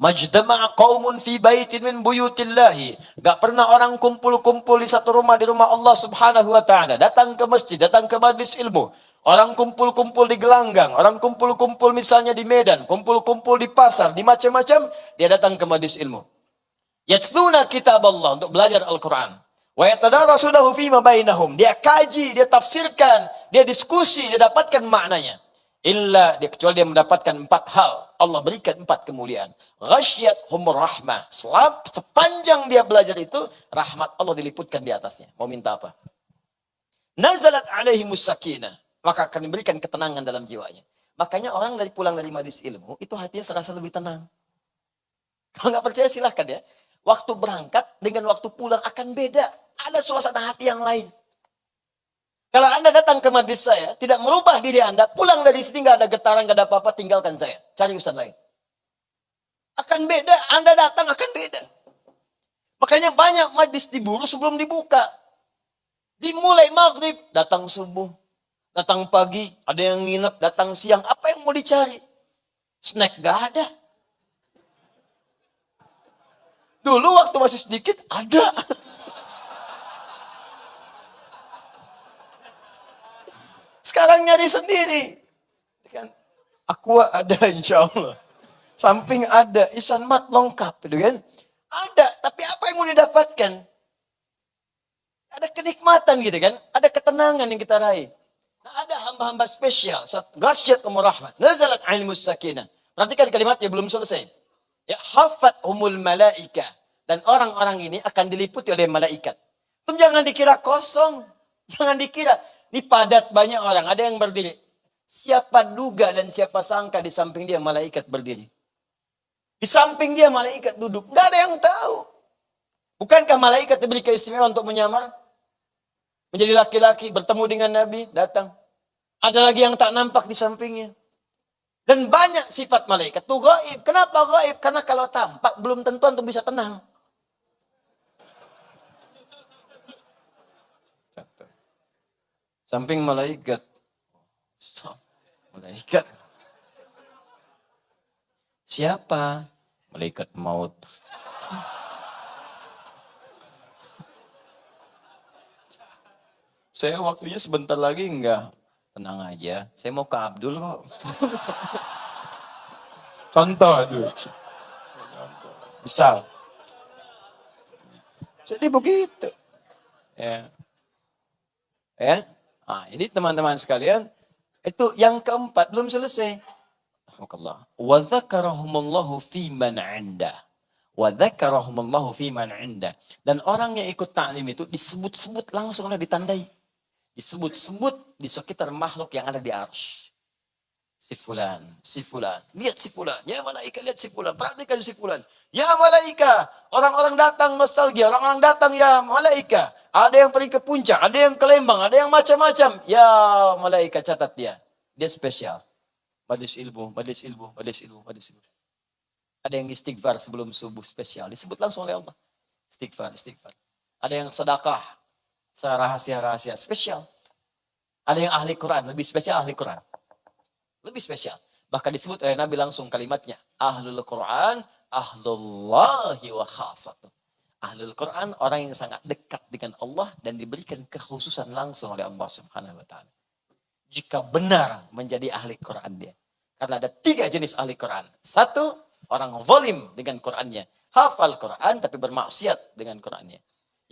Majdama'a qaumun fi baitin min buyutillahi. Gak pernah orang kumpul-kumpul di satu rumah, di rumah Allah Subhanahu wa Ta'ala. Datang ke masjid, datang ke majlis ilmu. Orang kumpul-kumpul di gelanggang, orang kumpul-kumpul misalnya di Medan, kumpul-kumpul di pasar, di macam-macam, dia datang ke majlis ilmu. Yatsluna kitab Allah, untuk belajar Al-Quran. Wa yatadarasunahu fima bainahum. Dia kaji, dia tafsirkan, dia diskusi, dia dapatkan maknanya. Kecuali dia mendapatkan 4 hal. Allah berikan 4 kemuliaan. Ghasyiyat humur rahmah. Sepanjang dia belajar itu, rahmat Allah diliputkan di atasnya. Mau minta apa? Nazalat alaihimus sakinah. Maka akan diberikan ketenangan dalam jiwanya. Makanya orang pulang dari majlis ilmu, itu hatinya serasa lebih tenang. Kalau nggak percaya silahkan ya. Waktu berangkat dengan waktu pulang akan beda. Ada suasana hati yang lain. Kalau Anda datang ke majlis saya, tidak merubah diri Anda, pulang dari sini nggak ada getaran, nggak ada apa-apa, tinggalkan saya. Cari ustaz lain. Akan beda, Anda datang akan beda. Makanya banyak majlis diburu sebelum dibuka. Dimulai maghrib, datang subuh. Datang pagi, ada yang nginep, datang siang. Apa yang mau dicari? Snack gak ada. Dulu waktu masih sedikit, ada. Sekarang nyari sendiri. Kan? Aqua ada insya Allah. Samping ada, Ihsan Mat lengkap. Gitu kan? Ada, tapi apa yang mau didapatkan? Ada kenikmatan gitu kan? Ada ketenangan yang kita raih. Nah, ada hamba-hamba spesial. Ghasyat umur rahmat. Nazalat ilmus sakinah. Perhatikan kalimatnya belum selesai. Ya, hafat umul malaika. Dan orang-orang ini akan diliputi oleh malaikat. Itu jangan dikira kosong. Jangan dikira. Ini padat banyak orang. Ada yang berdiri. Siapa duga dan siapa sangka di samping dia malaikat berdiri. Di samping dia malaikat duduk. Nggak ada yang tahu. Bukankah malaikat diberi keistimewaan untuk menyamar? Menjadi laki-laki, bertemu dengan Nabi, datang. Ada lagi yang tak nampak di sampingnya. Dan banyak sifat malaikat itu gaib. Kenapa gaib? Karena kalau tampak, belum tentu antum bisa tenang. Samping malaikat. Malaikat. Siapa? Malaikat maut. Saya waktunya sebentar lagi enggak. Tenang aja, saya mau ke Abdul kok. Contoh itu. Misal. Jadi begitu. Ya. Ya. Nah, ini teman-teman sekalian, itu yang keempat belum selesai. Alhamdulillah. Wa dzakarahumullahu fi man 'inda. Wa dzakarahumullahu fi man 'inda. Dan orang yang ikut ta'lim itu disebut-sebut langsung oleh ditandai. Disebut-sebut di sekitar makhluk yang ada di arsy. Si fulan, si fulan. Lihat si fulan. Ya malaikat, lihat si fulan. Perhatikan si fulan. Ya malaikat. Orang-orang datang nostalgia. Orang-orang datang ya malaikat. Ada yang pergi ke puncak. Ada yang ke Lembang. Ada yang macam-macam. Ya malaikat, catat dia. Dia spesial. Majlis ilmu, majlis ilmu, majlis ilmu, majlis ilmu. Ada yang istighfar sebelum subuh spesial. Disebut langsung oleh Allah. Istighfar, istighfar. Ada yang sedekah. Rahasia-rahasia spesial. Ada yang ahli Quran, lebih spesial ahli Quran. Lebih spesial. Bahkan disebut oleh Nabi langsung kalimatnya. Ahlul Quran, ahlullahi wa khasatuh. Ahlul Quran, orang yang sangat dekat dengan Allah dan diberikan kekhususan langsung oleh Allah Subhanahu wa ta'ala. Jika benar menjadi ahli Quran dia. Karena ada 3 jenis ahli Quran. 1, orang zalim dengan Qurannya. Hafal Quran tapi bermaksiat dengan Qurannya.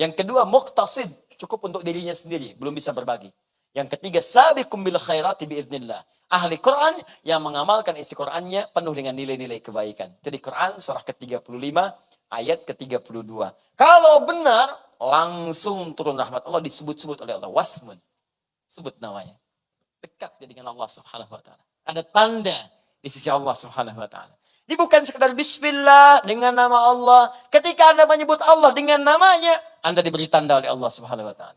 Yang kedua, muqtasid. Cukup untuk dirinya sendiri, belum bisa berbagi. Yang ketiga, sabiqum bil khairati biiznillah. Ahli Quran yang mengamalkan isi Qurannya penuh dengan nilai-nilai kebaikan. Itu di Quran surah ke-35 ayat ke-32. Kalau benar, langsung turun rahmat Allah disebut-sebut oleh Allah. Wasmun. Sebut namanya. Dekat dengan Allah Subhanahu wa taala. Ada tanda di sisi Allah Subhanahu wa taala. Ini bukan sekedar bismillah dengan nama Allah. Ketika Anda menyebut Allah dengan namanya, Anda diberi tanda oleh Allah Subhanahu wa taala.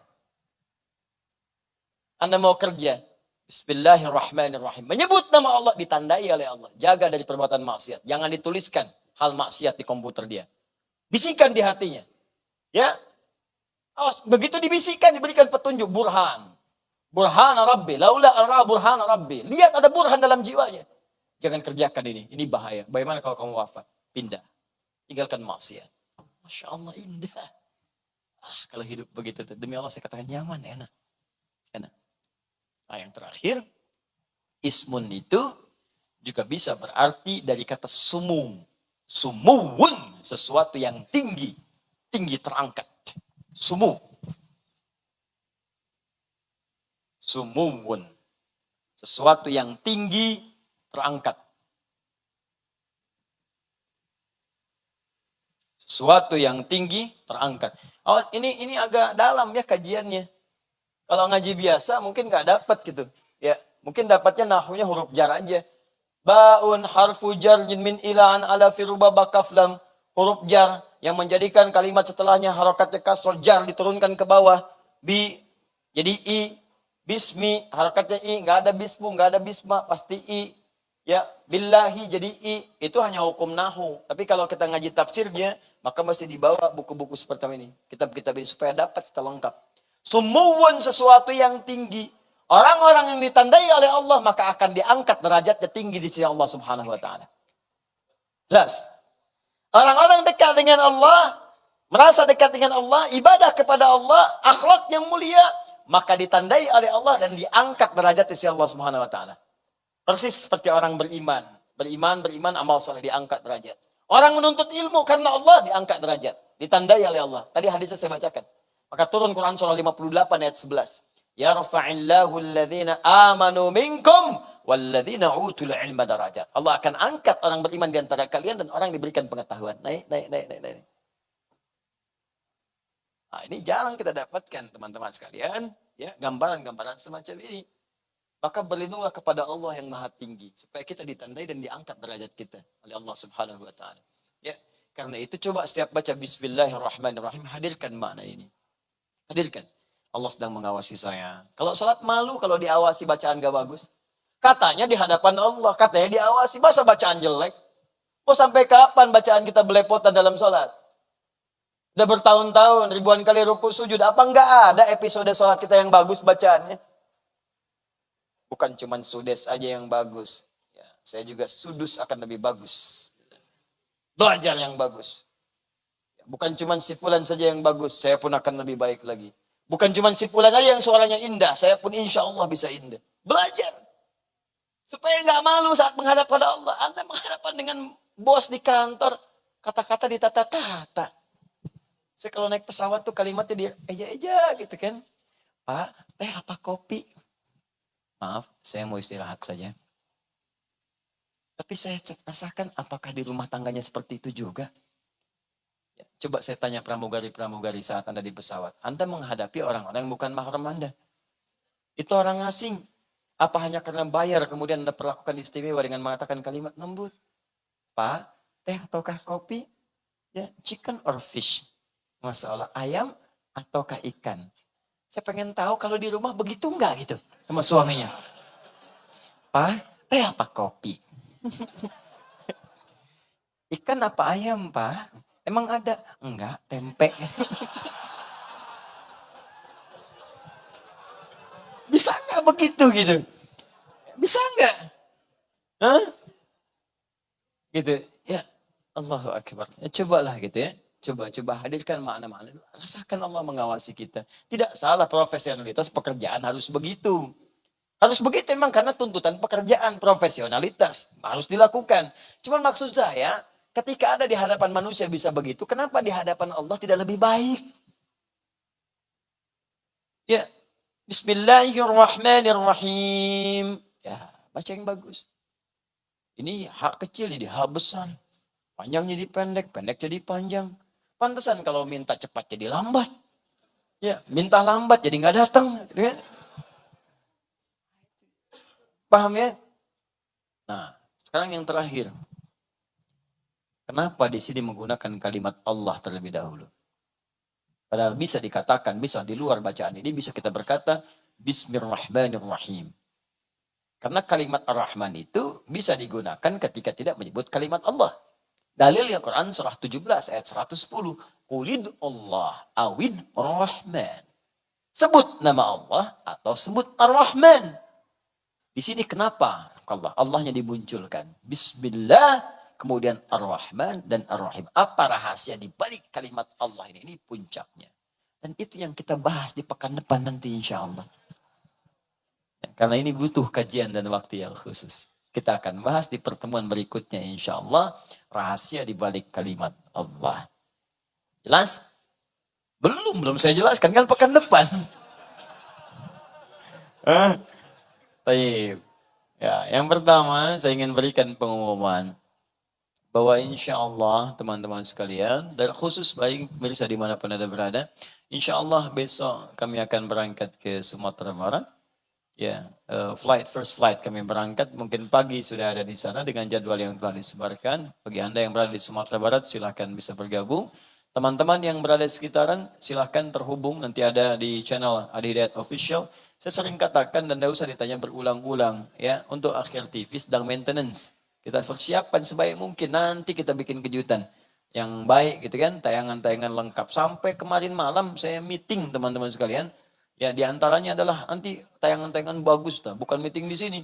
Anda mau kerja, bismillahirrahmanirrahim. Menyebut nama Allah ditandai oleh Allah. Jaga dari perbuatan maksiat. Jangan dituliskan hal maksiat di komputer dia. Bisikan di hatinya. Ya. Begitu dibisikkan diberikan petunjuk burhan. Burhan Rabbi, laula ara burhan Rabbi. Lihat ada burhan dalam jiwanya. Jangan kerjakan ini bahaya. Bagaimana kalau kamu wafat? Pindah. Tinggalkan maksiat. Masya Allah indah. Kalau hidup begitu, demi Allah saya katakan nyaman, enak. Enak. Nah yang terakhir, ismun itu juga bisa berarti dari kata sumu. Sumuwun, sesuatu yang tinggi. Tinggi terangkat. Sumu. Sumuwun. Sesuatu yang tinggi terangkat. Sesuatu yang tinggi terangkat. Oh, ini agak dalam ya kajiannya. Kalau ngaji biasa mungkin nggak dapat gitu. Ya, mungkin dapatnya nahwunya huruf jar aja. Baun harfu jar min ilaan ala firuba bakaflam. Huruf jar yang menjadikan kalimat setelahnya harokatnya kasroh jar diturunkan ke bawah. Bi jadi i. Bismi, harakatnya i, nggak ada bismu, nggak ada bisma, pasti i. Ya, billahi jadi i, itu hanya hukum nahu. Tapi kalau kita ngaji tafsirnya, maka mesti dibawa buku-buku seperti ini. Kitab-kitab ini supaya dapat kita lengkap. Sumuwun, sesuatu yang tinggi. Orang-orang yang ditandai oleh Allah, maka akan diangkat derajatnya tinggi di sisi Allah Subhanahu wa taala. Jelas. Orang-orang dekat dengan Allah, merasa dekat dengan Allah, ibadah kepada Allah, akhlak yang mulia, maka ditandai oleh Allah dan diangkat derajat di sisi Allah Subhanahu wa taala. Persis seperti orang beriman. Beriman, amal soleh diangkat derajat. Orang menuntut ilmu karena Allah diangkat derajat. Ditandai oleh Allah. Tadi hadisnya saya bacakan. Maka turun Quran surah 58 ayat 11. Ya rafa'illahu alladhina amanu minkum walladhina utul ilma darajat. Allah akan angkat orang beriman di antara kalian dan orang yang diberikan pengetahuan. Naik. Nah, ini jarang kita dapatkan teman-teman sekalian. Ya, gambaran-gambaran semacam ini. Maka berlindunglah kepada Allah yang maha tinggi. Supaya kita ditandai dan diangkat derajat kita oleh Allah Subhanahu wa ta'ala. Ya, karena itu coba setiap baca Bismillahirrahmanirrahim, hadirkan makna ini. Hadirkan. Allah sedang mengawasi saya. Kalau salat malu kalau diawasi bacaan gak bagus. Katanya di hadapan Allah, katanya diawasi, masa bacaan jelek? Mau sampai kapan bacaan kita belepotan dalam salat? Udah bertahun-tahun, ribuan kali ruku sujud, apa enggak ada episode salat kita yang bagus bacaannya? Bukan cuma sudes aja yang bagus. Ya, saya juga sudus akan lebih bagus. Belajar yang bagus. Ya, bukan cuma si fulan saja yang bagus, saya pun akan lebih baik lagi. Bukan cuma si fulan aja yang suaranya indah, saya pun insya Allah bisa indah. Belajar. Supaya nggak malu saat menghadap pada Allah. Anda menghadapan dengan bos di kantor, kata-kata ditata-tata. Saya kalau naik pesawat tuh kalimatnya dia eja-eja gitu kan. Pak, teh apa kopi? Maaf, saya mau istirahat saja. Tapi saya rasakan apakah di rumah tangganya seperti itu juga? Ya, coba saya tanya pramugari-pramugari saat Anda di pesawat. Anda menghadapi orang-orang yang bukan mahram Anda. Itu orang asing. Apa hanya karena bayar kemudian Anda perlakukan istimewa dengan mengatakan kalimat lembut? Pak, teh ataukah kopi? Ya, chicken or fish? Masalah ayam ataukah ikan? Saya pengen tahu kalau di rumah begitu enggak gitu sama suaminya. Pak, teh apa kopi? Ikan apa ayam, Pak? Emang ada? Enggak, tempe. Bisa enggak begitu gitu? Bisa enggak? Hah? Gitu. Ya, Allahu Akbar. Ya, cobalah gitu ya. Coba hadirkan makna-makna. Rasakan Allah mengawasi kita. Tidak salah profesionalitas pekerjaan harus begitu. Harus begitu memang karena tuntutan pekerjaan, profesionalitas. Harus dilakukan. Cuman maksud saya, ketika ada di hadapan manusia bisa begitu, kenapa di hadapan Allah tidak lebih baik? Ya, Bismillahirrahmanirrahim. Ya, baca yang bagus. Ini hak kecil jadi hak besar. Panjang jadi pendek, pendek jadi panjang. Pantesan kalau minta cepat jadi lambat. Ya, minta lambat jadi nggak datang. Ya. Paham ya? Nah, sekarang yang terakhir. Kenapa di sini menggunakan kalimat Allah terlebih dahulu? Padahal bisa dikatakan, bisa di luar bacaan ini, bisa kita berkata, Bismillahirrahmanirrahim. Karena kalimat Ar-Rahman itu bisa digunakan ketika tidak menyebut kalimat Allah. Dalilnya Quran surah 17 ayat 110. Qulid Allah awid Ar-Rahman. Sebut nama Allah atau sebut Ar-Rahman. Di sini kenapa Allahnya dimunculkan? Bismillah, kemudian Ar-Rahman dan Ar-Rahim. Apa rahasia di balik kalimat Allah ini? Ini puncaknya. Dan itu yang kita bahas di pekan depan nanti insya Allah. Karena ini butuh kajian dan waktu yang khusus. Kita akan bahas di pertemuan berikutnya insya Allah. Rahasia di balik kalimat Allah. Jelas? Belum saya jelaskan kan pekan depan. Taib. Ya, yang pertama saya ingin berikan pengumuman bahwa insya Allah teman-teman sekalian dan khusus baik pemirsa dimanapun Anda berada, insya Allah besok kami akan berangkat ke Sumatera Barat. Ya, first flight kami berangkat, mungkin pagi sudah ada di sana dengan jadwal yang telah disebarkan. Bagi Anda yang berada di Sumatera Barat, silahkan bisa bergabung. Teman-teman yang berada di sekitaran, silahkan terhubung, nanti ada di channel Adi Hidayat Official. Saya sering katakan dan tidak usah ditanya berulang-ulang ya, untuk akhir TV sedang maintenance. Kita persiapkan sebaik mungkin, nanti kita bikin kejutan yang baik gitu kan, tayangan-tayangan lengkap. Sampai kemarin malam saya meeting teman-teman sekalian. Ya, di antaranya adalah nanti tayangan-tayangan bagus bukan meeting di sini.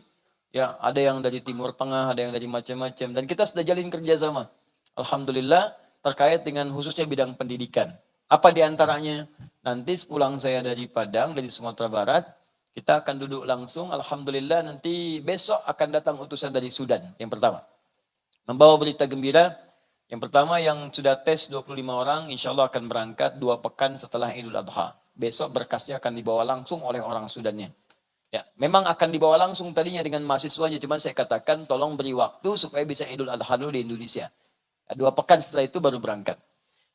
Ya, ada yang dari Timur Tengah, ada yang dari macam-macam dan kita sudah jalin kerjasama. Alhamdulillah terkait dengan khususnya bidang pendidikan. Apa di antaranya? Nanti sepulang saya dari Padang, dari Sumatera Barat, kita akan duduk langsung. Alhamdulillah nanti besok akan datang utusan dari Sudan yang pertama. Membawa berita gembira. Yang pertama yang sudah tes 25 orang, insya Allah akan berangkat 2 pekan setelah Idul Adha. Besok berkasnya akan dibawa langsung oleh orang Sudannya. Ya, memang akan dibawa langsung tadinya dengan mahasiswanya, cuman saya katakan tolong beri waktu supaya bisa Idul Adha dulu di Indonesia. Ya, 2 pekan setelah itu baru berangkat.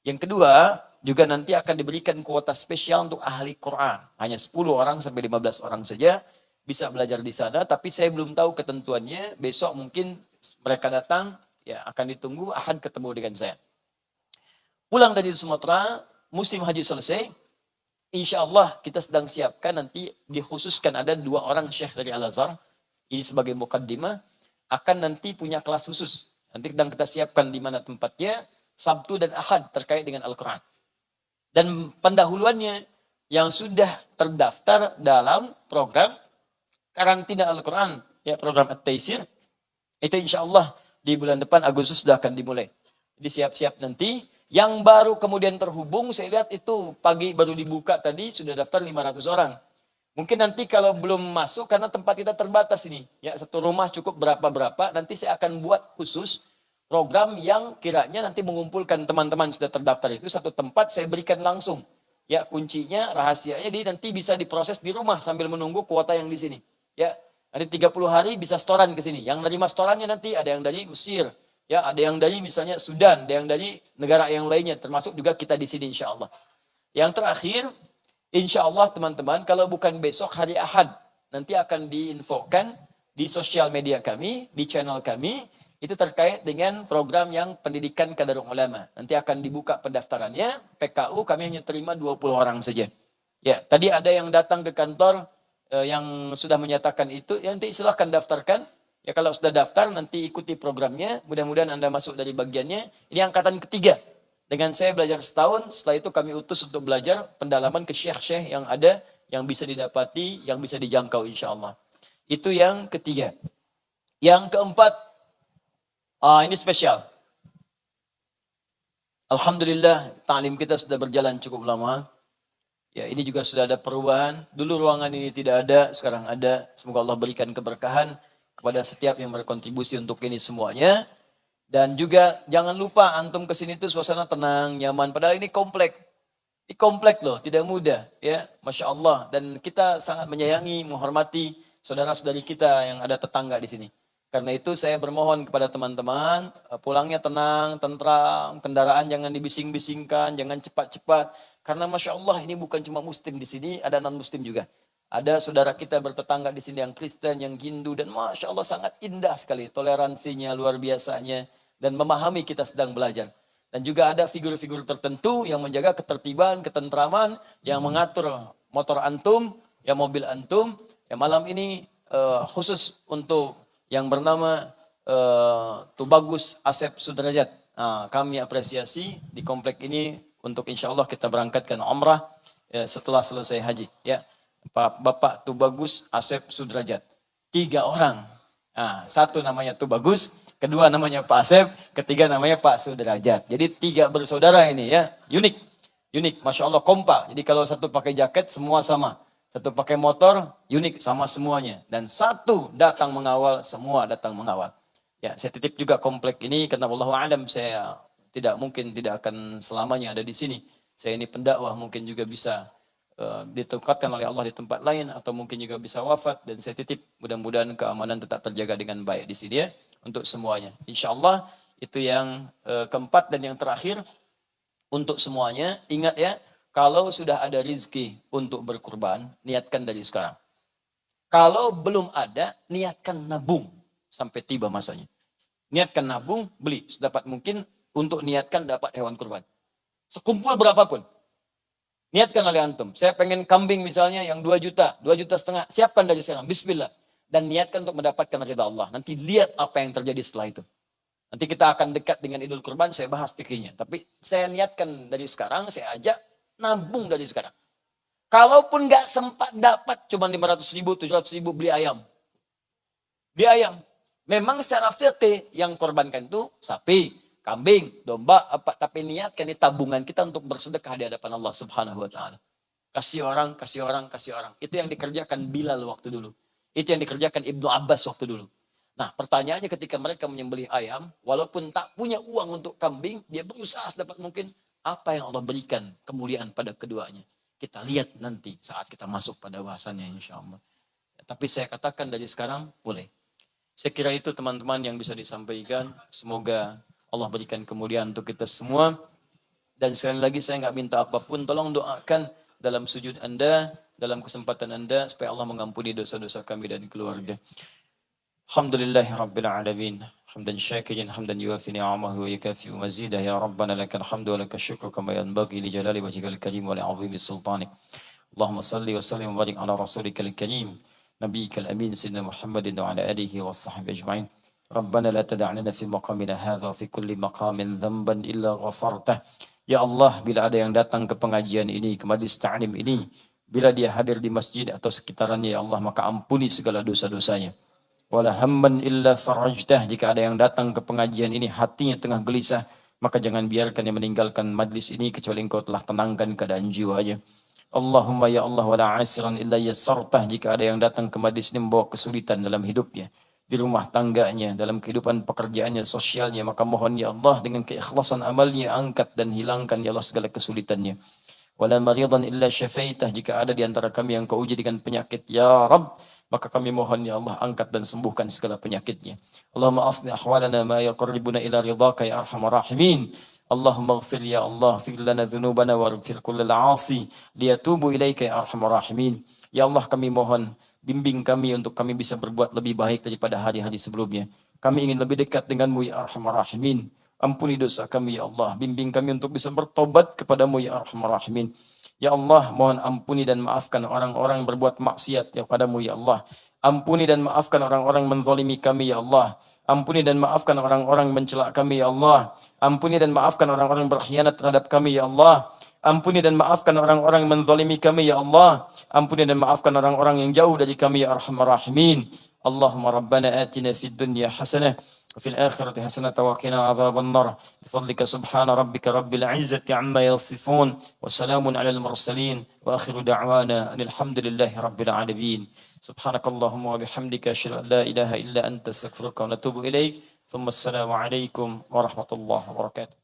Yang kedua, juga nanti akan diberikan kuota spesial untuk ahli Quran. Hanya 10 orang sampai 15 orang saja bisa belajar di sana, tapi saya belum tahu ketentuannya. Besok mungkin mereka datang, ya akan ditunggu, Ahad ketemu dengan saya. Pulang dari Sumatera, musim haji selesai, insya Allah kita sedang siapkan nanti dikhususkan ada 2 orang syekh dari Al-Azhar, ini sebagai mukaddimah, akan nanti punya kelas khusus. Nanti sedang kita siapkan di mana tempatnya, Sabtu dan Ahad terkait dengan Al-Quran. Dan pendahuluannya yang sudah terdaftar dalam program karantina Al-Quran, ya program At-Taisir, itu insya Allah di bulan depan Agustus sudah akan dimulai. Jadi siap-siap nanti. Yang baru kemudian terhubung, saya lihat itu pagi baru dibuka tadi, sudah daftar 500 orang. Mungkin nanti kalau belum masuk, karena tempat kita terbatas ini. Ya, satu rumah cukup berapa-berapa, nanti saya akan buat khusus program yang kiranya nanti mengumpulkan teman-teman sudah terdaftar itu satu tempat, saya berikan langsung. Ya, kuncinya, rahasianya, jadi nanti bisa diproses di rumah sambil menunggu kuota yang di sini. Ya, nanti 30 hari bisa setoran ke sini. Yang nerima setorannya nanti ada yang dari Mesir, ya, ada yang dari misalnya Sudan, ada yang dari negara yang lainnya, termasuk juga kita di sini insya Allah. Yang terakhir, insya Allah teman-teman, kalau bukan besok hari Ahad, nanti akan diinfokan di sosial media kami, di channel kami, itu terkait dengan program yang pendidikan Qadarul Ulama. Nanti akan dibuka pendaftarannya, PKU kami hanya terima 20 orang saja. Ya, tadi ada yang datang ke kantor yang sudah menyatakan itu, ya nanti silahkan daftarkan. Ya kalau sudah daftar nanti ikuti programnya, mudah-mudahan Anda masuk dari bagiannya. Ini angkatan ketiga. Dengan saya belajar setahun, setelah itu kami utus untuk belajar pendalaman ke syekh-syekh yang ada, yang bisa didapati, yang bisa dijangkau insya Allah. Itu yang ketiga. Yang keempat, ini spesial. Alhamdulillah, ta'lim kita sudah berjalan cukup lama. Ya, ini juga sudah ada perubahan. Dulu ruangan ini tidak ada, sekarang ada. Semoga Allah berikan keberkahan kepada setiap yang berkontribusi untuk ini semuanya. Dan juga jangan lupa antum kesini itu suasana tenang, nyaman. Padahal ini komplek. Ini komplek loh, tidak mudah. Ya, Masya Allah. Dan kita sangat menyayangi, menghormati saudara-saudari kita yang ada tetangga di sini. Karena itu saya bermohon kepada teman-teman, pulangnya tenang, tentram, kendaraan jangan dibising-bisingkan, jangan cepat-cepat. Karena Masya Allah ini bukan cuma muslim di sini, ada non-muslim juga. Ada saudara kita bertetangga di sini yang Kristen, yang Hindu, dan Masya Allah sangat indah sekali. Toleransinya, luar biasanya, dan memahami kita sedang belajar. Dan juga ada figur-figur tertentu yang menjaga ketertiban, ketentraman, yang mengatur motor antum, ya mobil antum. Ya malam ini khusus untuk yang bernama Tubagus Asep Sudrajat. Kami apresiasi di komplek ini untuk insya Allah kita berangkatkan umrah setelah selesai haji. Ya, Bapak Tubagus Asep Sudrajat. 3 orang. Satu namanya Tubagus, kedua namanya Pak Asep, ketiga namanya Pak Sudrajat. Jadi 3 bersaudara ini ya, unik, Masya Allah kompak. Jadi kalau satu pakai jaket semua sama. Satu pakai motor, unik sama semuanya. Dan satu datang mengawal, semua datang mengawal. Ya, saya titip juga komplek ini karena wallahu a'lam saya tidak akan selamanya ada di sini. Saya ini pendakwah mungkin juga bisa ditempatkan oleh Allah di tempat lain atau mungkin juga bisa wafat dan saya titip mudah-mudahan keamanan tetap terjaga dengan baik di sini ya untuk semuanya. Insya Allah itu yang keempat dan yang terakhir untuk semuanya ingat ya. Kalau sudah ada rizki untuk berkurban, niatkan dari sekarang. Kalau belum ada, niatkan nabung sampai tiba masanya. Niatkan nabung, beli sedapat mungkin untuk niatkan dapat hewan kurban. Sekumpul berapapun. Niatkan oleh antum. Saya pengen kambing misalnya yang 2 juta, 2,5 juta. Siapkan dari sekarang. Bismillah. Dan niatkan untuk mendapatkan ridha Allah. Nanti lihat apa yang terjadi setelah itu. Nanti kita akan dekat dengan Idul Kurban, saya bahas fikihnya. Tapi saya niatkan dari sekarang, saya ajak nabung dari sekarang. Kalaupun nggak sempat dapat cuma 500.000, 700.000 beli ayam. Beli ayam. Memang secara fikih yang korbankan itu sapi, kambing, domba, apa, tapi niatkan di tabungan kita untuk bersedekah di hadapan Allah Subhanahu wa taala. Kasih orang, kasih orang, kasih orang. Itu yang dikerjakan Bilal waktu dulu. Itu yang dikerjakan Ibnu Abbas waktu dulu. Nah, pertanyaannya ketika mereka menyembelih ayam, walaupun tak punya uang untuk kambing, dia berusaha sedapat mungkin apa yang Allah berikan kemuliaan pada keduanya. Kita lihat nanti saat kita masuk pada bahasannya insyaallah. Tapi saya katakan dari sekarang boleh. Saya kira itu teman-teman yang bisa disampaikan. Semoga Allah berikan kemuliaan untuk kita semua. Dan sekali lagi saya nggak minta apapun. Tolong doakan dalam sujud Anda, dalam kesempatan Anda, supaya Allah mengampuni dosa-dosa kami dan keluarga. Alhamdulillahi Rabbil Alamin. Hamdan syakirin, hamdan yuafi ni'amahu wa yukafi mazidah. Ya Rabbana lakal hamdu wa lakal syukru kama yanbaghi li jalali wajhikal karim wa li 'azimi sultanik. Allahumma salli wa sallim wa barik ala rasulikal karim. نبيك الأمين سيدنا محمد وعلى آله وصحبه أجمعين ربنا لا تدع لنا في مقامنا هذا في كل مقام ذنبا إلا غفرته. Ya Allah, bila ada yang datang ke pengajian ini, ke majlis ta'lim ini, bila dia hadir di masjid atau sekitarannya, ya Allah, maka ampuni segala dosa-dosanya. Wala hamman illa farajtah. Jika ada yang datang ke pengajian ini hatinya tengah gelisah, maka jangan biarkan dia meninggalkan majlis ini kecuali engkau telah tenangkan keadaan jiwanya. Allahumma ya Allah wala asiran illa yassartah. Jika ada yang datang ke majlis ini membawa kesulitan dalam hidupnya, di rumah tangganya, dalam kehidupan pekerjaannya, sosialnya, maka mohon ya Allah dengan keikhlasan amalnya angkat dan hilangkan ya Allah segala kesulitannya. Wala maridan illa syafaitah. Jika ada di antara kami yang kau uji dengan penyakit, ya Rabb, maka kami mohon ya Allah angkat dan sembuhkan segala penyakitnya. Allahumma asli ahwalana ma yaqarribuna ila ridhaka ya arhamar rahimin. Allahumma ighfir ya Allah, fir lana dhunubana waghfir kullal 'asi liyatubu ilaika ya arhamar rahimin. Ya Allah, kami mohon bimbing kami untuk kami bisa berbuat lebih baik daripada hari-hari sebelumnya. Kami ingin lebih dekat denganmu ya arhamar rahimin. Ampuni dosa kami ya Allah, bimbing kami untuk bisa bertobat kepadamu ya arhamar rahimin. Ya Allah, mohon ampuni dan maafkan orang-orang yang berbuat maksiat ya padamu ya Allah. Ampuni dan maafkan orang-orang menzalimi kami ya Allah. Ampuni dan maafkan orang-orang mencela kami ya Allah. Ampuni dan maafkan orang-orang berkhianat terhadap kami ya Allah. Ampuni dan maafkan orang-orang menzalimi kami ya Allah. Ampuni dan maafkan orang-orang yang jauh dari kami ya arhamar rahimin. Allahumma rabbana atina fid dunya hasanah wa fil akhirati hasanah wa qina adzaban nar. Bifadlika subhana rabbika rabbil izzati amma yasifun wa salamun alal mursalin wa akhiru da'wana alhamdulillahi rabbil alamin. Subhanakallahumma wa bihamdika asyhadu an la ilaha illa anta astaghfiruka wa atubu ilaik. Thumma assalamu alaikum warahmatullahi wabarakatuh.